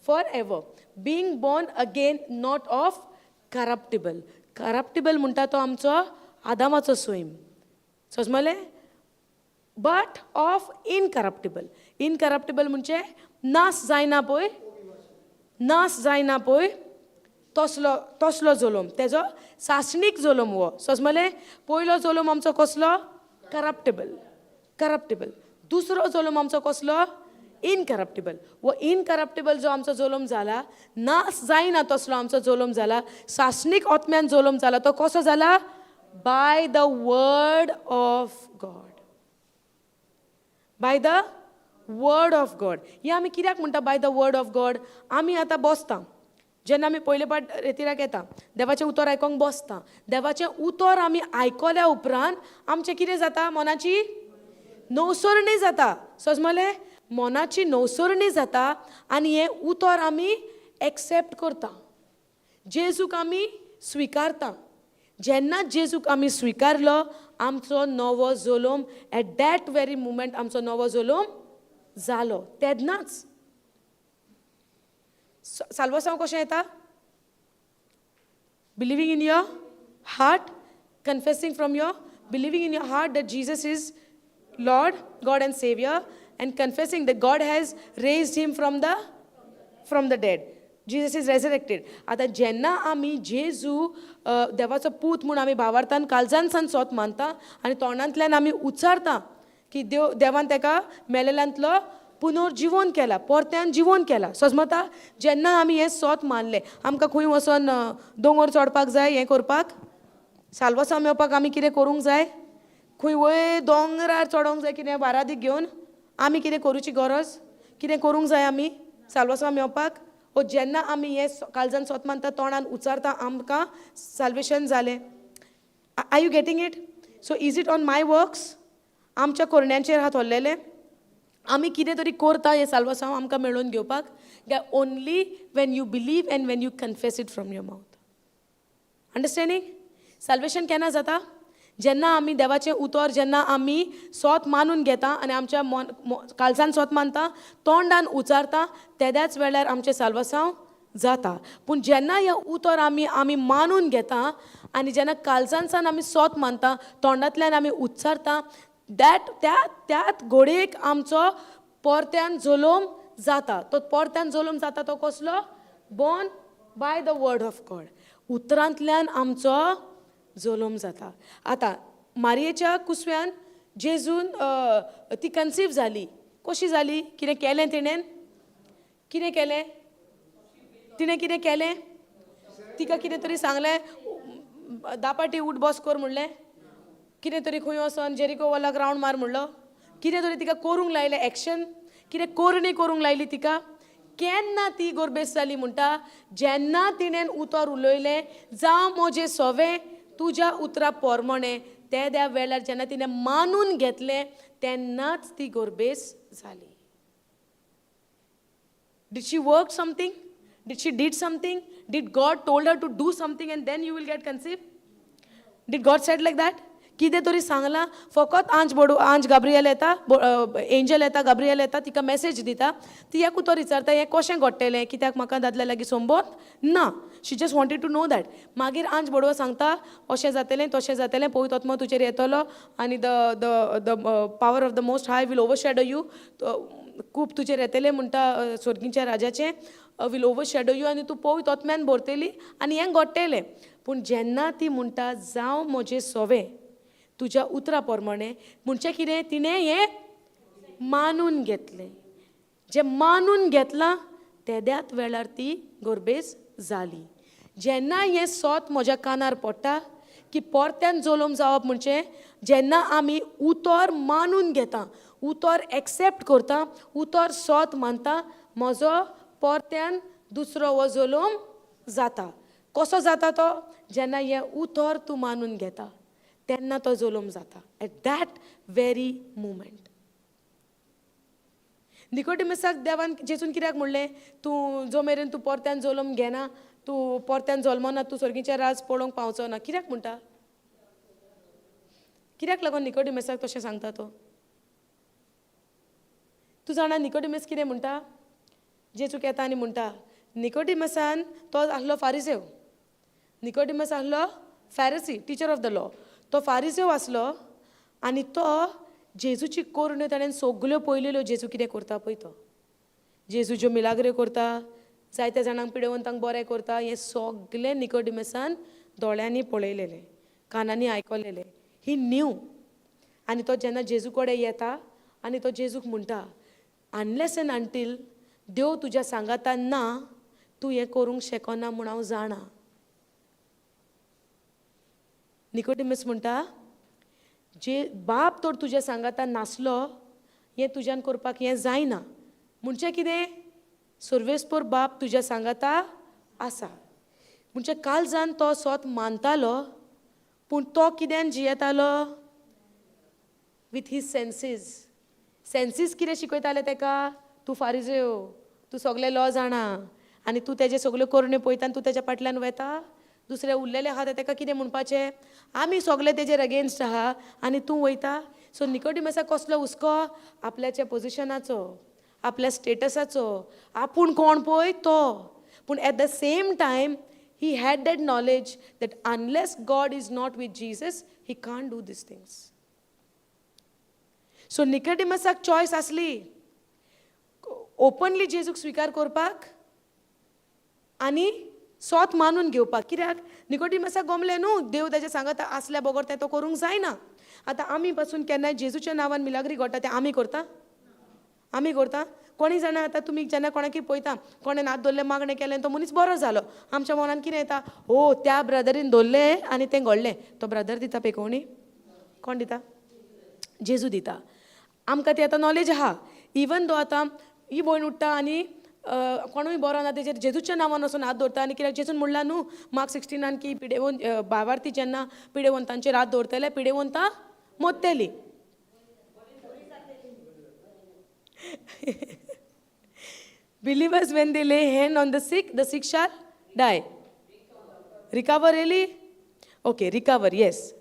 forever. Being born again, not of corruptible. Corruptible म्हणटा तो आमचो आदामाचो स्वयं. समजलें? But of incorruptible. Incorruptible म्हणजे नाश जायना पळय, नाश जायना पळय, तसलो जोलोम. तेजो सासणीक जोलोम हो. समजलें? पयलो जोलोम आमचो कसलो? करप्टिबल. दुसरो जोलोम आमचो कसलो? इनकरप्टिबल. वो इनकरप्टिबल जो आमचो जोलोम जाला, नाश जायना तसलो आमचो जोलोम जाला, सासणीक आत्म्यान जोलोम जाला, तो कसो जाला? Bye the word of God. Bye the word of God. हे आमी कित्याक म्हणटा bye the word of God? आमी आतां बसता, जेन्ना आमी पयले पाट रेतिराक येता, देवाचें उतर आयकोंक बसता. देवाचें उतर आमी आयकल्या उपरांत आमचें कितें जाता? मनाची नवसरणी जाता. समजलें? मनाची नवसरणी जाता आनी हें उतर आमी एक्सेप्ट करता. जेजूक आमी स्विकारता. जेन्ना जेजूक आमी स्विकारलो, आमचो नवो जोलोम एट दॅट वेरी मुमेंट आमचो नवो जोलोम जालो. तेन्नाच साल्वासांव कशें येता? Believing in your heart, confessing from your, believing in your heart that Jesus is Lord, God and Savior, and confessing that God has raised him from the dead. Jesus is resurrected. आता जेन्ना आमी जेजू देवाचो पूत म्हूण आमी भावार्थान काळजांतसान सोत मानता आनी तोंडांतल्यान आमी उच्चारता की देवान तेका मेलेल्यांतलो पुनर्जीवन केला, परत्यान जीवन केला. समजता? जेन्ना आमी हें सोत मानलें, आमकां खंय वचोन दोंगर चडपाक जाय, हें करपाक, साल्वासां मेवपाक आमी कितें करूंक जाय? खंय वयर दोंगरार चडोंक जाय कितें बारादीक घेवन? आमी कितें करूची गरज? कितें करूंक जाय आमी साल्वासां मेवपाक? ओ जेन्ना आमी हें काळजान सोत मानता, तोंडान उच्चारता, आमकां साल्वेशन जालें. Are you getting it? So is it on my works? आमच्या करण्यांचेर हात व्हरलेले? आमी कितें तरी करता हें साल्वासांव आमकां मेळोवन घेवपाक? Only when you believe and when you confess it from your mouth. Understanding? Salvation केन्ना जाता? जेन्ना आमी देवाचें उतर जेन्ना आमी सोत मानून घेता आनी आमच्या काळजान सोत मानता, तोंडान उच्चारता, तेद्याच वेळार आमचें साल्वासांव जाता. पूण जेन्ना हें उतर आमी मानून घेता आनी जेन्ना काळजांतसान आमी सोत मानता, तोंडांतल्यान आमी उच्चारता, त्यात घोडयेक आमचो परत्यान जोलोम जाता. तो परत्यान जोलोम जाता तो कसलो? Born by the word of God. उतरांतल्यान आमचो जोलोम जाता. आतां मारयेच्या कुसव्यान जेजून ती कन्सीव जाली. कशी जाली? कितें केलें तिणें? कितें केलें? तिणें कितें केलें? तिका कितें तरी सांगलें, 10 पाटी उठ बस कर म्हणलें? कितें तरी खंय वचोन जेरिको वॉलाक रावंड मार म्हणलो? कितें तरी तिका करूंक लायलें एक्शन? कितें करणी करूंक लायली तिका? केन्ना ती गोरबेस जाली म्हणटा? जेन्ना तिणें उतर उलयलें, जावं म्हजें सवें तुज्या उतरा पोरमोणें, त्या वेळार जेन्ना तिणें मानून घेतलें, तेन्नाच ती गोरबेस जाली. Did she work something? Did she did something? Did God told her to do something and then you will get conceived? Did God said like that? कितें तरी सांगलां? फकत आंज गाब्रियल येता, एंजल येता, गाब्रियल येता, तिका मेसेज दिता, ती एक उतर विचारता, हें कशें घडटलें, कित्याक म्हाका दादल्या लागीं संबंद ना. She just wanted to know that. मागीर आंज बडवो सांगता, अशें जातलें, तशें जातलें, पवित्र आत्मा तुजेर येतलो आनी the power of the most high will overshadow you. खूब तुजेर येतलें म्हणटा स्वर्गीच्या राजाचें, वील ओवरशॅडो यू, आनी तूं पवित्र आत्म्यान भरतली आनी हें घडटलें. पूण जेन्ना ती म्हणटा, जावं म्हजें सवें तुज्या उतरा प्रमाणें, म्हणजे कितें? तिणें हें मानून घेतलें. जें मानून घेतलां, तेद्याच वेळार ती गोरबेस जाली. जेन्ना हें सोत म्हज्या कानार पडटा की परत्यान जोलोम जावप म्हणजे जेन्ना आमी उतर मानून घेता, उतर एक्सेप्ट करता, उतर सोत मानता, म्हजो परत्यान दुसरो हो जोलोम जाता. कसो जाता तो? जेन्ना हें उतर तूं मानून घेता, तेन्ना तो जोलोम जाता. At that very moment. निकोडिमसाक देवान जेजून कित्याक म्हणलें तूं जो मेरेन तूं परत्यान जल्म घेना तूं परत्यान जल्मो ना तूं स्वर्गीचें राज पळोवंक पावचो ना कित्याक म्हणटा कित्याक लागून निकोडिमसाक तशें सांगता तो तूं जाणा निकोडिमस कितें म्हणटा जेजूक येता आनी म्हणटा निकोडिमसान तो आसलो फारिसेव निकोडिमस आसलो फॅरसी टिचर ऑफ द लॉ तो फारिसेव आसलो आनी तो जेजूची कोर्ण ताणें सगल्यो पळयलेल्यो जेजू कितें करता पळय तो जेजू ज्यो मिलाग्र्यो करता जायत्या जाणांक पिडेवंतांक बरें करता हें सगलें निकोडिमसान दोळ्यांनी पळयलेलें कानांनी आयकलेलें ही न्यू आनी तो जेन्ना जेजू कडेन येता आनी तो जेजूक म्हणटा अनलेस एंड अंटील देव तुज्या सांगातान ना तूं हें करूंक शकना म्हूण हांव जाणा निकोडिमस म्हणटा जे बाप तर तुज्या सांगातान नासलो हें तुज्यान करपाक हें जायना म्हणजे कितें सर्वेस्पर बाप तुज्या सांगाता आसा म्हणजे काल जावन तो स्वत मानतालो पूण तो कित्यान जियेतालो विथ हीज सेन्सीस कितें शिकयताले तेका तूं फारिजेव तूं सगळे लॉ जाणा आनी तूं तेजे सगल्यो करण्यो पळयता आनी तूं तेज्या फाटल्यान वता दुसरे उरलेले आहा तेका कितें म्हणपाचें आमी सगळे तेजेर अगेन्स्ट आहा आनी तूं वयता सो निकोडिमसाक कसलो हुस्को आपल्याच्या पोजिशनाचो आपल्या स्टेटसाचो आपूण कोण पळय तो पूण at the same time he had that knowledge that unless God is not with Jesus he can't do these things so निकोडिमसाक चॉयस आसली ओपनली जेजूक स्विकार करपाक आनी स्वत मानून घेवपाक कित्याक निकोडिमसाक गमलें न्हू देव ताजे सांगत आसल्या बगर तें तो करूंक जायना आतां आमी पासून केन्नाय जेजूच्या नांवान मिलाग्री घडटा तें आमी करता कोणी जाणा आतां तुमी जेन्ना कोणाकी पळयता कोणें नात दवरलें मागणें केलें तो मनीस बरो जालो आमच्या मनान कितें येता ओ त्या ब्रदरीन दवरलें आनी तें घडलें तो ब्रदर दिता पेकोवणी कोण दिता जेजू दिता आमकां ती आतां नॉलेज आहा इवन दो आतां ही भयण उठटा आनी कोणूय बरो ना तेजेर जेजूच्या नांवान वचून हात दवरता आनी कित्याक जेजून म्हणला न्हू मार्क 16 की पिडेवंत भावार्थी जेन्ना पिडेवंतांचेर हात दवरतले पिडेवंतां मोत्तेली Believers, when they lay hand on the sick shall die. Recover really? Okay, recover, yes.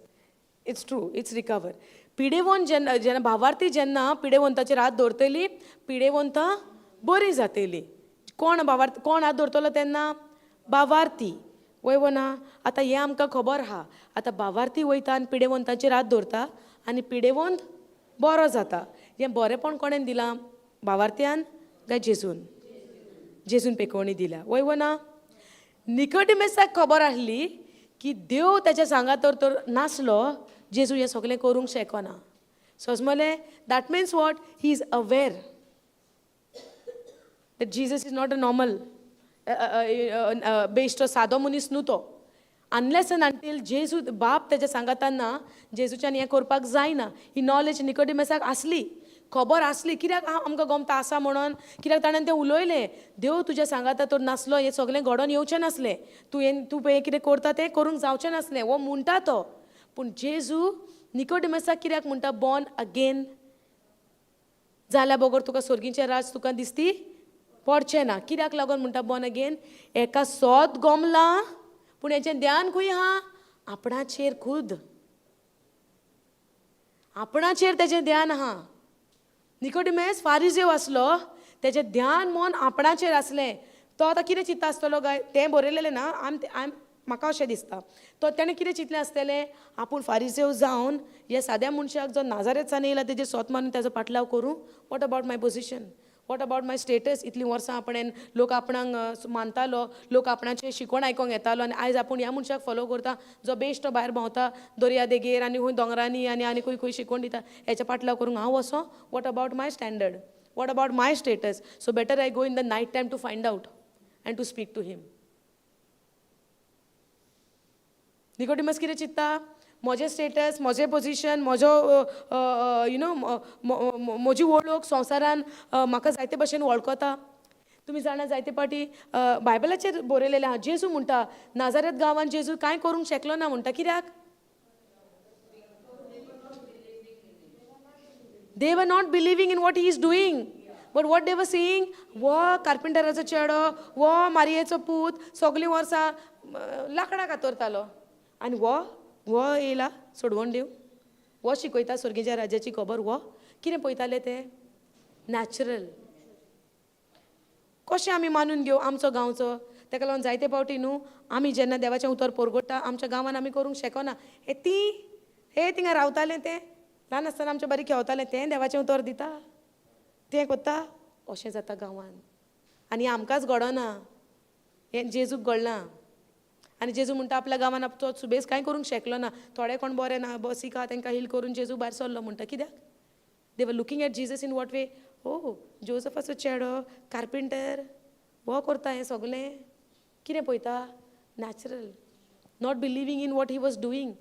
It's true, it's recover. पिडेवंत जेन्ना भावार्थी जेन्ना पिडेवंताचेर हात दवरतली पिडेवंतां बरी जातली कोण हात दवरतलो तेन्ना भावार्थी वय ना आतां हें आमकां खबर आहा आतां भावार्थी वयता आनी पिडेवंताचेर हात दवरता आनी पिडेवंत बरो जाता हें बरेंपण कोणें दिलां भावार्थ्यान काय जेजून पेकोवणी दिल्या वय ना निकोडिमसाक खबर आसली की देव ताच्या सांगातर तर नासलो जेजू हें सगलें करूंक शकना समजलें that means what he is aware that Jesus is not a normal बेश्टो सादो मनीस न्हू तो अनलेस एंड अंटील जेजू बाप तेज्या सांगातान ना जेजूच्यान हें करपाक जायना ही नॉलेज निकोडिमसाक आसली खबर आसली कित्याक आमकां गमता आसा म्हणून कित्याक ताणें तें उलयलें देव तुज्या सांगाता तर नासलो हें सगलें घडोवन येवचें नासलें तूं हें कितें करता तें करूंक जावचें नासलें वो म्हणटा तो पूण जेजू निकोडिमसाक कित्याक म्हणटा बॉर्न अगेन जाल्या बगर तुका स्वर्गीचें राज तुका दिसती पडचें ना कित्याक लागून म्हणटा बॉर्न अगेन एका सोद गमलां पूण हेचें ध्यान खंय आहा आपणाचेर खुद आपणाचेर तेजें ध्यान आहा निकोडिमस फारिजेव आसलो तेजें ध्यान मन आपणाचेर आसलें तो आतां कितें चिंत्ता आसतलो गाय तें बरयलेलें ना म्हाका अशें दिसता तो तेणें कितें चिंतलें आसतलें आपूण फारिजेव जावन ह्या साद्या मनशाक जो नाजारेतसान येयला तेजेर स्वत मारून तेजो पाटलाव करूं what about my position what about my status इतलीं वर्सां आपणें लोक आपणाक मानतालो लोक आपणाचें शिकवण आयकोंक येतालो आनी आयज आपूण ह्या मनशाक फॉलो करता जो बेश्टो भायर भोंवता दर्या देगेर आनी खंय दोंगरांनी आनी खंय शिकवण दिता हेच्या पाटलाव करूंक हांव वसो what about my standard what about my status so better I go in the night time to find out and to speak to him Nicodemus कितें चिंत्ता म्हजें स्टेटस म्हजें पोजिशन म्हजो म्हजी वळख संवसारान म्हाका जायते भशेन वळखता तुमी जाणा जायते फावटी बायबलाचेर बरयलेलें आहा जेजू म्हणटा नाजारेत गांवांत जेजू कांय करूंक शकलो ना म्हणटा कित्याक they were not believing in what he is doing but what they वर सेईंग, वो कार्पेंटराचो चेडो, वो मारयेचो पूत सगळीं वर्सां लांकडां कातरतालो आनी वो येयला सोडवण दिवं. वो शिकयता स्वर्गीच्या राज्याची खबर. वो कितें पळयताले ते नॅचरल. कशें आमी मानून घेवं आमचो गांवचो. ताका लागून जायते फावटी न्हू आमी जेन्ना देवाचें उतर परगडटा आमच्या गांवांत आमी करूंक शकना. हे थिंगा रावतालें तें ल्हान आसतना आमचे बारीक खेवतालें तें देवाचें उतर दिता, तें कोत्ता. अशें जाता गांवांत आनी आमकांच घडना, हें जेजूक घडलां. आनी जेजू म्हणटा आपल्या गांवांत तो सुबेज कांय करूंक शकलो ना. थोडे कोण बरे ना बसीक आहा तांकां हील करून जेजू भायर सरलो म्हणटा. कित्याक? They were looking at Jesus in what way. ओ जोसफाचो चेडो कार्पेंटर, वो करता हें सगलें. कितें पळयता? Natural. Not believing in what he was doing.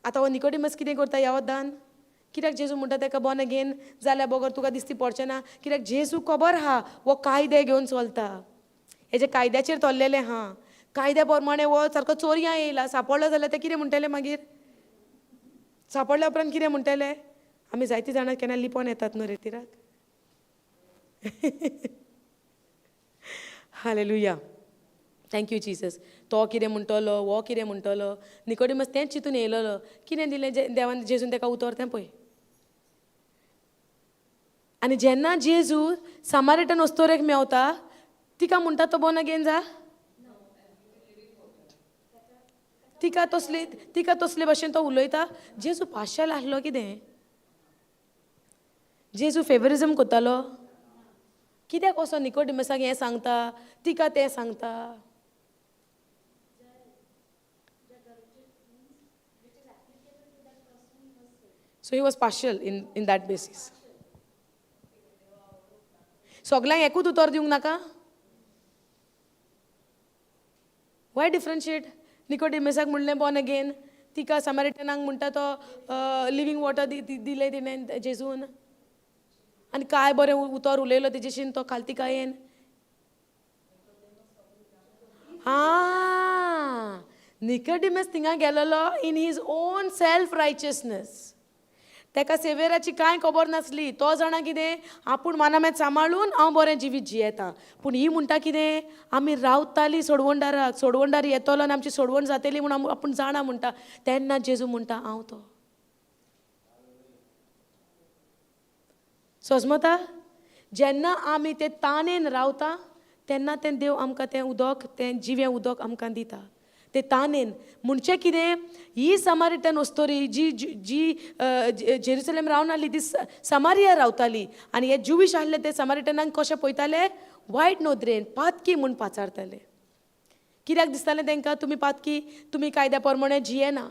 आतां हो निकोडिमस कितें करता ह्या वद्दान? कित्याक जेजू म्हणटा ताका बॉर्न अगेन जाल्या बगर तुका दिसती पडचें ना? कित्याक जेजू खबर आहा वो कायदे घेवन चलता. हेजे कायद्याचेर तोल्लेलें आहा. कायद्या प्रमाणे वो सारको चोरयां येयला. सांपडलो जाल्यार ते कितें म्हणटले मागीर? सांपडल्या उपरांत कितें म्हणटले? आमी जायतीं जाणां केन्ना लिपोन येतात न्हू रेतीराक. हालेलुया. Thank you Jesus. तो कितें म्हणटलो, वो कितें म्हणटलो. निकोडिमस तेंच चिंतून येयलोलो. कितें दिलें देवान जेजून ताका उतर तें पळय. आनी जेन्ना जेजू सामारिटन वस्तोरेक मेवता तिका म्हणटा तो बॉर्न अगेन जा. तिका तसले भाशेन तो उलयता. जेजू पाशल आसलो कितें? जेजू फेवरिजम कोत्तालो? कित्याक असो निकोडिमसाक हें सांगता तिका तें सांगता? So he was partial in that basis. सगल्यांक एकूच उतर दिवंक नाका? Y differentiate? निकोडिमसाक म्हणलें बॉर्न अगेन, तिका सामारिटनाक म्हणटा तो लिवींग वॉटर दिलें तिणें जेजून. आनी काय बरें उतर उलयलो तेजेशीन तो खालतिकायेन. निकोडिमस थिंगा गेलोलो इन हीज ओन सेल्फ रायचियसनेस. ताका सेवेराची कांय खबर नासली. तो जाणा कितें आपूण मानामेत सांबाळून हांव बरें जिवीत जियेता. पूण ही म्हणटा कितें आमी रावतालीं सोडवणदाराक, सोडवणदार येतलो आनी आमची सोडवण जातली म्हूण आपूण जाणा म्हणटा. तेन्ना जेजू म्हणटा हांव तो. समजता? जेन्ना आमी ते ताणेन रावता तेन्ना तें देव आमकां तें उदक, तें जिवें उदक आमकां दिता. ते ताणेन म्हणचें कितें? ही सामारिटन वस्तोरी जी जेरुसलेम रावन आहली ती समारिया रावताली. आनी हे ज्युवीश आहले ते समारिटनांक कशें पळयताले? वायट नोदरेन, पातकी म्हूण पाचारताले. कित्याक दिसतालें तांकां तुमी पातकी, तुमी कायद्या प्रमाणे जियेना,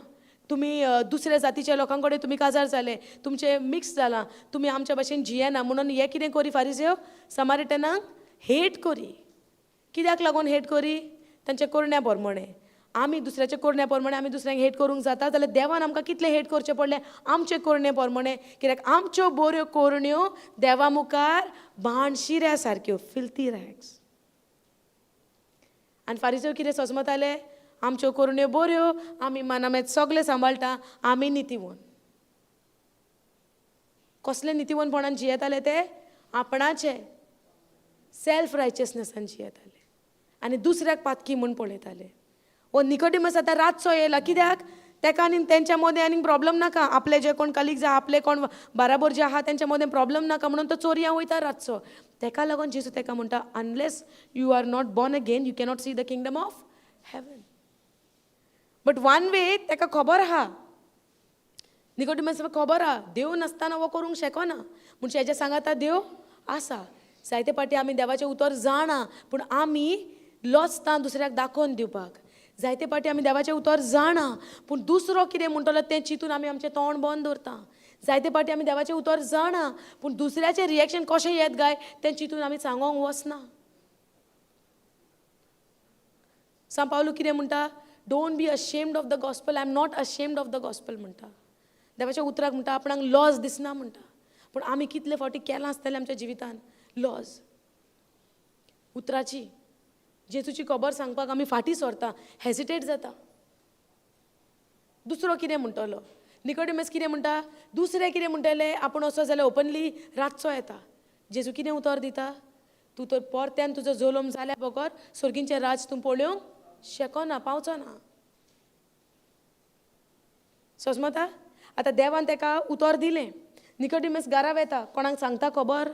तुमी दुसऱ्या जातीच्या लोकां कडेन तुमी काजार जाले, तुमचें मिक्स जालां, तुमी आमच्या भाशेन जियेना. म्हणून हे कितें करी फारिसेव? समारिटनांक हेट करी. कित्याक लागून हेट करी? तांच्या करण्या प्रमाणे. आमी दुसऱ्याच्या करण्या प्रमाणे आमी दुसऱ्यांक हेट करूंक जाता जाल्यार देवान आमकां कितलें हेट करचें पडलें? आमचे करणे प्रमाणे. कित्याक आमच्यो बऱ्यो करण्यो देवा मुखार बाणशिऱ्या सारक्यो, फिल्थी रॅग्स. आनी फारिसेव कितें सोजमताले? आमच्यो करण्यो बऱ्यो, आमी मानामेत सगळें सांबाळटा, आमी नितीवन. कसले नितीवनपणान जियेताले ते? आपणाचे सेल्फ रायचियसनेसान जियेताले आनी दुसऱ्याक पातकी म्हूण पळयताले. वो निकोडिमस आतां रातचो येयला. कित्याक? ताका आनी तेंच्या मदें आनीक प्रॉब्लम नाका. आपले जे कोण कलिग्स आहा, आपले कोण बाराबर जे आहा तेंच्या मदें प्रॉब्लम नाका म्हणून तो चोरयां वयता रातचो. ताका लागून जेजू ताका म्हणटा unless you are not born again you cannot see the kingdom of heaven. But one way ताका खबर आहा, निकोडिमसाक खबर आहा देव नासतना वो करूंक शकना. म्हणजे हेजे सांगाता देव आसा. जायते पाटी आमी देवाचें उतर जाणा पूण आमी लॉचता दुसऱ्याक दाखोवन दिवपाक. जायते पाटी आमी देवाचें उतर जाणा पूण दुसरो कितें म्हणटलो तें चिंतून आमी आमचें तोंड बंद दवरता. जायते पाटी आमी देवाचें उतर जाणा पूण दुसऱ्याचें रिएक्शन कशें येत गाय तें चिंतून आमी सांगोंक वचना. सान पावलो कितें म्हणटा? Don't be ashamed of the gospel. I am not ashamed of the gospel म्हणटा. देवाच्या उतराक म्हणटा आपणाक लॉस दिसना म्हणटा. पूण आमी कितले फावटी केलां आसतलें आमच्या जिवितान लॉस उतराची. जेजूची खबर सांगपाक आमी फाटीं सरता, हेजिटेट जाता. दुसरो कितें म्हणटलो? निकोडिमस कितें म्हणटा? दुसरे कितें म्हणटले आपूण असो जाल्यार ओपनली रातचो येता. जेजू कितें उतर दिता तूं तर परत्यान तुजो जोलम जाल्या बगर सर्गींचें राज तूं पळोवंक शकना पावचो ना समजता आतां देवान ताका उतर दिलें निकोडिमस घरा येता कोणाक सांगता खबर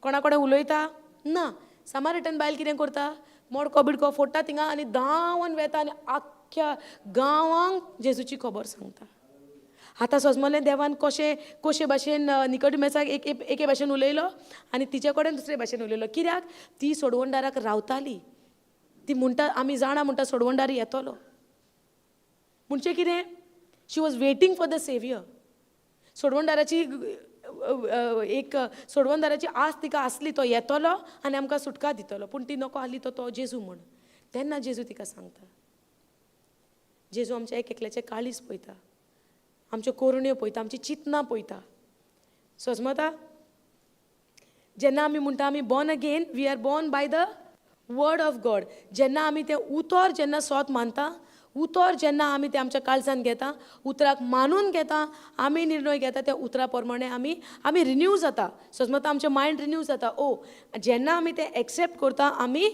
कोणा कडेन उलयता ना सामारिटन बायल कितें करता मोडको बिडको फोडटा थिंगा आनी धांवन वेता आनी आख्ख्या गांवांक जेजूची खबर सांगता आतां समजलें देवान कशे भाशेन निकोडिमसाक एके भाशेन उलयलो आनी तिचे कडेन दुसरे भाशेन उलयलो कित्याक ती सोडवणदाराक रावताली ती म्हणटा आमी जाणा म्हणटा सोडवणदार येतलो म्हणजे कितें she was waiting for the saviour सोडवणदाराची एक सोडवणदाराची आस तिका आसली तो येतलो आनी आमकां सुटका दितलो पूण ती नको आसली तो जेजू म्हण तेन्ना जेजू तिका सांगता जेजू आमच्या एक एकल्याचें काळीज पळयता आमच्यो कोरण्यो पळयता आमची चिंतनां पळयता समजता जेन्ना आमी म्हणटा आमी born again we are born by the word of God जेन्ना आमी तें उतर जेन्ना सोत मानता उतर जेन्ना आमी तें आमच्या काळजान घेता उतराक मानून घेता आमी निर्णय घेता त्या उतरा प्रमाणे आमी रिन्यू जाता समजता आमचें मायंड रिन्यू जाता ओ जेन्ना आमी तें एक्सेप्ट करता आमी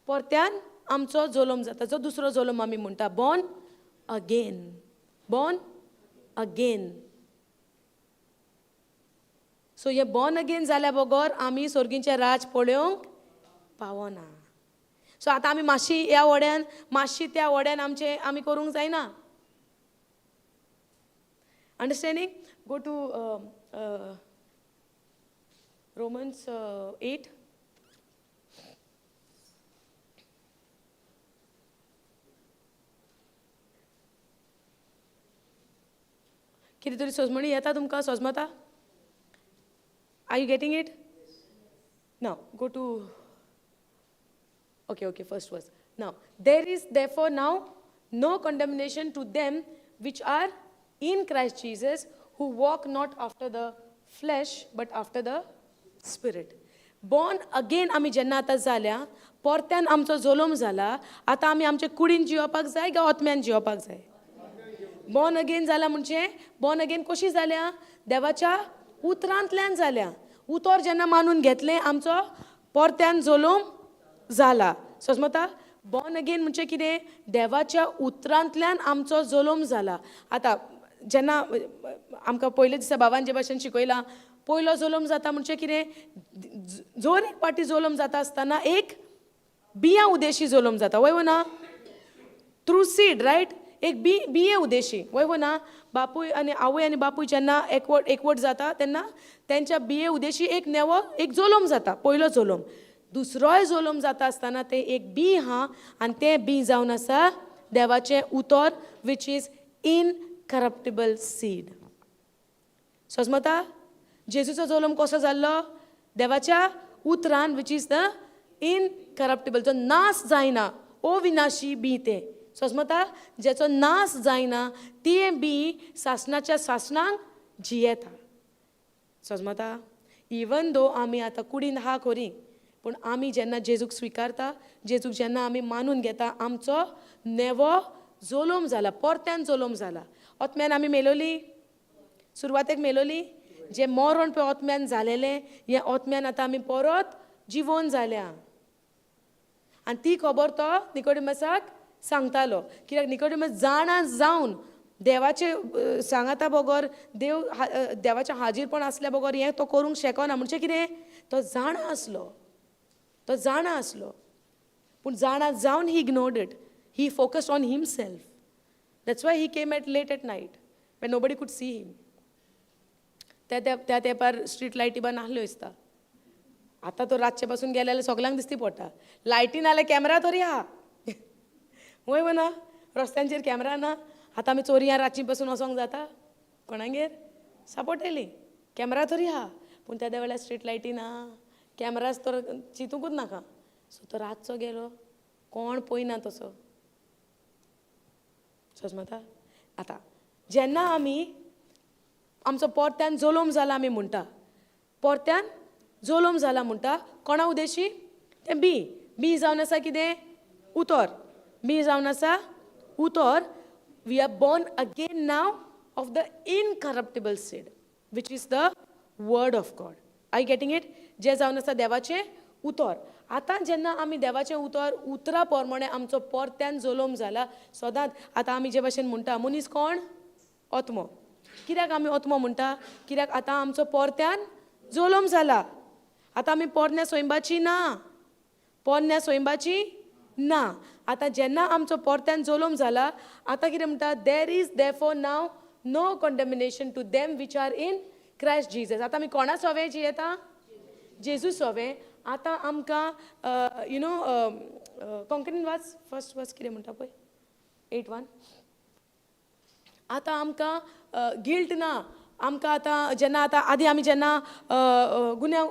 परत्यान आमचो जोलम जाता जो दुसरो जोलम आमी म्हणटा बॉर्न अगेन सो हे बॉर्न अगेन जाल्या बगर आमी सर्गींचें राज पळोवंक पावना सो आतां आमी मातशी ह्या वड्यान मातशी त्या वड्यान आमी करूंक जायना अंडरस्टँडींग गो टू रोमन्स 8 कितें तरी सोजमणी येता तुमकां सोजमता are you getting it now go to Okay, first verse. Now, there is therefore now no condemnation to them which are in Christ Jesus, who walk not after the flesh, but after the Spirit. Born again आमी जेन्ना आतां जाल्या परत्यान आमचो जोलम जाला आतां आमी आमचे कुडीन जिवपाक जाय काय आत्म्यान जिवपाक जाय बॉर्न अगेन जाला म्हणजे बॉर्न अगेन कशी जाल्या देवाच्या उतरांतल्यान जाल्या उतर जेन्ना मानून घेतलें आमचो परत्यान जोलम जाला समजता बॉर्न अगेन म्हणजे कितें देवाच्या उतरांतल्यान आमचो जोलम जाला आतां जेन्ना आमकां पयले दिसा बाबान जे भाशेन शिकयलां पयलो जोलम जाता म्हणजे कितें जोर एक पाटी जोलम जाता आसतना एक बियां उदेशी जोलम जाता वय ना थ्रू सीड रायट एक बिये उदेशी वय ना बापूय आनी आवय आनी बापूय जेन्ना एकवट जाता तेन्ना तेंच्या बिये उदेशी एक नेवो एक जोलम जाता पयलो जोलम दुसरोय जोलम जाता आसतना ते एक बी हा आनी तें बी जावन आसा देवाचें उतर वीच इज इनकरप्टिबल सीड समजता जेजूचो जोलम कसो जाल्लो देवाच्या उतरान वीच इज द इनकरप्टिबल जो नाश जायना अविनाशी बी तें समजता जेचो नाश जायना ती बी सासणाच्या सासणांक जियेता समजता इवन दो आमी आतां कुडीन हा खरी पूण आमी जेन्ना जेजूक स्विकारता जेजूक जेन्ना आमी मानून घेता आमचो नेवो जोलम जाला परत्यान जोलम जाला आत्म्यान आमी मेलोली सुरवातेक मेलोली जे मरण पळय आत्म्यान जालेलें हें आत्म्यान आतां आमी परत जिवन जाल्या आनी ती खबर तो निकोडिमसाक सांगतालो कित्याक निकोडिमस जाणा जावन देवाचे सांगाता बगर देवाच्या हाजीरपण आसल्या बगर हें तो करूंक शकना म्हणजे कितें तो जाणा आसलो पूण जाणा जावन he ignored it he focused on himself that's why he came late at night when nobody could see him त्या तेंपार स्ट्रीट लायटी बा नासल्यो दिसता आतां तो रातचे पासून गेले जाल्यार सगळ्यांक दिसती पडटा लायटी नाल्यार कॅमेरा तरी आहा वय ना रस्त्यांचेर कॅमेरा ना आतां आमी चोरयां रातची पासून वचोंक जाता कोणागेर सांपडटली कॅमेरा तरी आहा पूण त्या वेळार स्ट्रीट लायटी ना कॅमेराज तर चिंतूंकूच नाका सो तो रातचो गेलो कोण पळयना तसो समजता आतां जेन्ना आमी आमचो परत्यान जोलम जाला आमी म्हणटा परत्यान जोलम जाला म्हणटा कोणा उदेशी तें बी जावन आसा कितें उतर बी जावन आसा उतर we are born again now of the incorruptible seed which is the word of God I getting it जे जावन आसा देवाचें उतर. आतां जेन्ना आमी देवाचें उतरा प्रमाणे आमचो परत्यान जलोम जाला, सदांच आतां आमी जे भाशेन म्हणटा मनीस कोण? आत्मो. कित्याक आमी आत्मो म्हणटा? कित्याक आतां आमचो परत्यान जलोम जाला. आतां आमी पोरण्या सोयंबाची ना. पोरण्या सोयंबाची ना. आतां जेन्ना आमचो परत्यान जलोम जाला, आतां कितें म्हणटा? There is therefore now no condemnation to them which are in Christ Jesus. आतां आमी कोणा सोवें जियेता? जेजू सोवें. आतां आमकां कोंकणीन वाच फर्स्ट कितें म्हणटा पळय 8:1. आतां आमकां गिल्ट ना. आमकां आतां जेन्ना आतां आदी आमी जेन्ना गुन्यांव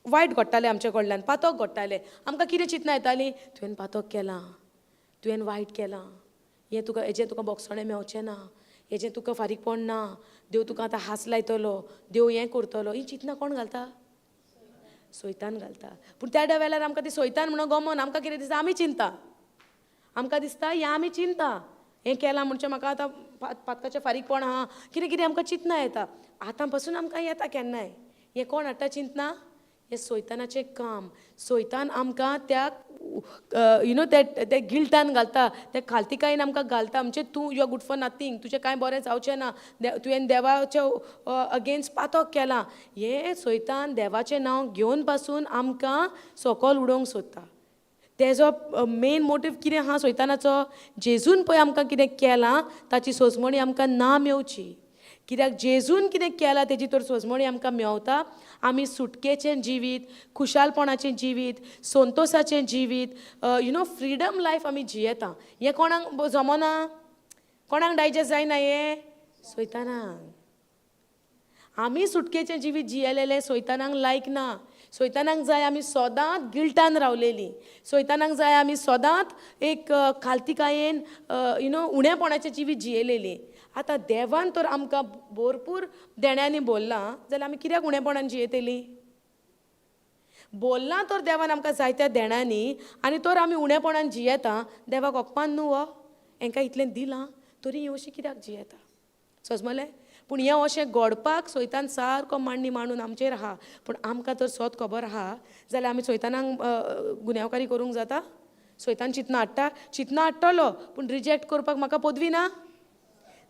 वायट घडटालें आमचे कडल्यान, पातक घडटालें, आमकां कितें चिंतना येतालीं? तुवें पातक केलां, तुवें वायट केलां, हें तुका हेजें तुका बोगसणें मेवचें ना, हेजें तुका फारीकपण ना, देव तुका आतां हांस लायतलो, देव हें करतलो. ही चिंतना कोण घालता? सोयतान घालता. पूण त्या वेळार आमकां ती सोयतान म्हणून गमोन आमकां कितें दिसता? आमी चिंता. आमकां दिसता हें आमी चिंता. हें केलां म्हणजे म्हाका आतां पातकाचें फारीकपण आहा, कितें कितें आमकां चिंतना येता. आतां पासून आमकां येता केन्नाय. हें कोण हाडटा चिंतना? हें सोयतानाचें काम. सोयतान आमकां त्या ते गिल्टान घालता, त्या खालतीकायेन आमकां घालता. म्हणजे तूं you are good for nothing, तुजें कांय बरें जावचें ना, तुवें देवाच्या अगेन्स्ट पातक केलां. हें सोयतान देवाचें नांव घेवन पासून आमकां सकयल उडोवंक सोदता. तेजो मेन मोटीव कितें आहा सोयतानाचो? जेजून पळय आमकां कितें केलां ताची सोजमणी आमकां ना मेवची. कित्याक जेजून कितें केलां तेजी तर सोजमणी आमकां मेवता. आमी सुटकेचें जिवीत, खुशालपणाचें जिवीत, संतोशाचें जिवीत, फ्रिडम लायफ आमी जियेता. हें कोणाक जमना? कोणाक डायजेस्ट जायना हें? सोयतानाक. आमी सुटकेचें जिवीत जियेलेलें सोयतानाक लायक ना. सोयतानाक जाय आमी सदांच गिल्टान रावलेलीं. सोयतानाक जाय आमी सदांच एक खालतीकायेन उणेपणाचें जिवीत जियेलेलीं. आतां देवान तर आमकां भरपूर देण्यांनी बोल्लां, जाल्यार आमी कित्याक उणेपणान जियेतेलीं? बोल्लां तर देवान आमकां जायत्या देण्यांनी, आनी तर आमी उणेपणान जियेता. देवाक ओकपान न्हू हो? हांकां इतलें दिलां तरी हें अशीं कित्याक जियेता? समजलें? पूण हें अशें घडपाक सोयतान सारको मांडी मांडून आमचेर आहा. पूण आमकां तर सोद खबर आहा जाल्यार आमी सोयतानाक गुन्यांवकारी करूंक जाता? सोयतान चिंतना हाडटा? चिंतना हाडटलो, पूण रिजेक्ट करपाक म्हाका पदवी ना?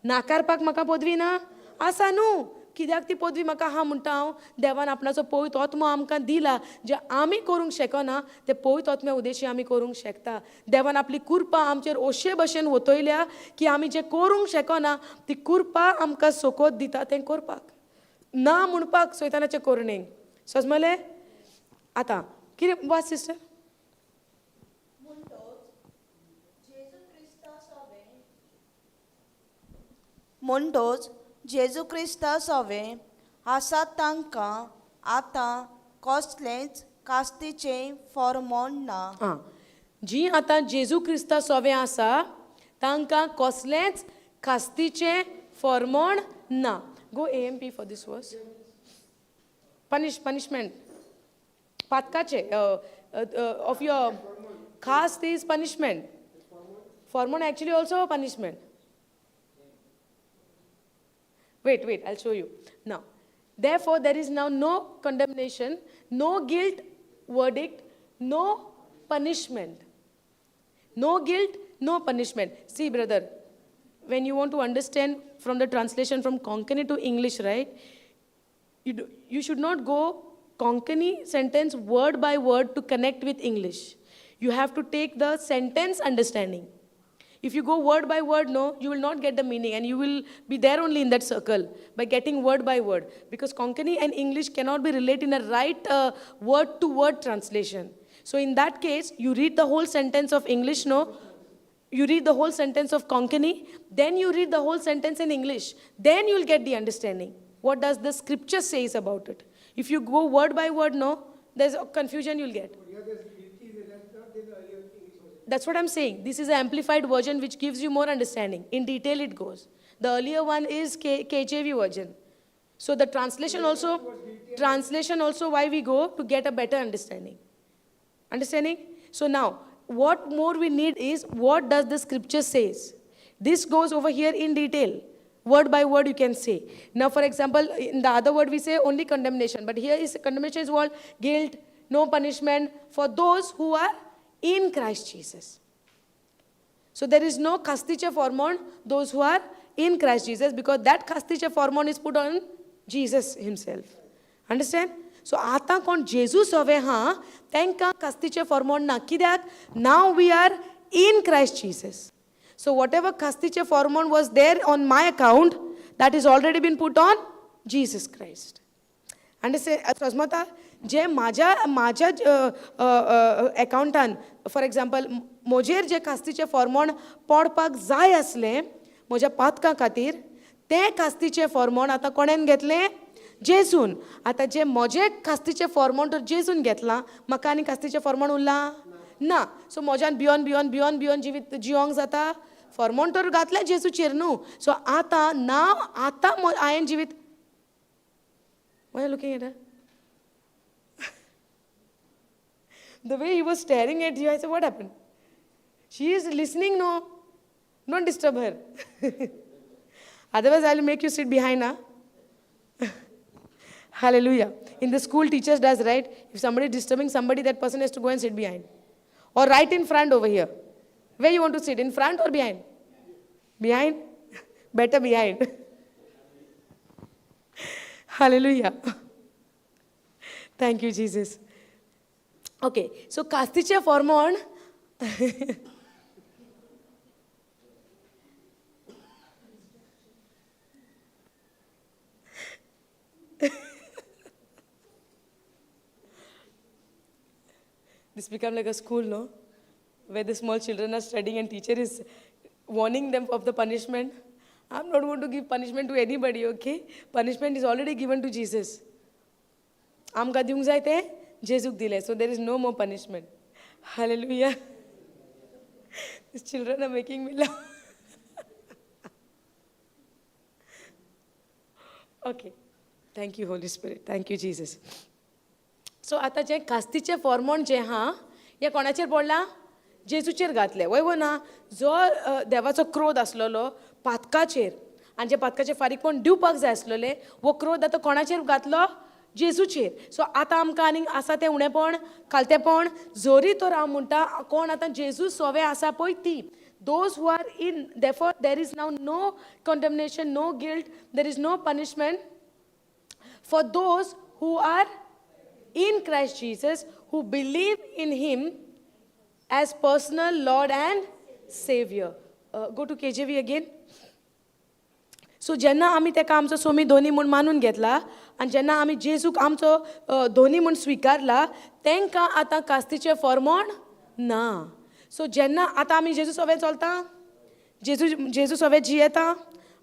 नाकारपाक म्हाका पदवी ना? आसा न्हू. कित्याक ती पदवी म्हाका आहा म्हणटा हांव? देवान आपणाचो पवित्र आत्मो आमकां दिला. जे आमी करूंक शकना ते पवित्र आत्म्या उद्देशी आमी करूंक शकता. देवान आपली कृपा आमचेर अशे भशेन वतयल्या की आमी जे करूंक शकना ती कृपा आमकां सोकोत दिता तें करपाक. ना म्हणपाक सोयतानाचे करणेक. समजलें? आतां कितें वाच सिस्टर? म्हणटोच जेजू क्रिस्ता सोवें आसा तांकां आतां कसलेंच कास्तीचें फर्मोण ना. जी आतां जेजू क्रिस्ता सोवें आसा तांकां कसलेंच कास्तीचें फर्मोण ना. गो AMP for this verse. Punishment. पातकाचें of your cost is punishment. फर्मोण actually also punishment. Wait, I'll show you. Now, therefore, there is now no condemnation, no guilt verdict, no punishment. No guilt, no punishment. See, brother, when you want to understand from the translation from Konkani to English, right, you should not go Konkani sentence word by word to connect with English. You have to take the sentence understanding. If you go word by word, no, you will not get the meaning and you will be there only in that circle by getting word by word. Because Konkani and English cannot be related in a right word-to-word translation. So in that case, you read the whole sentence of English, no? You read the whole sentence of Konkani, then you read the whole sentence in English. Then you will get the understanding. What does the scripture says about it? If you go word by word, no, there's a confusion you'll get. That's what I'm saying. This is an amplified version which gives you more understanding. In detail it goes. The earlier one is KJV version. So the translation also why we go to get a better understanding. Understanding? So now, what more we need is what does the scripture says. This goes over here in detail. Word by word you can say. Now, for example, in the other word we say only condemnation. But here is condemnation is what? Guilt, no punishment for those who are in Christ Jesus. So there is no kastiche formon, those who are in Christ Jesus, because that kastiche formon is put on Jesus himself. Understand? So आता कोण जेजूस हवे हा तांकां कास्तीचे फॉर्मोन ना कित्याक now we are in Christ Jesus. So whatever kastiche formon was there on my account, that is already been put on Jesus Christ. Understand? समजता जे माझ्या अकाउंटान फॉर एग्जाम्पल म्हजेर जे कास्तीचे फॉर्मोन पडपाक जाय आसलें म्हज्या पातकां खातीर तें कास्तीचे फॉर्मोन आतां कोणेन घेतलें जेजून. आतां जे म्हजे कास्तीचे फॉर्मोन तर जेजून घेतलां म्हाका आनी कास्तीचे फॉर्मोन उरलां ना. सो म्हज्यान भियोन जिवीत जियोंक जाता. फॉर्मोन तर घातलें जेजूचेर न्हू. सो आतां हांवें जिवीत looking at the way he was staring at you, I said, what happened? She is listening, no? Don't disturb her. Otherwise, I will make you sit behind, huh? Hallelujah. In the school, teachers does, right? If somebody is disturbing somebody, that person has to go and sit behind. Or right in front over here. Where you want to sit, in front or behind? Behind? Better behind. Hallelujah. Thank you, Jesus. Okay, so कास्तीचे फॉर्मोन this become like a school, no? Where the small children are studying and teacher is warning them of the punishment. I'm not going to give punishment to anybody, okay? Punishment is already given to Jesus. आमकां दिवंक जाय तें जेजूक दिलें. So there is no more punishment. Hallelujah. These children are making me laugh. Okay. Thank you, Holy Spirit. Thank you, Jesus. So आतां जे कास्तीचे फॉर्मोन जे हा हे कोणाचेर पडला जेजूचेर घातले वय ना. जो देवाचो क्रोध आसलेलो पातकाचेर आनी जे पातकाचे फारीकपण दिवपाक जाय आसलेले वो क्रोध आतां कोणाचेर घातलो जेजूचेर. सो आतां आमकां आनीक आसा तें उणेपण खालतेपण जोरी तर हांव म्हणटा कोण आतां जेजू सोवे आसा पळय ती those who are in, therefore there is now no condemnation, no guilt, there is no punishment for those who are in Christ Jesus, who believe in him as personal Lord and Savior. Go to KJV again. So जेन्ना आमी तेका आमचो सोमी धोनी म्हूण मानून घेतला आनी जेन्ना आमी जेजूक आमचो धोनी म्हूण स्विकारला तांकां आतां कास्तीचे फॉर्मोन ना. सो जेन्ना आतां आमी जेजू सोवे चलता जेजू सोवे जियेता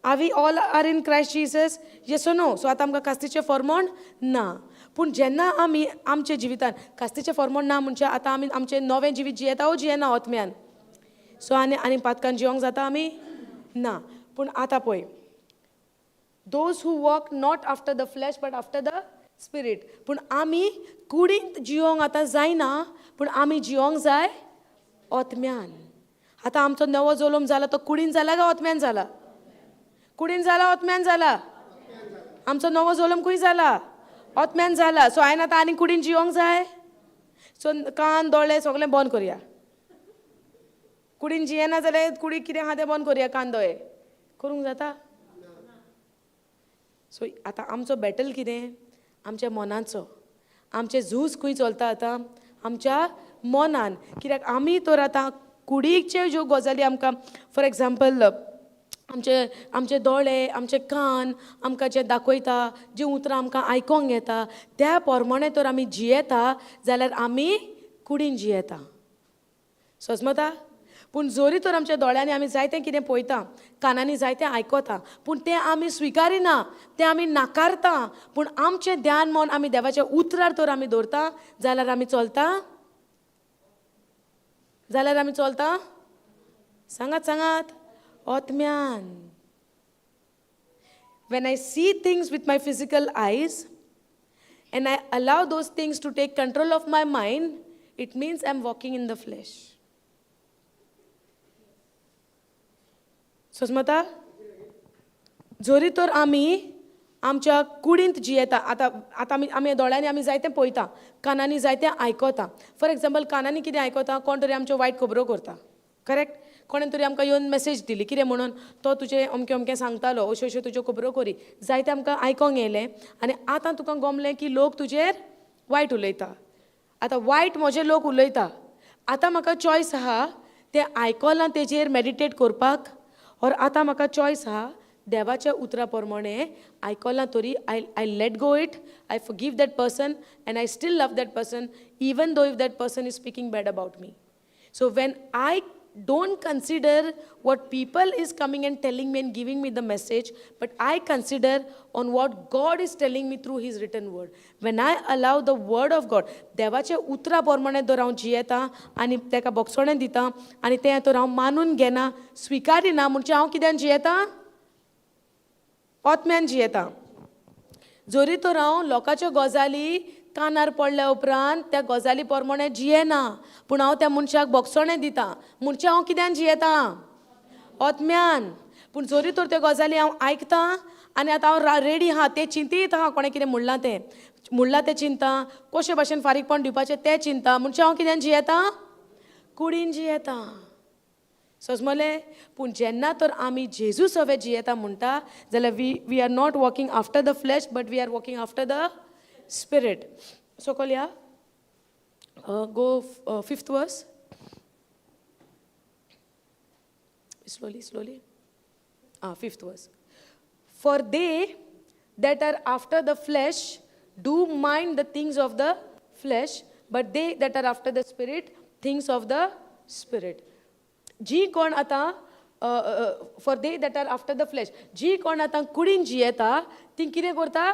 आवी all are in Christ Jesus yes no. So आतां आमकां कास्तीचे फॉर्मोन ना. पूण जेन्ना आमी आमच्या जिवितान कास्तीचे फॉर्मोन ना म्हणजे आतां आमी आमचें नवें जिवीत जियेता जियेना ओतम्यान. सो आनी पातकान जियोंक जाता आमी ना. पूण आतां पळय those who walk not after the flesh but after the spirit. पूण आमी कुडींत जियोंक आतां जायना पूण आमी जियोंक जाय ओतम्यान. आतां आमचो नवो जल्म जाला तो कुडीन जाला काय ओतम्यान जाला? कुडीन जाला ओतम्यान जाला? आमचो नवो जल्म खंय जाला? ओतम्यान जाला. सो हांवें आतां आनी कुडीन जियोंक जाय. सो कान दोळे सगळें बंद करया. कुडीन जियेना जाल्यार कुडीक कितें आहा तें बंद करया. कान दोळे करूंक जाता? सो आतां आमचो बॅटल कितें? आमच्या मनाचो. आमचें झूज खंय चलता आतां? आमच्या मनान. कित्याक आमी तर आतां कुडीचे ज्यो गजाली आमकां फॉर एग्जाम्पल आमचे दोळे आमचे कान आमकां जे दाखयता जी उतरां आमकां आयकोंक येता त्या प्रमाणे तर आमी जियेता जाल्यार आमी कुडीन जियेता. समजता? पूण जोरी तर आमच्या दोळ्यांनी आमी जायतें कितें पळयता कानांनी जायतें आयकता पूण तें आमी स्विकारिना तें आमी नाकारता. पूण आमचें ध्यान मन आमी देवाच्या उतरार तर आमी दवरता जाल्यार आमी चलता सांगात ओतम्यान. When I see things with my physical eyes and I allow those things to take control of my mind, it means I'm walking in the flesh. समजता? जोरी तर आमी आमच्या कुडींत जियेता आतां आतां आमी दोळ्यांनी आमी जायतें पळयता कानांनी जायतें आयकता फॉर एग्जाम्पल कानांनी कितें आयकता कोण तरी आमच्यो वायट खबरो करता करेक्ट कोणें तरी आमकां येवन मेसेज दिली कितें म्हणून तो तुजें अमकें अमकें सांगतालो अश्यो अश्यो तुज्यो खबरो करी जायतें आमकां आयकोंक येयलें आनी आतां तुका गमलें की लोक तुजेर वायट उलयता आतां वायट म्हजे लोक उलयता आतां म्हाका चॉयस आहा तें आयकलां तेजेर मेडिटेट करपाक और आतां म्हाका चॉयस आहा देवाच्या उतरा प्रमाणे आयकलां तरी I let go it I forgive that person and I still love that person even though if that person is speaking bad about me so when I don't consider what people is coming and telling me and giving me the message, but I consider on what God is telling me through his written word. When I allow the word of God, देवाचे उतरा प्रमाणे तो हांव जियेता आनी तेका बोगसोणें दिता आनी तें तर हांव मानून घेना स्विकारिना म्हणजे हांव कित्यान जियेता आत्म्यान जियेता जोरी तर हांव लोकांच्यो गजाली कानार पडल्या उपरांत त्या गजाली प्रमाणे जियेना पूण हांव त्या मनशाक बोगसोणें दिता म्हणजे हांव कित्यान जियेता आत्म्यान पूण जोरी तर त्यो गजाली हांव आयकतां आनी आतां हांव रेडी आहा तें चिंतीत आहा कोणें कितें म्हणलां तें चिंता कशे भाशेन फारीकपण दिवपाचें तें चिंता म्हणजे हांव कित्यान जियेता कुडीन जियेता समजलें पूण जेन्ना तर आमी जेजू सवे जियेता म्हणटा जाल्यार we are not walking after the flesh but we are walking after the Spirit. So, Kolya, go 5th verse. Slowly. 5th verse. For they that are after the flesh do mind the things of the flesh, but they that are after the Spirit, things of the Spirit. जी कोण आतां for they that are after the flesh, जी कोण आतां कुडीन जियेता ती कितें करता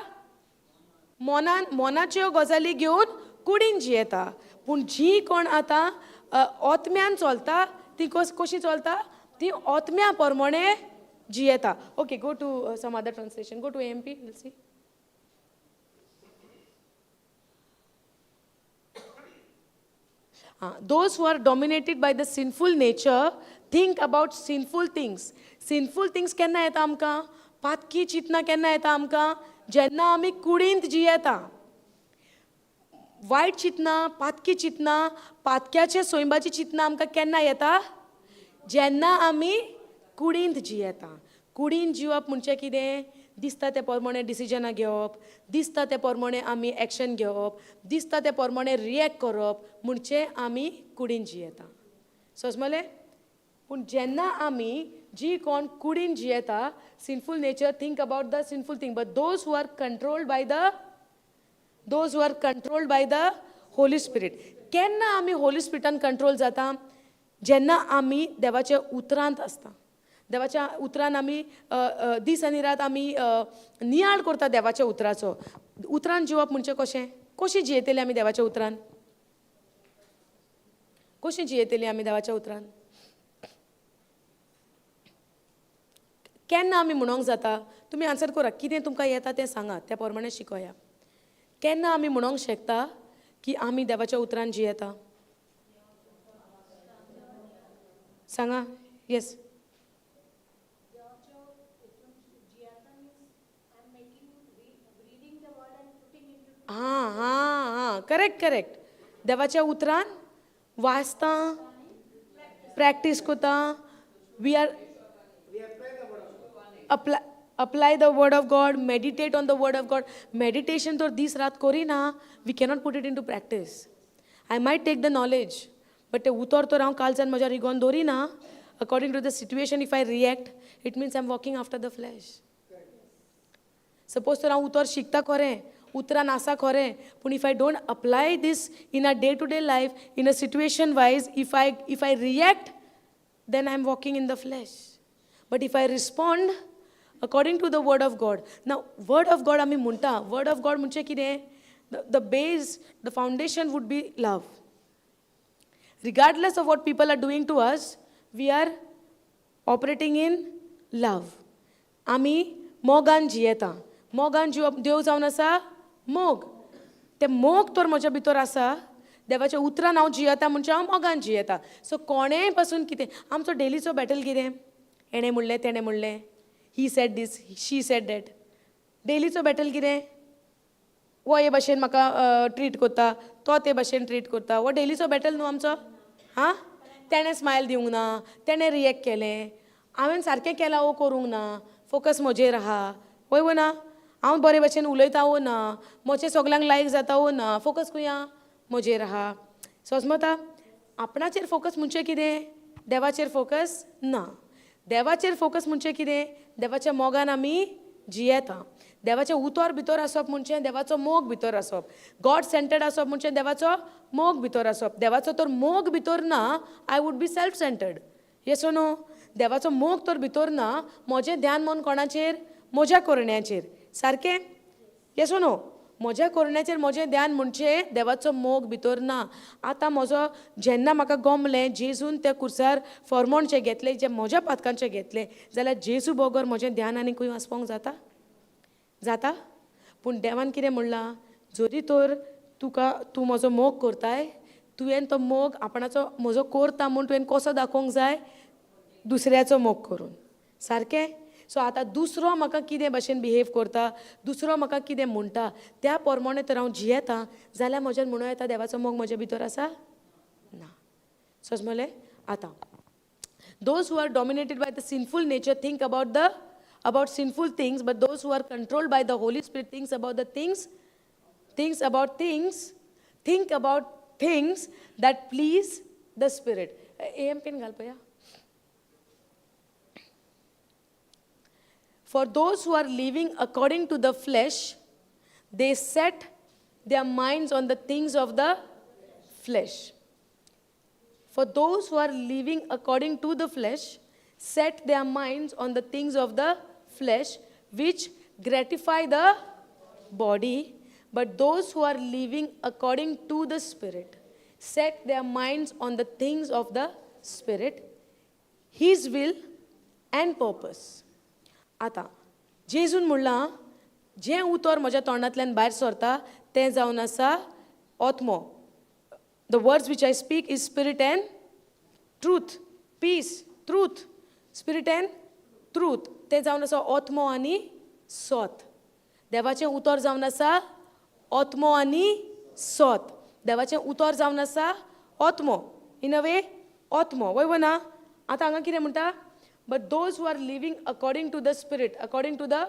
मोनाच्यो गजाली घेवन कुडीन जियेता पूण जी कोण आतां आत्म्यान चलता ती कशी चलता ती आत्म्या प्रमाणे जियेता okay go to some other translation go to AMP will see those who are dominated by the sinful nature think about sinful things केन्ना येता आमकां पातकी चिंतना केन्ना येता आमकां जेन्ना आमी कुडींत जियेता वायट चिंतना पातकी चिंतना पातक्याचे सोयंबाची चिंतना आमकां केन्ना येता जेन्ना आमी कुडींत जियेता कुडींत जिवप म्हणजे कितें दिसता ते प्रमाणे डिसिजनां घेवप दिसता ते प्रमाणे आमी एक्शन घेवप दिसता ते प्रमाणे रिएक्ट करप म्हणजे आमी कुडींत जियेता समजलें पूण जेन्ना आमी जी कोण कुडीन जियेता sinful nature think about the sinful thing but those who are controlled by the Holy Spirit केन्ना आमी होली स्पिरिटान कंट्रोल जाता जेन्ना आमी देवाच्या उतरांत आसता देवाच्या उतरान आमी दीस आनी रात आमी नियाळ करता देवाच्या उतराचो उतरान जिवप म्हणजे कशी जियेतली आमी देवाच्या उतरान कशी जियेतली आमी देवाच्या उतरान केन्ना आमी म्हणोंक जाता तुमी आन्सर करा कितें तुमकां येता तें सांगात त्या प्रमाणे शिकोया केन्ना आमी म्हणोंक शकता की आमी देवाच्या उतरान जियेता सांगा येस हां करेक्ट देवाच्या उतरान वाचता प्रॅक्टीस करता we are apply the word of God, meditate on the word of God. Meditation to this raat kori na, we cannot put it into practice. I might take the knowledge, but utor to raam kaljan maja rigon dori na, according to the situation, if I react, it means I'm walking after the flesh. Suppose to raam utor shikta kore, utra nasa kore, but if I don't apply this in a day-to-day life, in a situation wise, if I react, then I'm walking in the flesh. But if I respond according to the word of God. Now, word of God आमी म्हणटा word of God म्हणजे कितें the base, the foundation would be love. Regardless of what people are doing to us, we are operating in love. आमी मोगान जियेता मोगान जिवप देव जावन आसा मोग ते मोग तर म्हज्या भितर आसा देवाच्या उतरान हांव जियेता म्हणजे हांव मोगान जियेता सो कोणेय पासून कितें आमचो डेलीचो बॅटल कितें एणें म्हणलें तेणें म्हणलें he said this she said that डेलीचो बॅटल कितें वो हे भाशेन म्हाका ट्रीट करता तो ते भाशेन ट्रीट करता वो डेलीचो बॅटल न्हू आमचो हां तेणें स्मायल दिवंक ना तेणें रियॅक्ट केलें हांवें सारकें केलां वो करूंक ना फोकस म्हजेर आहा वय वो ना हांव बरे भाशेन उलयता वो ना म्हजें सगल्यांक लायक जाता वो ना फोकस खंय म्हजेर आहा समजता आपणाचेर फोकस म्हणजे कितें देवाचेर फोकस ना देवाचेर फोकस म्हणजे कितें देवाच्या मोगान आमी जियेता देवाचें उतर भितर आसप म्हणजे देवाचो मोग भितर आसप गॉड सेंटर्ड आसप म्हणजे देवाचो मोग भितर आसप देवाचो तर मोग भितर ना I would be self centred Yesso न्हू देवाचो मोग तर भितर ना म्हजें ध्यान मन कोणाचेर म्हज्या करण्याचेर सारकें येसो न्हू म्हज्या करण्याचेर म्हजें ध्यान म्हणजे देवाचो मोग भितर ना आतां म्हजो जेन्ना म्हाका गमलें जेजून त्या कुर्सार फॉर्मोणचें घेतलें जें म्हज्या पातकांचें घेतलें जाल्यार जेजू बगर म्हजें ध्यान आनी खंय वाचपाक जाता पूण देवान कितें म्हणलां जरी तर तूं म्हजो मोग करताय तुवें तो मोग आपणाचो म्हजो करता म्हूण तुवें कसो दाखोवंक जाय दुसऱ्याचो मोग करून सारकें सो आतां दुसरो म्हाका कितें भाशेन बिहेव करता दुसरो म्हाका कितें म्हणटा त्या प्रमाणे तर हांव जियेतां जाल्यार म्हज्यान म्हणूं येता देवाचो मोग म्हजे भितर आसा ना समजलें आतां those who are dominated by the sinful nature think about sinful things, but those who are controlled by the Holy Spirit think about things that please the Spirit. AM pin galpaya. For those who are living according to the flesh, they set their minds on the things of the flesh. For those who are living according to the flesh, set their minds on the things of the flesh, which gratify the body, but those who are living according to the Spirit, set their minds on the things of the Spirit, His will and purpose. आतां जेजून म्हणलां जें उतर म्हज्या तोंडांतल्यान भायर सरता तें जावन आसा आत्मो the words which I speak is spirit and truth peace truth spirit and truth तें जावन आसा आत्मो आनी सोत देवाचें उतर जावन आसा आत्मो आनी सोत देवाचें उतर जावन आसा आत्मो इन अ वे आत्मो वय ना आतां हांगा कितें म्हणटा but those who are living according to the spirit according to the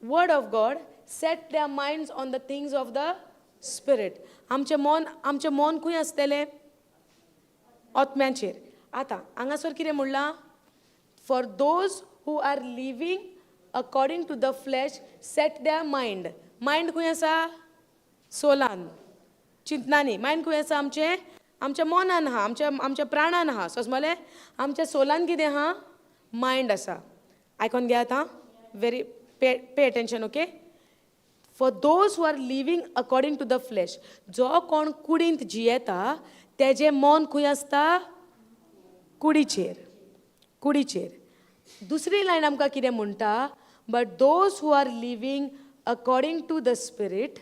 word of God set their minds on the things of the spirit आमचें मन खंय आसतलें आत्म्याचेर आतां हांगासर कितें म्हणलां for those who are living according to the flesh set their mind खंय आसा सोलान चिंतनांनी मायंड खंय आसा आमच्या मनान आहा आमच्या प्राणान आहा समजलें आमच्या सोलान कितें आहा मायंड आसा आयकोन घे आतां very pay attention okay for those who are living according to the flesh जो कोण कुडींत जियेता तेजें मन खंय आसता कुडीचेर दुसरी लायन आमकां कितें म्हणटा but those who are living according to the spirit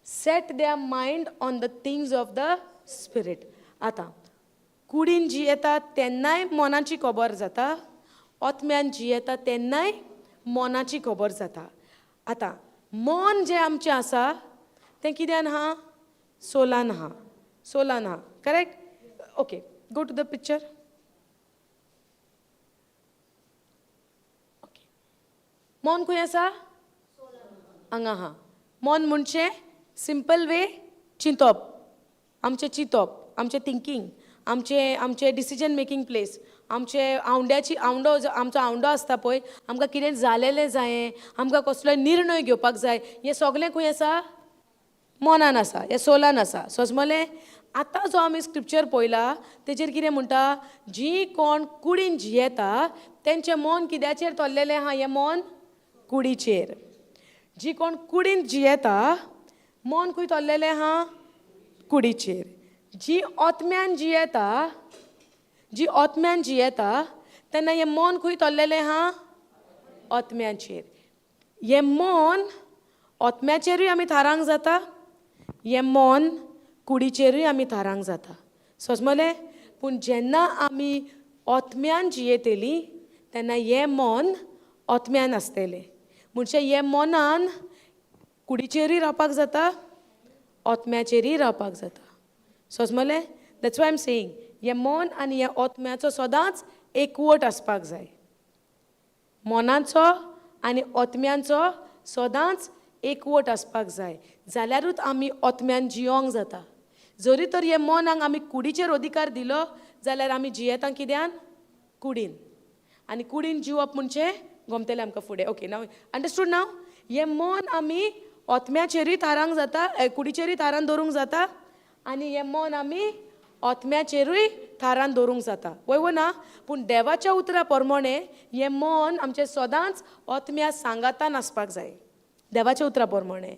set their mind on the things of the spirit आतां कुडीन जियेता तेन्नाय मनाची खबर जाता आत्म्यान जियेता तेन्नाय मनाची खबर जाता आतां मन जें आमचें आसा तें कित्यान आहा सोलान आहा correct okay go to the picture मन खंय आसा हांगा आहा मन म्हणजे सिंपल वे चिंतप आमचें थिंकींग आमचे डिसिजन मेकींग प्लेस आमचो आवंडो आसता पळय आमकां कितें जालेलें जायें आमकां कसलोय निर्णय घेवपाक जाय हें सगलें खंय आसा मनान आसा हें सोलान आसा समजलें आतां जो आमी स्क्रिप्चर पळयला तेजेर कितें म्हणटा जीं कोण कुडीन जियेता तेंचें मन कित्याचेर तोल्लेलें आहा हें मन कुडीचेर जी कोण कुडींत जियेता मन खंय तोल्लेलें आहा कुडीचेर जी आत्म्यान जियेता तेन्ना हें मन खंय तोल्लेलें आहा आत्म्याचेर हें मन आत्म्याचेरूय आमी थारावंक जाता हें मन कुडीचेरूय आमी थारावंक जाता समजलें पूण जेन्ना आमी आत्म्यान जियेतलीं तेन्ना हें मन ओतम्यान आसतलें म्हणजे हे मनान कुडीचेरूय रावपाक जाता ओतम्याचेरूय रावपाक जाता समजलें that's why I am saying हे मन आनी हे ओतम्याचो सदांच एकवट आसपाक जाय मनाचो आनी ओतम्यांचो सदांच एकवट आसपाक जाय जाल्यारूच आमी ओतम्यान जियोंक जाता जरी तर हे मनाक आमी कुडीचेर अधिकार दिलो जाल्यार आमी जियेता कित्यान कुडीन आनी कुडीन जिवप म्हणजे गमतलें आमकां फुडें ओके नाव अंडरस्टूड नाव हें मन आमी ओतम्याचेरूय थारावंक जाता कुडीचेरूय थारावन दवरूंक जाता आनी हें मन आमी ओतम्याचेरूय थारावन दवरूंक जाता वय ना पूण देवाच्या उतरा प्रमाणे हें मन आमचें सदांच ओतम्या सांगातान आसपाक जाय देवाच्या उतरा प्रमाणे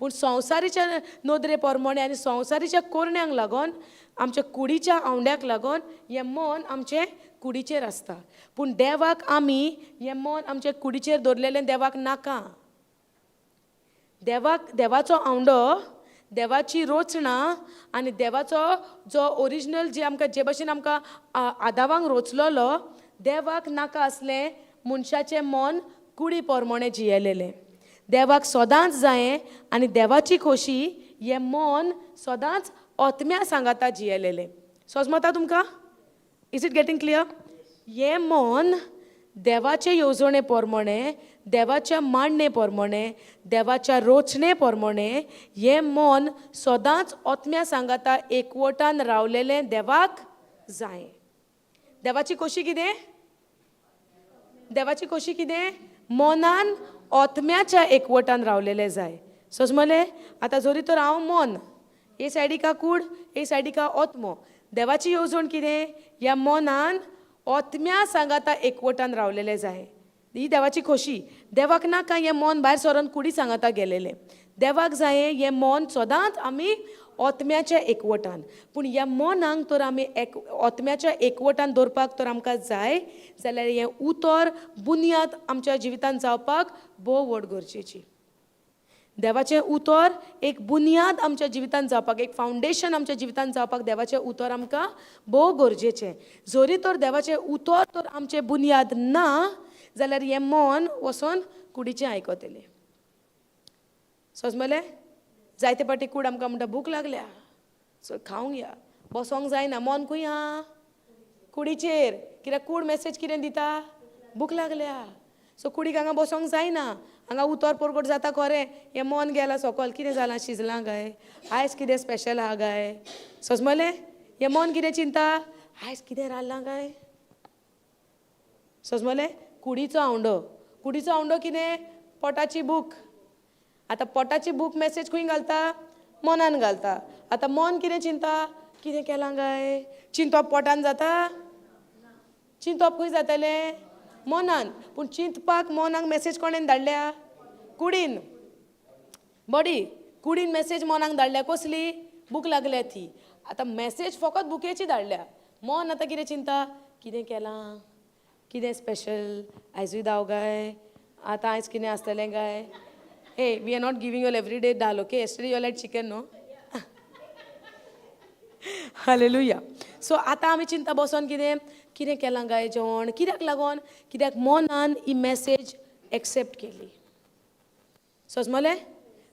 पूण संवसारीच्या नदरे प्रमाणे आनी संवसारीच्या कोरण्यांक लागून आमच्या कुडीच्या आवंड्याक लागून हें मन आमचें कुडीचेर आसता पूण देवाक आमी हें मन आमचें कुडीचेर दवरलेलें देवाक नाका देवाचो आवंडो देवाची रोचणां आनी देवाचो जो ओरिजिनल जे आमकां जे भशेन आमकां आदावांक रोचलोलो देवाक नाका आसलें मनशाचें मन कुडी प्रमाणे जियेलेलें देवाक सदांच जायें आनी देवाची खोशी हें मन सदांच ओतम्या सांगाता जियेलेलें समजता तुमकां इज इट गेटींग क्लियर हें मन देवाचे येवजणे प्रमाणे देवाच्या मांडणे प्रमाणे देवाच्या रोचणे प्रमाणे हें मन सदांच ओतम्या सांगाता एकवटान रावलेलें देवाक जाय देवाची खोशी कितें देवाची खोशी कितें मनान ओतम्याच्या एकवटान रावलेलें जाय समजलें आतां जरी तर हांव मन हे सायडीका कूड हे सायडीका ओतमो देवाची येवजण कितें ह्या मनान ओतम्या सांगाता एकवटान रावलेलें जाय ही देवाची खोशी देवाक नाका हें मन भायर सरोन कुडी सांगाता गेलेलें देवाक जायें हें मन सदांच आमी ओतम्याच्या एकवटान पूण ह्या मनांक तर आमी ओतम्याच्या एकवटान दवरपाक तर आमकां जाय जाल्यार हें उतर बुनयाद आमच्या जिवितांत जावपाक भोव व्हड गरजेची देवाचें उतर एक बुनयाद आमच्या जिवितांत जावपाक एक फावंडेशन आमच्या जिवितांत जावपाक देवाचें उतर आमकां भोव गरजेचें जरी तर देवाचें उतर तर आमचें बुनयाद ना जाल्यार हें मन वचोन कुडीचें आयकतलें समजलें जायते पाटी कूड आमकां म्हणटा भूक लागल्या सो खावंक या बसोंक जायना मन खंय आहा कुडीचेर कित्याक कूड मॅसेज कितें दिता भूक लागल्या सो कुडीक हांगा बसोंक जायना हांगा उतर परगट जाता खरें हें मन गेलां सकयल कितें जालां शिजलां काय आयज कितें स्पेशल आहा काय समजलें हें मन कितें चिंता आयज कितें रांदलां काय समजलें कुडीचो आवंडो कितें पोटाची भूक आतां पोटाची भूक मॅसेज खंय घालता मनान घालता आतां मन कितें चिंता कितें केलां काय चिंतप पोटान जाता चिंतप खंय जातलें मनान पूण चिंतपाक मनाक मॅसेज कोणेन धाडल्या कुडीन बॉडी कुडीन मॅसेज मनाक धाडल्या कसली भूक लागल्या ती आतां मॅसेज फकत भुकेची धाडल्या मन आतां कितें चिंता कितें केलां कितें स्पेशल आयजूय दाव गाय आतां आयज कितें आसतलें गाय हे we are not giving you every dal okay yesterday you like chicken no hallelujah so आतां आमी चिंता बसोन कितें केलां गाय जेवण कित्याक लागोन कित्याक मनान ही मॅसेज एक्सेप्ट केली समजलें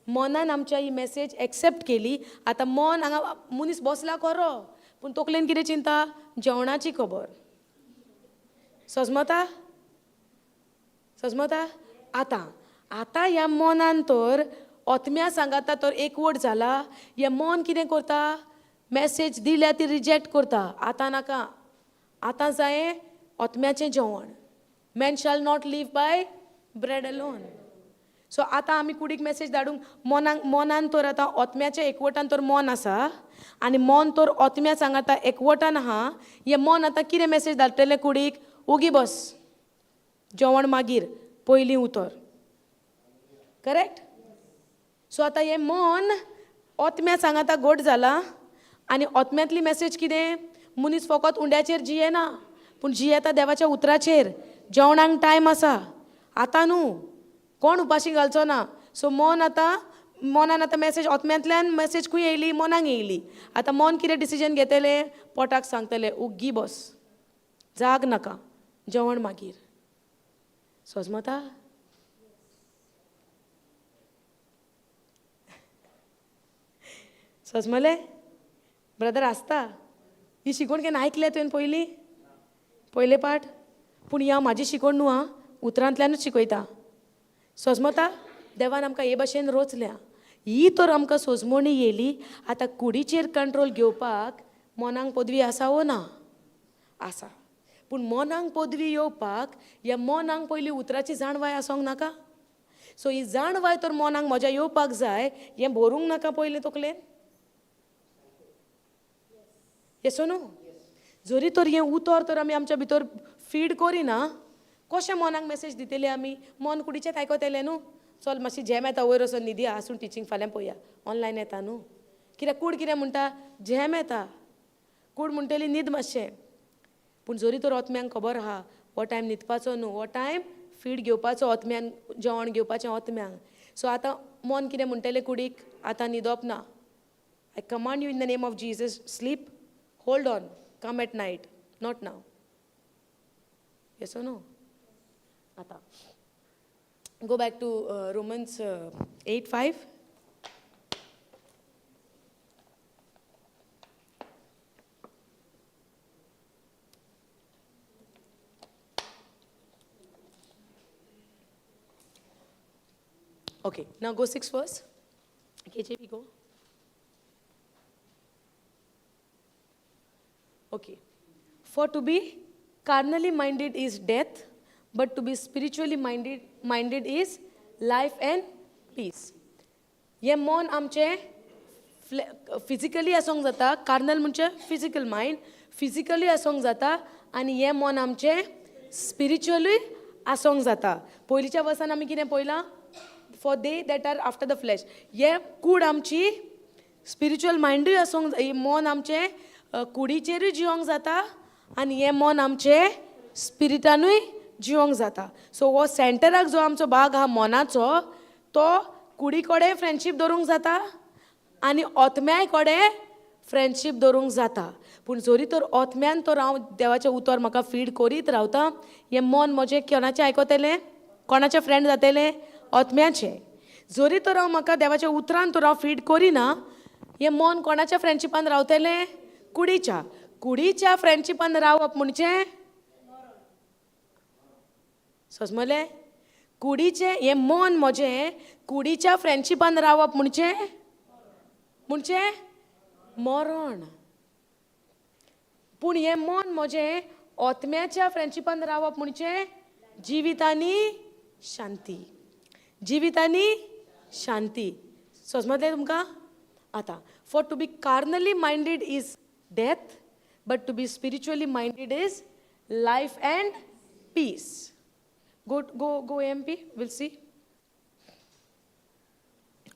मनान आमच्या ही मॅसेज एक्सेप्ट केली आतां मन हांगा मनीस बसला खरो पूण तकलेन कितें चिंता जेवणाची खबर समजता आतां ह्या मनान तर ओतम्या सांगाता तर एकवट जाला हें मन कितें करता मॅसेज दिल्या ती रिजेक्ट करता आतां नाका आतां जायें ओतम्याचें जेवण man shall not leave bye bread alone so आतां आमी कुडीक मॅसेज धाडूंक मनान तर आतां ओतम्याच्या एकवटान तर मन आसा आनी मन तर ओतम्या सांगाता एकवटान आहा हें मन आतां कितें मॅसेज धाडटलें कुडीक ओगी बस जेवण मागीर पयलीं उतर करेक्ट सो आतां हें मन ओतम्या सांगाता घोट जाला आनी ओतम्यांतली मॅसेज कितें मनीस फकत उंड्याचेर जियेना पूण जियेता देवाच्या उतराचेर जेवणाक टायम आसा आतां न्हू कोण उपाशी घालचो ना सो मनान आतां मॅसेज ओतम्यांतल्यान मॅसेज खंय येयली मनाक येयली आतां मन कितें डिसिजन घेतलें पोटाक सांगतलें उग्गी बस जाग नाका जेवण मागीर सोजमता सोजमले ब्रदर आसता ही शिकोण केन्ना आयकल्या तुवें पयले पाठ पूण ही हांव म्हाजी शिकोण न्हू आं उतरांतल्यानूच शिकयता सोजमता देवान आमकां हे भाशेन रोचल्या ही तर आमकां सोजमोणी येयली आतां कुडीचेर कंट्रोल घेवपाक मनाक पदवी आसा वो ना आसा पूण मनाक पदवी येवपाक ह्या मनाक पयलीं उतराची जाणवाय आसोंक नाका सो ही जाणवाय तर मनाक म्हज्या येवपाक जाय हें भरूंक नाका पयलीं तकलेन येसो न्हू जरी तर हें उतर तर आमी आमच्या भितर फीड करिना कशें मनाक मेसेज दितली आमी मन कुडीचेंच आयकतलें न्हू चल मातशी झेम येता वयर वचून न्हिदी आसून टिचींग फाल्यां पळोवया ऑनलायन येता न्हू कित्याक कूड कितें म्हणटा झेम येता कूड म्हणटली न्हीद मातशें पूण जरी तर ओतम्यांक खबर आहा हो टायम न्हिदपाचो न्हू हो टायम फीड घेवपाचो ओतम्यान जेवण घेवपाचें ओतम्यांक सो आतां मन कितें म्हणटलें कुडीक आतां न्हिदप ना I command you in the name of Jesus sleep hold on come at night not now येसो न्हू आतां go back to Romans 8:5. Okay, now go 6 verse. KJV, go. Okay. For to be carnally minded is death, but to be spiritually minded is life and peace. हे मन आमचें फिजिकली आसोंक जाता कार्नल म्हणजे फिजिकल मायंड फिजिकली आसोंक जाता आनी हे मन आमचें स्पिरिच्युअली आसोंक जाता पयलींच्या वर्सान आमी कितें पळयलां for they that are after the flesh हे कूड आमची स्पिरिच्युअल मायंडूय आसोंक मन आमचें कुडीचेरूय जिवंक जाता आनी हें मन आमचें स्पिरिटानूय जिवंक जाता सो हो सेंटराक जो आमचो भाग आहा मनाचो तो कुडी कडेन फ्रेंडशीप दवरूंक जाता आनी ओतम्याय कडेन फ्रेंडशीप दवरूंक जाता पूण जरी तर ओतम्यान तर हांव देवाचें उतर म्हाका फीड करीत रावता हें मन म्हजें कोणाचें आयकतलें कोणाचें फ्रेंड जातलें ओतम्याचें जरी तर हांव म्हाका देवाच्या उतरान तर हांव फीड करिना हें मन कोणाच्या फ्रेंडशिपान रावतलें कुडीच्या फ्रेंडशिपान रावप म्हणजे समजलें कुडीचें हें मन म्हजें कुडीच्या फ्रेंडशिपान रावप म्हणजे मरण पूण हें मन म्हजें ओतम्याच्या फ्रेंडशिपान रावप म्हणजे जिवीत आनी शांती समजलें तुमकां आतां for to be carnally minded is death but to be spiritually minded is life and peace Go AMP, we'll see.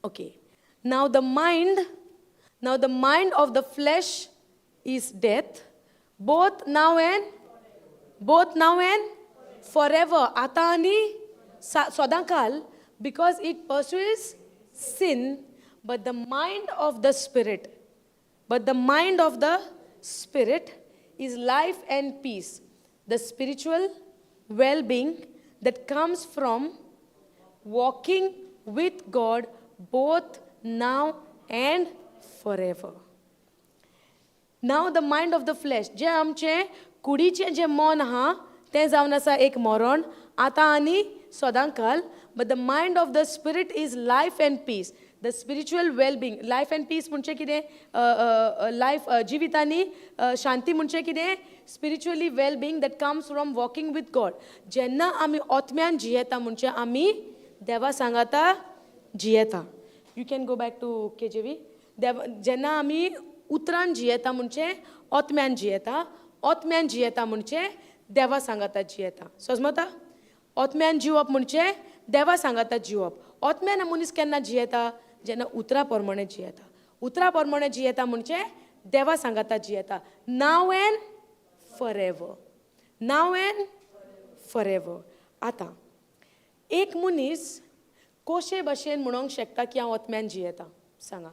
Okay. Now the mind of the flesh is death, both now and forever. Ata ani sodankal because it pursues sin, but the mind of the spirit is life and peace. The spiritual well-being that comes from walking with God both now and forever. Now the mind of the flesh, जे आमचे कुडीचें जे मन आहा तें जावन आसा एक मरण आतां आनी सदांकाल but the mind of the spirit is life and peace. The spiritual well-being, life and peace म्हणजे कितें life जिवीत आनी शांती म्हणजे कितें spiritually well-being that comes from walking with God. जेन्ना आमी ओतम्यान जियेता म्हणजे आमी देवा सांगाता जियेता. You can go back to KJV. जेन्ना आमी उतरान जियेता म्हणजे ओतम्यान जियेता म्हणजे देवा सांगाता जियेता. समजता? ओतम्यान जिवप म्हणजे देवा सांगाता जिवप. ओतम्यान मनीस केन्ना जियेता जेन्ना उतरा प्रमाणे जियेता. उतरा प्रमाणे जियेता म्हणजे देवा सांगाता जियेता. Now and forever. आतां एक मनीस कोशे भाशेन म्हणूंक शकता की हांव ओतम्यान जियेता सांगा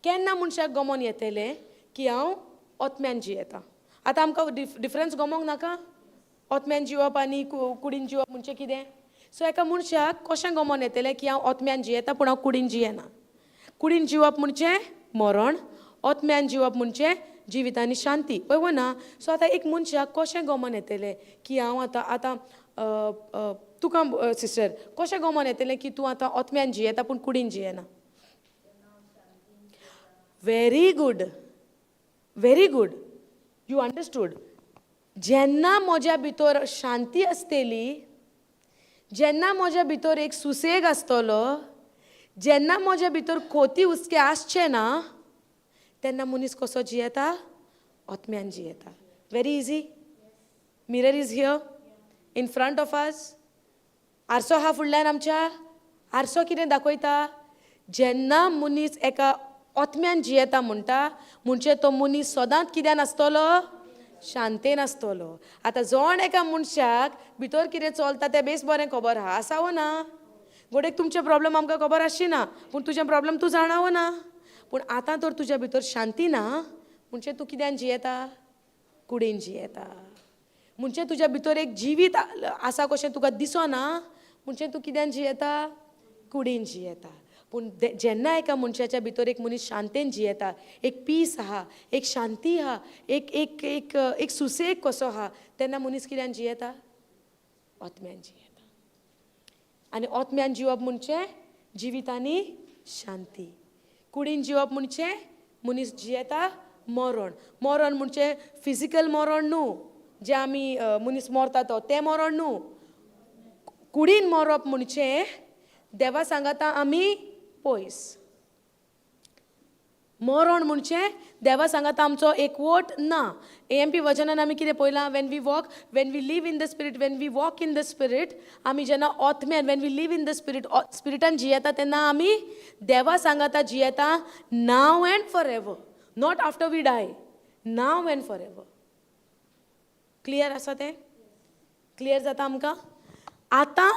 केन्ना मनशाक गमोन येतलें की हांव ओतम्यान जियेता. आतां आमकां डिफरन्स गमोंक नाका ओतम्यान जिवप आनी कुडीन जिवप म्हणजे कितें सो एका मनशाक कशें गमन येतलें की हांव ओतम्यान जियेता पूण हांव कुडीन जियेना कुडीन जिवप म्हणजे मरण ओतम्यान जिवप म्हणजे जिवितांनी शांती पळय ना सो आतां एक मनशाक कशें गमन येतलें की हांव आतां तुका सिस्टर कशें गमन येतलें की तूं आतां ओतम्यान जियेता पूण कुडीन जियेना व्हेरी गूड यू अंडरस्टूड जेन्ना म्हज्या भितर शांती आसतली जेन्ना म्हज्या भितर एक सुसेग आसतलो जेन्ना म्हज्या भितर खोती हुस्के आसचे ना तेन्ना मनीस कसो जियेता ओतम्यान जियेता very easy mirror is here in front of us आरसो हा फुडल्यान आमच्या आरसो कितें दाखयता जेन्ना मनीस एका ओतम्यान जियेता म्हणटा म्हणजे तो मनीस सदांच कित्यान आसतलो शांतेन आसतलो आतां जोण एका मनशाक भितर कितें चलता तें बेस बरें खबर आहा आसावो ना गोडेक तुमचे प्रॉब्लेम आमकां खबर आसची ना पूण तुजें प्रॉब्लेम तूं जाणावो ना पूण आतां तर तुज्या भितर शांती ना म्हणजे तूं कित्यान जियेता कुडीन जियेता म्हणजे तुज्या भितर एक जिवीत आसा कशें तुका दिसना म्हणजे तूं कित्यान जियेता कुडीन जियेता पूण जेन्ना एका मनशाच्या भितर एक मनीस शांतेन जियेता एक पीस आहा एक शांती आहा एक एक एक एक सुसेग कसो आहा तेन्ना मनीस कित्यान जियेता ओतम्यान जियेता आनी ओतम्यान जिवप म्हणजे जिवितांनी शांती कुडीन जिवप म्हणजे मनीस जियेता मरण मरण म्हणजे फिजिकल मरण न्हू जे आमी मनीस मरता तो तें मरण न्हू कुडीन मरप म्हणजे देवा सांगता आमी पयस मरण म्हणजे देवा सांगता आमचो एकवट ना AMP वचनान आमी कितें पळयलां when we live in the spirit when we walk in the spirit आमी जेन्ना ओतम्यान when we live in the स्पिरिटान जियेता तेन्ना आमी देवा सांगता जियेता now and forever not after we die now and forever clear आसा तें क्लियर जाता आमकां आतां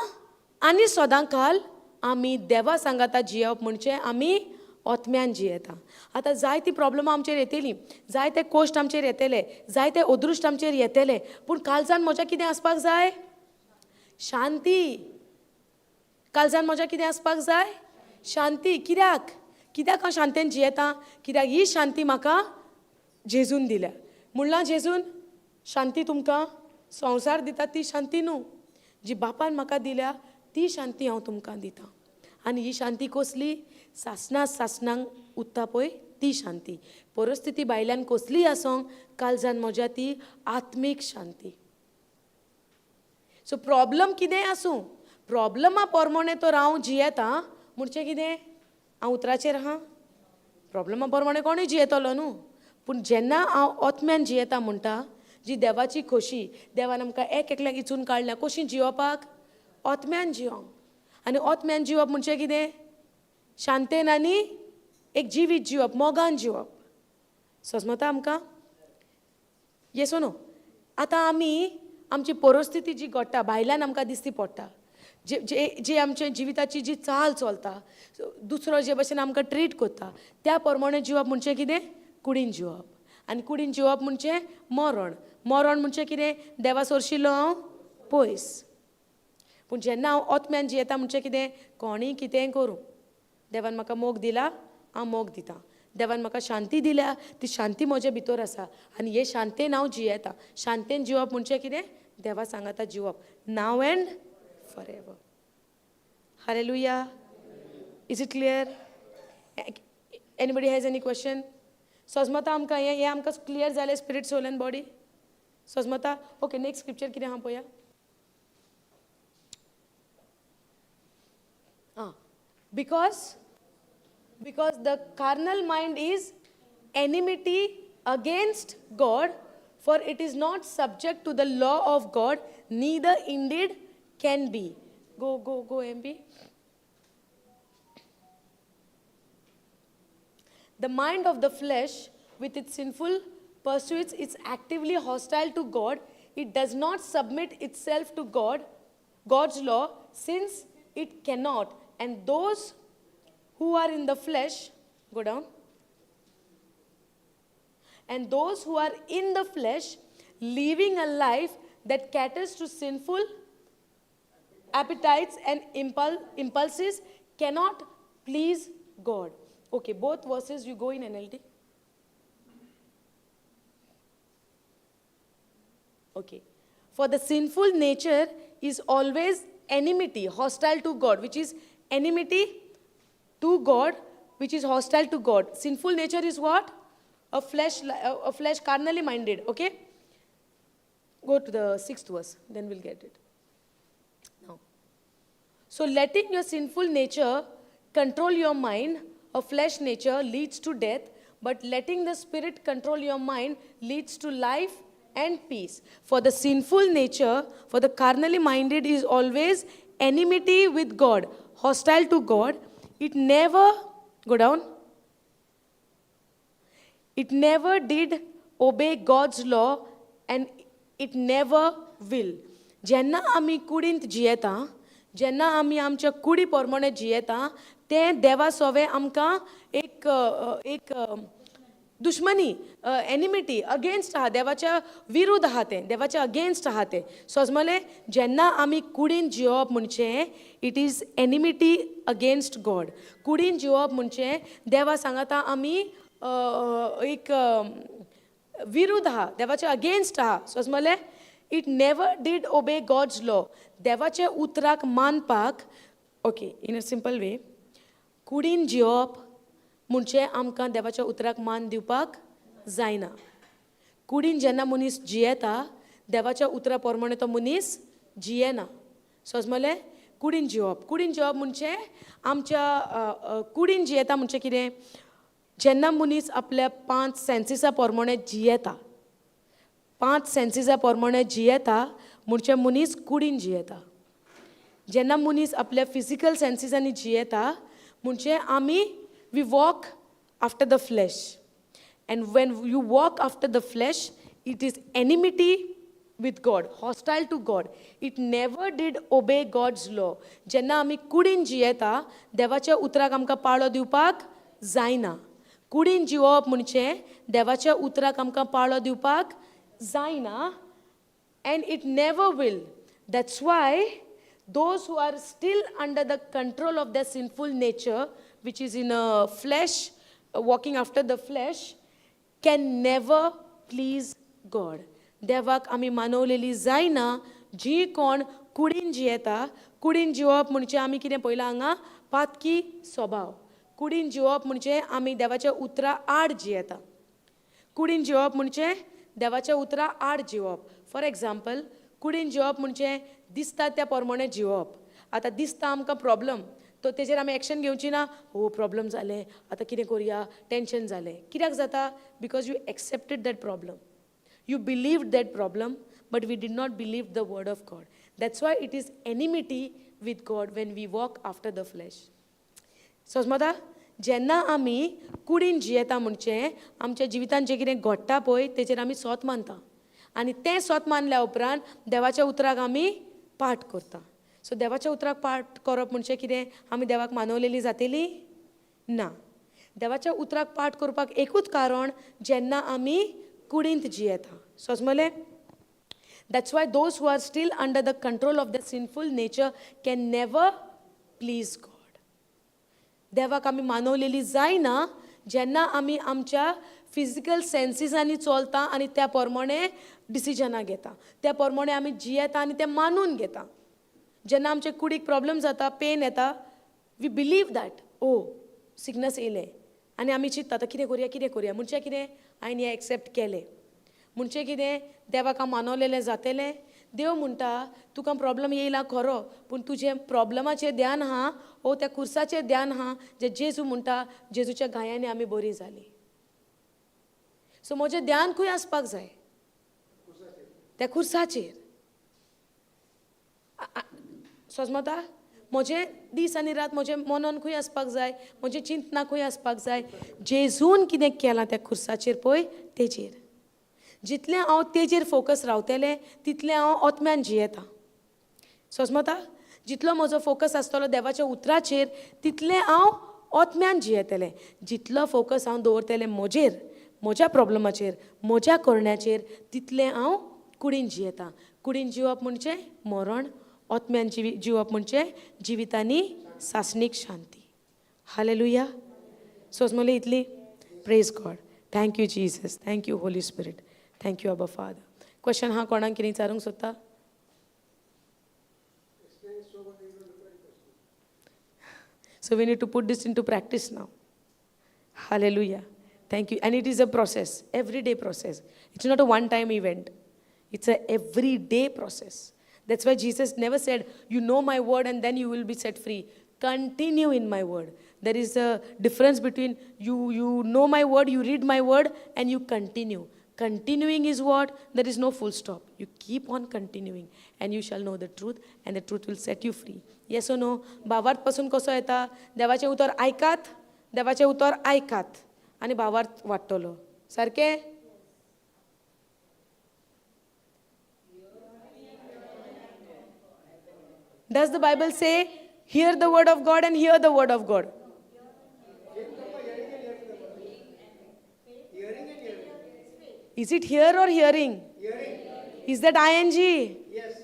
आनी सदां काल आमी देवा सांगता जियेवप म्हणजे आमी ओतम्यान जियेता आतां जायती प्रॉब्लमां आमचेर येतलीं जायते कोश्ट आमचेर येतले जायते अदृश्ट आमचेर येतले पूण काळजान म्हज्या कितें आसपाक जाय शांती काळजान म्हज्या कितें आसपाक जाय शांती कित्याक हांव शांतेन जियेता कित्याक ही शांती म्हाका जेजून दिल्या म्हणलां जेजून शांती तुमकां संवसार दिता ती शांती न्हू जी बापान म्हाका दिल्या ती शांती हांव तुमकां दितां आनी ही शांती कसली सासणांक उत्ता पळय ती शांती परिस्थिती भायल्यान कसलीय आसूंक काळजान म्हज्या ती आत्मीक शांती सो प्रॉब्लम कितेंय आसूं प्रॉब्लमा प्रमाणे तर हांव जियेता म्हणजे कितें हांव उतराचेर आहा प्रॉब्लमा प्रमाणे कोणूय जियेतलो न्हू पूण जेन्ना हांव ओतम्यान जियेता म्हणटा जी देवाची खोशी देवान आमकां एकल्याक इचून काडल्या कशी जिवपाक ओतम्यान जिवंक आनी ओतम्यान जिवप म्हणजे कितें शांतेन आनी एक जिवीत जिवप मोगान जिवप समजता आमकां येसो न्हू आतां आमी आमची परिस्थिती जी घडटा भायल्यान आमकां दिसती पडटा जे आमचे जिविताची जी चाल चलता दुसरो जे भशेन आमकां ट्रीट करता त्या प्रमाणे जिवप म्हणजे कितें कुडीन जिवप आनी कुडीन जिवप म्हणजे मरण म्हणजे कितें देवा सोरशिल्लो हांव पयस पूण जेन्ना हांव ओतम्यान जियेता म्हणजे कितें कोणीय कितेंय करूं देवान म्हाका मोग दिला हांव मोग दितां देवान म्हाका शांती दिल्या ती शांती म्हजे भितर आसा आनी हे शांतेन हांव जियेता शांतेन जिवप म्हणजे कितें देवा सांगता जिवप now and forever hallelujah is it clear anybody has any question सोजमता आमकां हें आमकां क्लियर जालें स्पिरीट सोल एंड बॉडी सोजमता ओके नेक्स्ट स्क्रिप्चर कितें आहा पळया because the carnal mind is enmity against God, for it is not subject to the law of God, neither indeed can be. Go MB. The mind of the flesh with its sinful pursuits is actively hostile to God. It does not submit itself to God's law, since it cannot. And those who are in the flesh, go down. And those who are in the flesh, living a life that caters to sinful appetites and impulses cannot please God. Okay, both verses you go in NLT. Okay. For the sinful nature is always enmity, hostile to God, which is enmity to God, which is hostile to God. Sinful nature is what? A flesh carnally minded. Okay? Go to the 6th verse, then we'll get it. Now, so letting your sinful nature control your mind, a flesh nature leads to death, but letting the Spirit control your mind leads to life and peace. For the sinful nature, for the carnally minded is always enmity with God, hostile to God. It never, go down. It never did obey God's law and it never will. जेन्ना आमी कुडींत जियेता, जेन्ना आमी आमच्या कुडी प्रमाणे जियेता, तें देवा सोवे आमकां एक दुश्मनी, एनिमिटी अगेन्स्ट आहा, देवाच्या विरुद्ध आहा तें, देवाच्या अगेन्स्ट आहा तें. सो म्हळें जेन्ना आमी कुडीन जिवप म्हणचें it is enmity against God. कुडीन जिवप म्हणचें देवा सांगता आमी एक विरुद्ध आहा, देवाच्या अगेन्स्ट आहा. सो म्हळें it never did obey God's law. देवाच्या उतराक मानपाक, okay, in a simple way, कुडीन जिवप म्हणचे आमकां देवाच्या उतराक मान दिवपाक जायना. कुडीन जेन्ना मनीस जियेता, देवाच्या उतरा प्रमाणे तो मनीस जियेना. सो म्हळें कुडीन जिवप. कुडीन जिवप म्हणचे आमच्या कुडीन जियेता म्हणचे कितें? जेन्ना मनीस आपल्या 5 सेन्सिसा प्रमाणे जियेता, 5 सेन्सिसा प्रमाणे जियेता म्हणचे मनीस कुडीन जियेता. जेन्ना मनीस आपल्या फिजिकल सेन्सिसांनी जियेता म्हणचे आमी we walk after the flesh. And when you walk after the flesh, it is enmity with God, hostile to God. It never did obey God's law. जेन्ना आमी कुडीन जियेता, देवाच्या उतराक आमकां पाळो दिवपाक जायना. कुडीन जिवप म्हणचे देवाच्या उतराक आमकां पाळो दिवपाक जायना. And it never will. That's why those who are still under the control of their sinful nature, which is in a flesh, walking after the flesh, can never please God. देवाक आमी मानवलेली जायना. जी कोण कुडीन जियेता, कुडीन जिवप म्हणचे आमी कितें पळयलां हांगा? पातकी स्वभाव. कुडीन जिवप म्हणचे आमी देवाच्या उतरा आड जियेता. कुडीन जिवप म्हणचे देवाच्या उतरा आड जिवप. फॉर एग्जाम्पल, कुडीन जिवप म्हणचे दिसता त्या प्रमाणे जिवप. आतां दिसता आमकां प्रॉब्लम, तो तेजेर आमी एक्शन घेवची ना. हो प्रॉब्लम जालें, आतां कितें करुया, टेन्शन जालें. कित्याक जाता? Because you accepted that problem. You believed that problem, but we did not believe the word of God. That's why it is enmity with God when we walk after the flesh. समजता? जेन्ना आमी कुडीन जियेता म्हणचे आमच्या जिवितांत जें कितें घडटा पळय तेजेर आमी स्वत मानता. आनी तें स्वत मानल्या उपरांत देवाच्या उतराक आमी पाठ करता. सो देवाच्या उतराक पाठ करप म्हणजे कितें? आमी देवाक मानवलेली जातली ना. देवाच्या उतराक पाठ करपाक एकूच कारण, जेन्ना आमी कुडींत जियेता. समजलें? That's why those who are still under the control of the sinful nature can never please God. देवाक आमी मानवलेली जायना जेन्ना आमी आमच्या फिजिकल सेन्सिसांनी चलता आनी त्या प्रमाणे डिसिजनां घेता. त्या प्रमाणे आमी जियेता आनी तें मानून घेता. जेन्ना आमचे कुडीक प्रॉब्लम जाता, पेन येता, we believe that O sickness येयलें आनी आमी चिंतता आतां कितें करुया म्हणचे कितें? हांवें हें एक्सेप्ट केलें म्हणचे कितें? देवाक हांव मानवलेलें जातलें. देव म्हणटा तुका प्रॉब्लम येयला खरो, पूण तुजें प्रॉब्लमाचेर ध्यान आहा ओ त्या खुर्साचेर ध्यान आहा जे जेजू म्हणटा जेजूच्या गायांनी आमी बरीं जालीं. सो म्हजें ध्यान खंय आसपाक जाय? त्या खुर्साचेर. समजता? म्हजें दीस आनी रात म्हजें मनान खंय आसपाक जाय? म्हजें चिंतना खंय आसपाक जाय? जेजून कितें केलां त्या खुर्साचेर पळय तेजेर. जितलें हांव तेजेर फोकस रावतलें तितलें हांव आत्म्यान जियेता. समजता? जितलो म्हजो फोकस आसतलो देवाच्या उतराचेर तितलें हांव आत्म्यान जियेतलें. जितलो फोकस हांव दवरतलें म्हजेर, म्हज्या प्रॉब्लमाचेर, म्हज्या करण्याचेर, तितलें हांव कुडीन जियेता. कुडीन जिवप म्हणजे मरण, आत्म्यान जिवप म्हणजे जिवितांनी सासणीक शांती. हालेलुया. सोजमोले इतली. Praise God. Thank you Jesus. Thank you Holy Spirit. Thank you Abba father. Question हा कोणाक कितें विचारूंक सोदता? So we need to put this into practice now. Hallelujah. Thank you. And it is a process, everyday process. It's not a one-time event. It's a everyday process. That's why Jesus never said, you know my word and then you will be set free. Continue in my word. There is a difference between you know my word, you read my word, and you continue. Continuing is what? There is no full stop. You keep on continuing and you shall know the truth and the truth will set you free. Yes or no? भावार्थ पासून कसो येता? देवाचें उतर ऐकात, देवाचें उतर ऐकात आणि भावार्थ वाडटलो. सारकें? Does the Bible say, hear the word of God and hear the word of God? Is it hear or hearing? Hearing. Is that ing? Yes.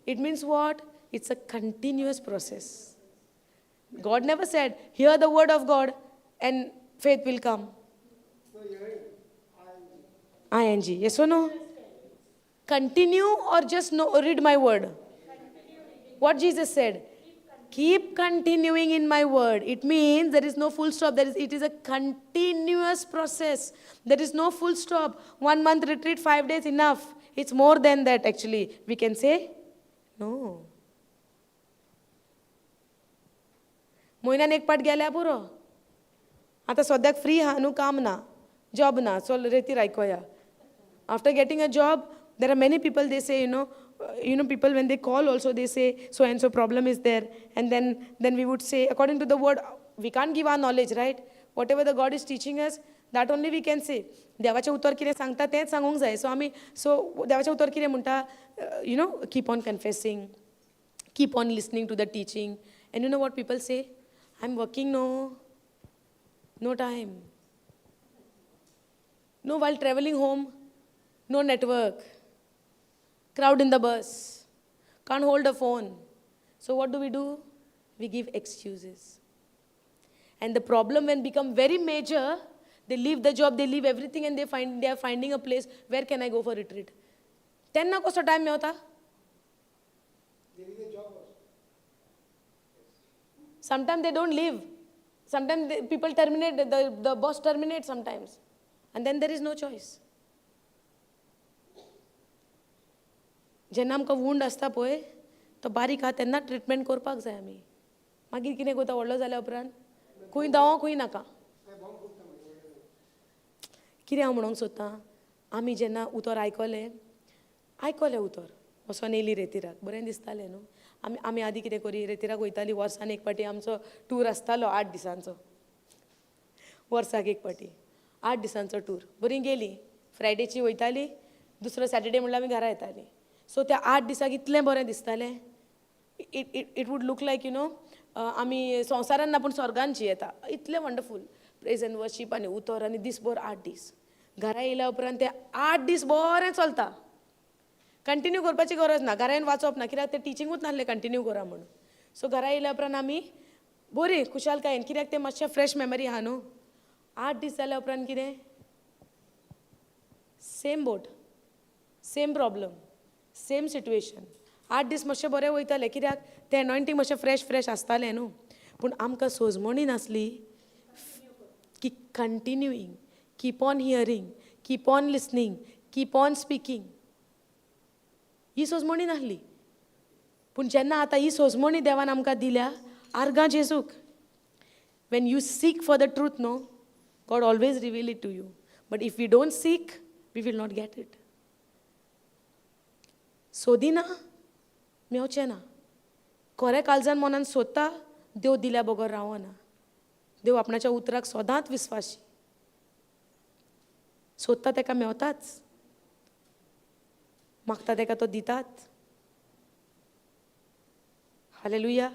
It means what? It's a continuous process. God never said, hear the word of God and faith will come. No, hearing. ing. Yes or no? Continue or just read my word? What Jesus said? Keep continuing in my word. It means there is no full stop. It is a continuous process. There is no full stop. 1 month retreat, 5 days enough. It's more than that actually. We can say, no. महिन्यान एक पाट गेल्या पुरो. आता सद्याक फ्री हा न्हू, काम ना, जॉब ना, so रेतीर आयकोया. After getting a job, there are many people, they say, people when they call also, they say, so and so problem is there. And then we would say, according to the word, we can't give our knowledge, right? Whatever the God is teaching us, that only we can say. देवाचें उतर कितें सांगता तेंच सांगूंक जाय. So देवाचें उतर कितें म्हणटा, keep on confessing, keep on listening to the teaching. And you know what people say? I'm working, no time. No, while traveling home, no network. Crowd in the bus. Can't hold a phone. So what do? We give excuses. And the problem when become very major, they leave the job, they leave everything, and they are finding a place, where can I go for retreat? Tenna koso time mein hota? There is a job also. Sometimes they don't leave. Sometimes people terminate, the boss terminates sometimes. And then there is no choice. जेन्ना आमकां वूंड आसता पळय, तो बारीक आहा तेन्ना ट्रिटमेंट करपाक जाय आमी. मागीर कितें करता व्हडलो जाल्या उपरांत? खंय धांवो खंय नाका. कितें हांव म्हणूंक सोदतां? आमी जेन्ना उतर आयकलें उतर, वचोन येयली रेतिराक, बरें दिसतालें न्हू. आमी आदीं कितें करी, रेतिराक वयतालीं, वर्सान एक पाटी आमचो टूर आसतालो 8 दिसांचो. वर्साक एक पाटी 8 दिसांचो टूर. बरी गेली, फ्रायडेची वयताली, दुसरो सॅटर्डे म्हणल्यार आमी घरा येतालीं. सो त्या 8 दिसाक इतलें बरें दिसतालें. इट वूड लूक लायक आमी संवसारान ना पूण स्वर्गान जियेता. इतलें वंडरफूल. प्रेज एंड वर्शीप आनी उतर आनी दिसभर 8 दीस. घरा येयल्या उपरांत ते 8 दीस बरें चलता. कंटिन्यू करपाची गरज ना, घरा येवन वाचप ना, कित्याक ते टिचिंगूच नासलें कंटिन्यू करा म्हणून. सो घरा येयल्या उपरांत आमी बरी खुशालकायेन, कित्याक ते मातशें फ्रेश मेमरी आहा न्हू. 8 दीस जाल्या उपरांत कितें? सेम बोट, सेम प्रॉब्लम, सेम सिट्युएशन. 8 दीस मातशें बरें वयतालें, कित्याक तें एनॉयंटींग मातशें फ्रेश आसतालें न्हू. पूण आमकां सोजमणी नासली की continuing, keep on hearing, keep on listening, keep on speaking. ही सोजमणी नासली. पूण जेन्ना आतां ही सोजमणी देवान आमकां दिल्या, आर्गां जेजूक. When you seek for the truth no, God always reveal it to you. But if we don't seek, we will not get it. सोदिना मेवचें ना. खरें काळजान मनान सोदता, देव दिल्या बगर रावना. देव आपणाच्या उतराक सदांच विस्वाशी. सोदता तेका मेवताच, मागता तेका तो दितात. हालेलुया.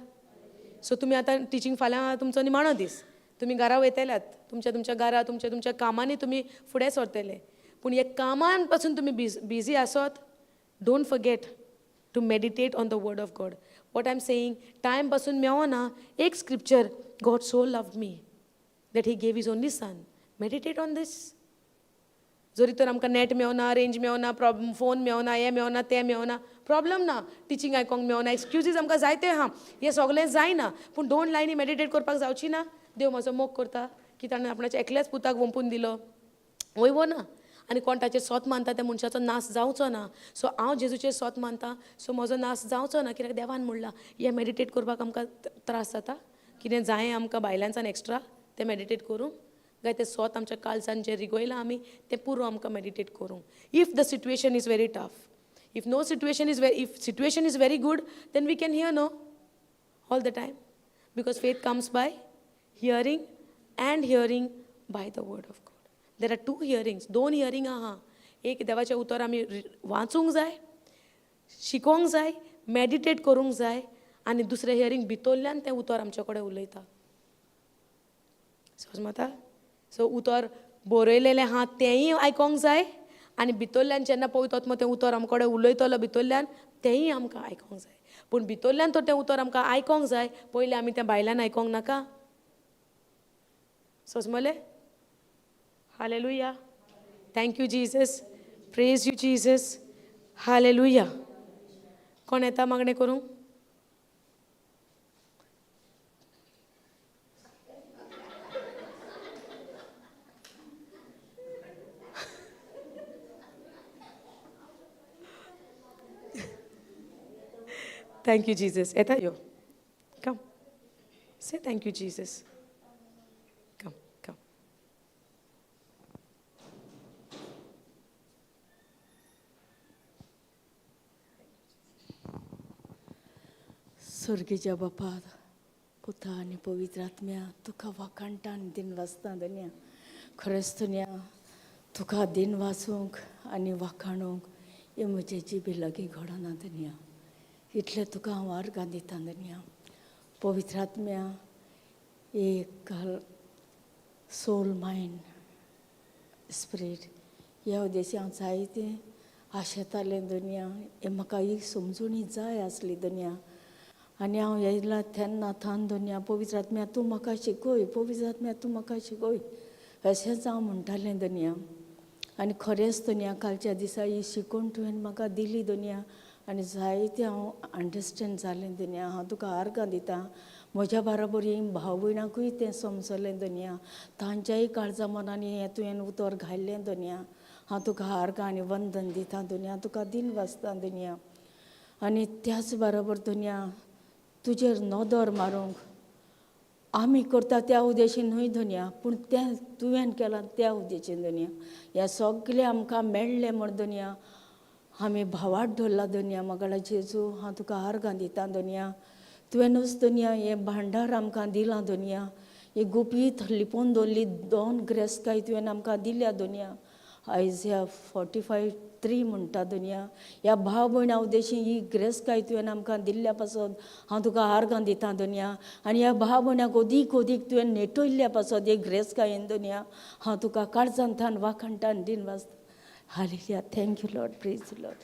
सो तुमी आतां टिचींग फाल्यां तुमचो निमाणो दीस. तुमी घरा वयतल्यात, तुमच्या घरा तुमच्या कामांनी तुमी फुडें सरतले. पूण हे कामान पासून तुमी बिजी आसत, Don't forget to meditate on the word of God. What I'm saying, time pasun meona, ek scripture, God so loved me that he gave his only son. Meditate on this. जरी तर आमकां नेट मेवना, रेंज मेवना, प्रॉब्लम फोन मेवना, हें मेवना, तें मेवना, प्रॉब्लम ना, टिचींग आयकोंक मेवना, एक्सक्युजीस आमकां जायते आहा, हें सगळें जायना, पूण 2 लायनी मेडिटेट करपाक जावची ना. देव म्हजो मोग करता की ताणें आपणाच्या एकल्याच पुताक वंपून दिलो, वयवो ना. आनी कोण ताचेर सोत मानता त्या मनशाचो नाश जावचो ना. सो हांव जेजूचेर सोत मानता, सो म्हजो नाश जावचो ना. कित्याक देवान म्हणलां हें मेडिटेट करपाक आमकां त्रास जाता, कितें जाय आमकां भायल्यानसान एक्स्ट्रा तें मेडिटेट करूंक गाय तें सोत आमच्या काळजान जें रिगोयलां आमी तें पुरो आमकां मेडिटेट करूंक. If the situation is very tough, if no situation is if situation is very good, then we can hear no all the time, because faith comes by hearing and hearing by the word of God. There are 2 hearings, 2 hearing आहा. एक देवाचें उतर आमी वाचूंक जाय, शिकोवंक जाय, मेडिटेट करूंक जाय, आनी दुसरें हियरींग भितरल्यान तें उतर आमचे कडेन उलयता. समजता? सो उतर बरयलेलें आहा तेंय आयकोंक जाय, आनी भितरल्यान जेन्ना पळयतात मग तें उतर आमचे कडेन उलयतलो भितरल्यान तेंय आमकां आयकोंक जाय. पूण भितरल्यान तर तें उतर आमकां आयकोंक जाय, पयलीं आमी तें भायल्यान आयकोंक नाका. समजलें? Hallelujah. Thank you Jesus. Praise you Jesus. Hallelujah. कोण येता मागणें करूंक? Thank you, Jesus. Eta yo. Come. Say thank you, Jesus. Come, come. स्वर्गीच्या बापा, पुता आनी पवित्र आत्म्या, तुका वाखाणटा आनी दिन वाचता दुनिया. खरेंच दुनिया तुका दिन वाचूंक आनी वाखाणूंक हें म्हजे जिबे लागीं घडना दुनिया. इतलें तुका हांव आर्गां दिता दुनिया. पवित्र आत्म्या, एक सोल, मायंड, स्पिरीट ह्या उद्देशी हांव जायतें आशेतालें दुनिया. हें म्हाका ही समजुणी जाय आसली दुनिया. आनी हांव येयला तेन्ना थान दुनिया, पवित्र आत्म्या तूं म्हाका शिकय, पवित्र आत्म्या तूं म्हाका शिकय, अशेंच हांव म्हणटालें दुनिया. आनी खरेंच दुनिया कालच्या दिसा ही शिकून तुवें म्हाका दिली दुनिया. आनी जायतें हांव अंडरस्टँड जालें दुनिया. हांव तुका आर्गां दितां. म्हज्या बरोबर ही भाव भयणाकूय तें समजलें दुनिया. तांच्याय काळजा मनांनी हें तुवें उतर घाल्लें दुनिया. हांव तुका आर्गां आनी वंदन दितां दुनिया. तुका दिन वाचता दुनिया. आनी त्याच बरोबर दुनिया तुजेर नदर मारूंक आमी करता त्या उद्देशीन न्हय दुनिया, पूण तें तुवें केलां त्या उद्देशीन दुनिया. हें सगळें आमकां मेळ्ळें म्हण दुनिया आमी भावाट धरला दुनिया. म्हाका जेजू हांव तुका आर्गां दितां दुनिया. तुवेंनूच दुनिया हें भांडार आमकां दिलां दुनिया. ही गुपीत लिपोवन दवरली 2 ग्रेस्ताय तुवें आमकां दिल्या दुनिया. आयझिया 45:3 म्हणटा दुनिया. ह्या भाव भयणा उद्देशी ही ग्रेस्ताय तुवें आमकां दिल्ल्या पासून हांव तुका आर्गां दितां दुनिया. आनी ह्या भाव भयणाक ओदीक ओदीक तुवें नेटयल्ल्या पासून हे ग्रेस्तायेन दुनिया हांव तुका काळजांतल्यान वाखाणटा आनी दिन वाचता. Hallelujah. Thank you Lord. Praise Lord.